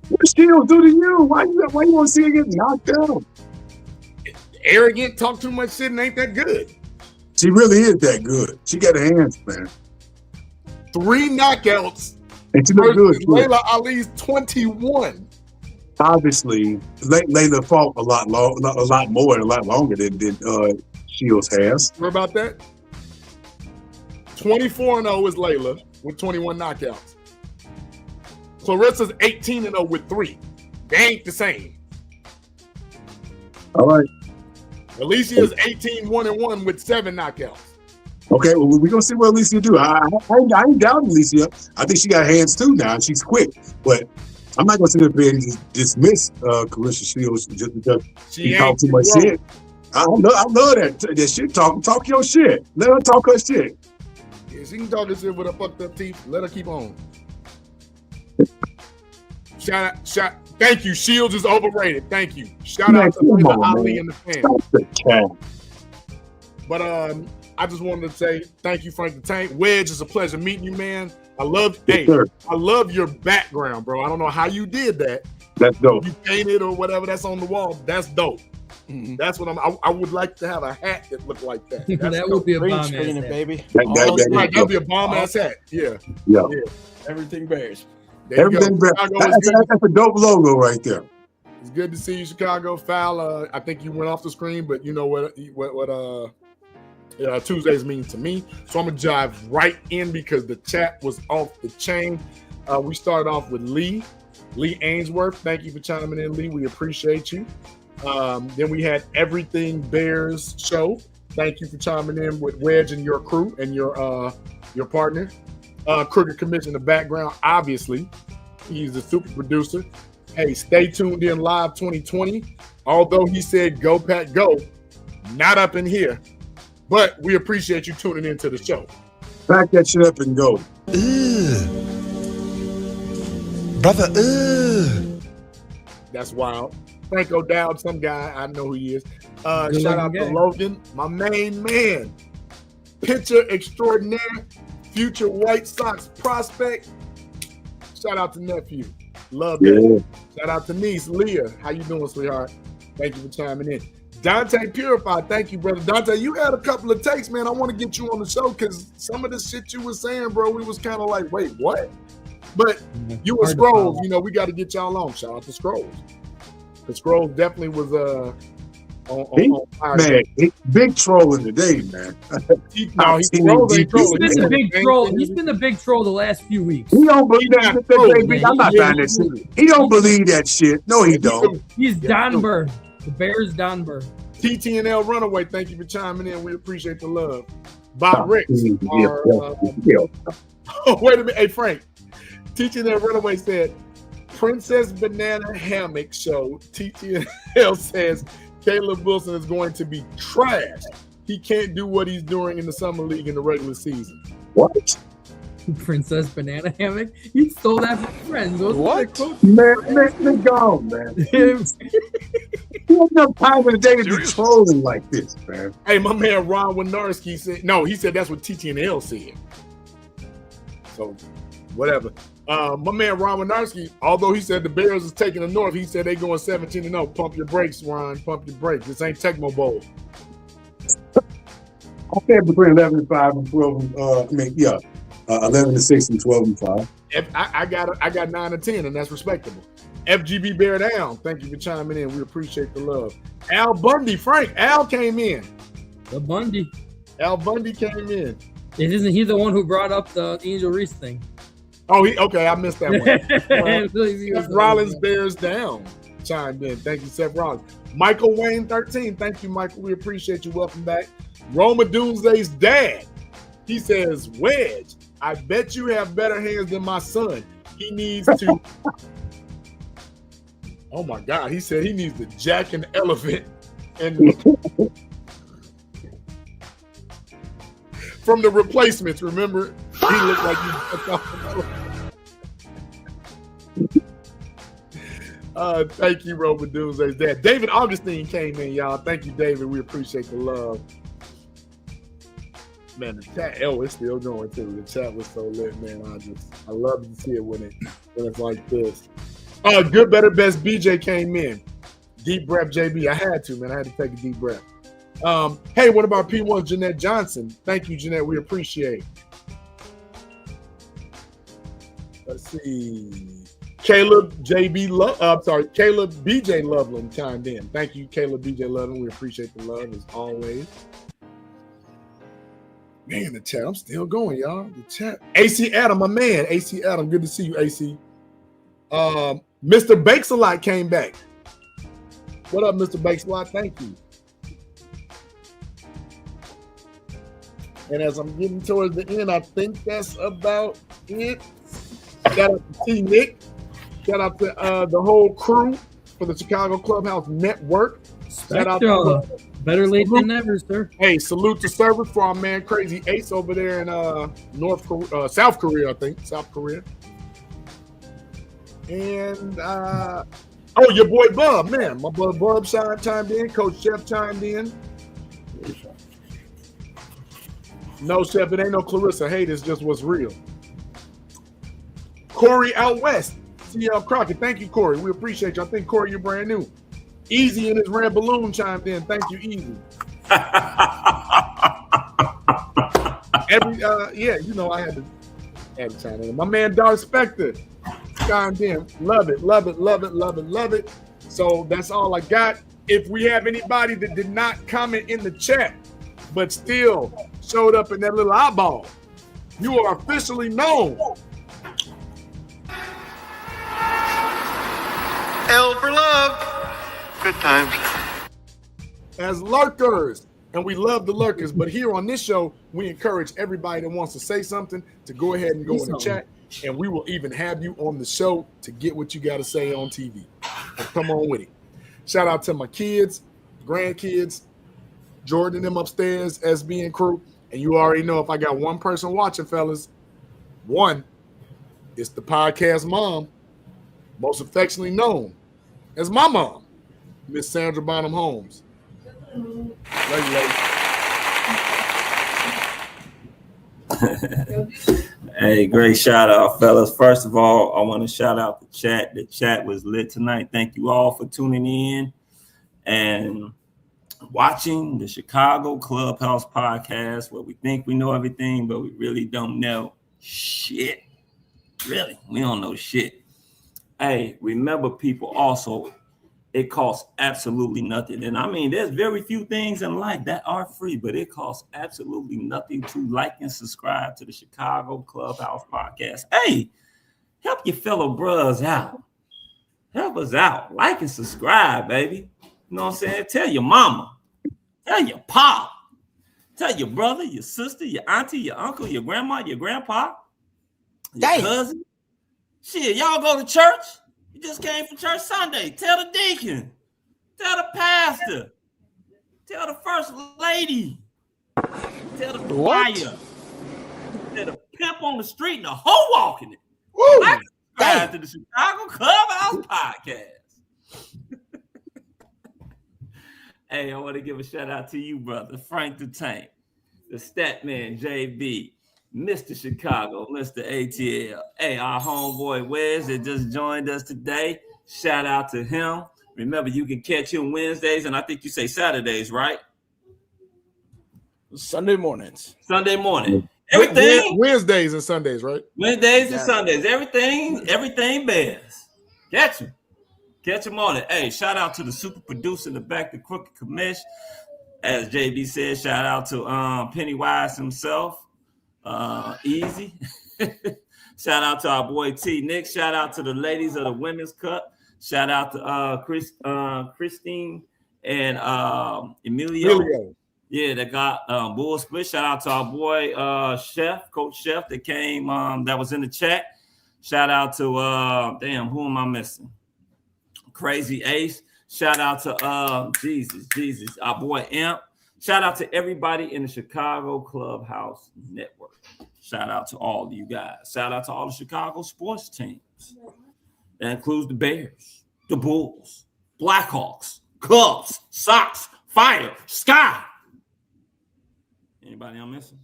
What Shields do to you? Why you want to see her get knocked out? Arrogant, talk too much shit, and ain't that good. She really is that good. She got her hands, man. 3 knockouts. And she look good. Layla Ali's 21. Obviously, Layla fought a lot more and a lot longer than Shields has. What about that? 24-0 is Layla with 21 knockouts. Clarissa's 18-0 with 3. They ain't the same. All right. Alicia's 18-1-1 with 7 knockouts. Okay, well, we're going to see what Alicia do. I ain't doubting Alicia. I think she got hands too now, and she's quick. But I'm not going to sit up here and just dismiss Clarissa Shields just because she talked too much shit. I love that shit talking. Talk your shit. Let her talk her shit. Yeah, she can talk her shit with her fucked up teeth. Let her keep on. Shout. Thank you. Shields is overrated. Thank you. Shout out to Ali and the fans. But I just wanted to say thank you, Frank the Tank. Wedge, it's a pleasure meeting you, man. I love your background, bro. I don't know how you did that. That's dope. You painted or whatever that's on the wall. That's dope. Mm-hmm. That's what I would like to have a hat that looked like that. That would be a bomb ass baby. That'd be a bomb ass hat. Yeah. Everything Bears. Everything Bears. That's a dope logo right there. It's good to see you, Chicago. Foul. I think you went off the screen, but you know what Tuesdays mean to me. So I'm gonna dive right in because the chat was off the chain. We started off with Lee Ainsworth. Thank you for chiming in, Lee. We appreciate you. Then we had Everything Bears show. Thank you for chiming in with Wedge and your crew and your partner. Crooked Commission in the background, obviously. He's the super producer. Hey, stay tuned in live 2020. Although he said go Pat go, not up in here. But we appreciate you tuning into the show. Pack that shit up and go. Brother, That's wild. Frank O'Dowd, some guy, I know who he is. Shout out to Logan, my main man. Pitcher extraordinaire, future White Sox prospect. Shout out to nephew. Love that. Shout out to niece, Leah. How you doing, sweetheart? Thank you for chiming in. Dante Purified, thank you, brother. Dante, you had a couple of takes, man. I want to get you on the show because some of the shit you were saying, bro, we was kind of like, wait, what? But you were Scrolls, we got to get y'all on. Shout out to Scrolls. The Scrolls definitely was on fire. Man, big trolling today, man. He's been the big troll. He's been the big troll the last few weeks. He don't believe that. I'm not buying that shit. He don't believe that shit. No, he don't. He's Donber. The Bears Donber. TTNL Runaway, thank you for chiming in. We appreciate the love. Bob Ricks. Wait a minute. Hey, Frank. TTNL Runaway said, Princess Banana Hammock Show. TTNL says, Caleb Wilson is going to be trash. He can't do what he's doing in the summer league in the regular season. What? Princess Banana Hammock? You stole that from friends. What? Man, go, man. You have no time in the day to be trolling like this, man. Hey, my man Ron Winarski said, no, he said that's what TTNL said. So, whatever. My man Ron Winarski, although he said the Bears is taking the North, he said they going 17-0. Pump your brakes, Ron. Pump your brakes. This ain't Tecmo Bowl. I said between 11-5 and 12. 11-6 and 12-5. I got 9-10, and that's respectable. FGB Bear Down, thank you for chiming in. We appreciate the love. Al Bundy, Frank, Al came in. The Bundy. Al Bundy came in. Isn't he the one who brought up the Angel Reese thing? Oh, okay, I missed that one. Seth Rollins Bears Down chimed in. Thank you, Seth Rollins. Michael Wayne 13, thank you, Michael. We appreciate you. Welcome back. Roma Doomsday's dad. He says, Wedge, I bet you have better hands than my son. He needs to. Oh my God! He said he needs to jack an elephant and from the Replacements. Remember, he looked like he. Thank you, Robert Doomsday's dad. David Augustine came in, y'all. Thank you, David. We appreciate the love. Man, the chat, it's still going too. The chat was so lit, man. I love to see it when it's like this. Good, better, best. BJ came in. Deep breath, JB. I had to, man. I had to take a deep breath. Hey, what about P1 Jeanette Johnson? Thank you, Jeanette. We appreciate. Let's see. Caleb BJ Loveland chimed in. Thank you, Caleb BJ Loveland. We appreciate the love as always. Man, the chat, I'm still going, y'all. The chat. AC Adam, my man. AC Adam, good to see you, AC. Mr. Bakes-a-lot came back. What up, Mr. Bakes-a-lot? Thank you. And as I'm getting towards the end, I think that's about it. Shout out to T. Nick. Shout out to the whole crew for the Chicago Clubhouse Network. Shout out to better late than never, sir. Hey, salute to service for our man Crazy Ace over there in South Korea, I think. South Korea. And your boy Bub, man. My boy Bub chimed in, Coach Chef chimed in. No, Chef, it ain't no Clarissa hate, it's just what's real. Corey out west, CL Crockett. Thank you, Corey. We appreciate you. I think, Corey, you're brand new. Easy in his red balloon chimed in. Thank you, Easy. I had to chime in. My man Darth Spector chimed in. Love it, love it, love it, love it, love it. So that's all I got. If we have anybody that did not comment in the chat, but still showed up in that little eyeball, you are officially known. L for love. Good times. As lurkers, and we love the lurkers, but here on this show, we encourage everybody that wants to say something to go ahead and go in the chat, and we will even have you on the show to get what you got to say on TV. So come on with it. Shout out to my kids, grandkids, Jordan and them upstairs, SB and crew. And you already know if I got one person watching, fellas, it's the podcast mom, most affectionately known as my mom, Miss Sandra Bonham Holmes. Love you, lady. Hey, great shout out, fellas. First of all, I want to shout out the chat. The chat was lit tonight. Thank you all for tuning in and watching the Chicago Clubhouse podcast, where we think we know everything, but we really don't know shit. Really, we don't know shit. Hey, remember, people, also, it costs absolutely nothing. And I mean, there's very few things in life that are free, but it costs absolutely nothing to like and subscribe to the Chicago Clubhouse podcast. Hey, help your fellow bros out. Help us out. Like and subscribe, baby. You know what I'm saying? Tell your mama. Tell your pop. Tell your brother, your sister, your auntie, your uncle, your grandma, your grandpa, your cousin. Shit, y'all go to church? You just came from church Sunday. Tell the deacon. Tell the pastor. Tell the first lady. Tell the choir. Tell the pimp on the street and the hoe walking it. I subscribe to the Chicago Clubhouse podcast. Hey, I want to give a shout out to you, brother, Frank the Tank, the Statman JB, Mr. Chicago, Mr. ATL. Hey, our homeboy Wedge that just joined us today. Shout out to him. Remember, you can catch him Wednesdays, and I think you say Saturdays, right? Sunday mornings. Sunday morning. Everything. Wednesdays and Sundays, right? Wednesdays and Sundays. Everything Bears. Catch him. Catch him on it. Hey, shout out to the super producer in the back, the Crooked Commish. As JB said, shout out to Pennywise himself. Easy. Shout out to our boy T. Nick. Shout out to the ladies of the Women's Cup. Shout out to Christine and Emilio. Yeah, that got Bull Split. Shout out to our boy Coach Chef that came that was in the chat. Shout out to who am I missing? Crazy Ace. Shout out to Jesus, our boy Amp. Shout out to everybody in the Chicago Clubhouse Network. Shout out to all of you guys. Shout out to all the Chicago sports teams. That includes the Bears, the Bulls, Blackhawks, Cubs, Sox, Fire, Sky. Anybody I'm missing?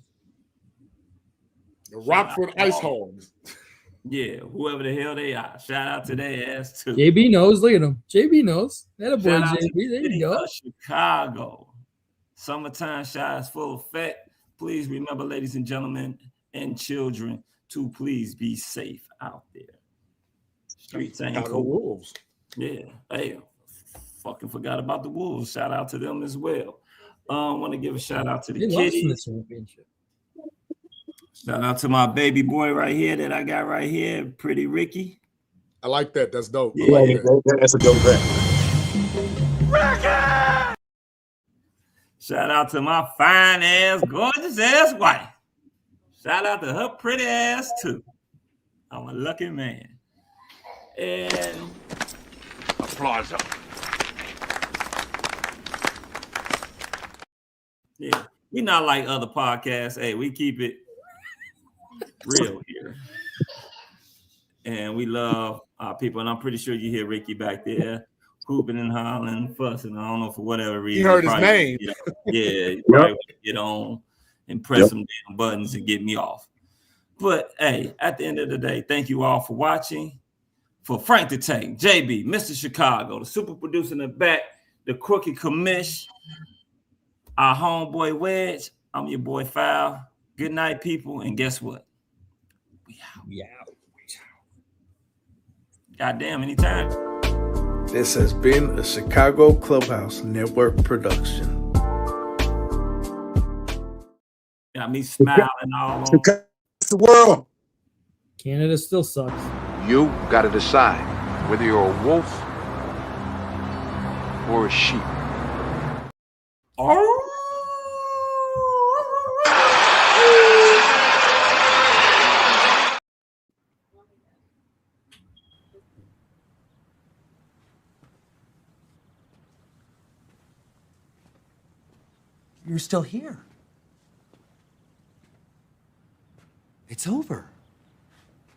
The Rockford Ice Hogs. Yeah, whoever the hell they are. Shout out to their ass too. JB knows. Look at him. JB knows. That a boy, JB. There you go. Chicago. Summertime shots full effect. Please remember, ladies and gentlemen and children, to please be safe out there. Streets ain't cool. Wolves. Yeah. Hey, fucking forgot about the Wolves. Shout out to them as well. Want to give a shout out to the kiddies. Shout out to my baby boy right here that I got right here, Pretty Ricky. I like that. That's dope. Yeah, I like that. that's a dope bet. Shout out to my fine ass, gorgeous ass wife. Shout out to her pretty ass too. I'm a lucky man. And applause up. Yeah, we not like other podcasts. Hey, we keep it real here. And we love our people. And I'm pretty sure you hear Ricky back there hooping and hollering, fussing. I don't know, for whatever reason. He heard his name. He probably want to get on and press some damn buttons and get me off. But hey, at the end of the day, thank you all for watching. For Frank the Tank, JB, Mr. Chicago, the super producer in the back, the crooked commish, our homeboy Wedge, I'm your boy Foul. Good night, people. And guess what? We out. Yeah. Goddamn, anytime. This has been a Chicago Clubhouse Network production. Got me smiling all on. It's the world. Canada still sucks. You got to decide whether you're a wolf or a sheep. You're still here. It's over.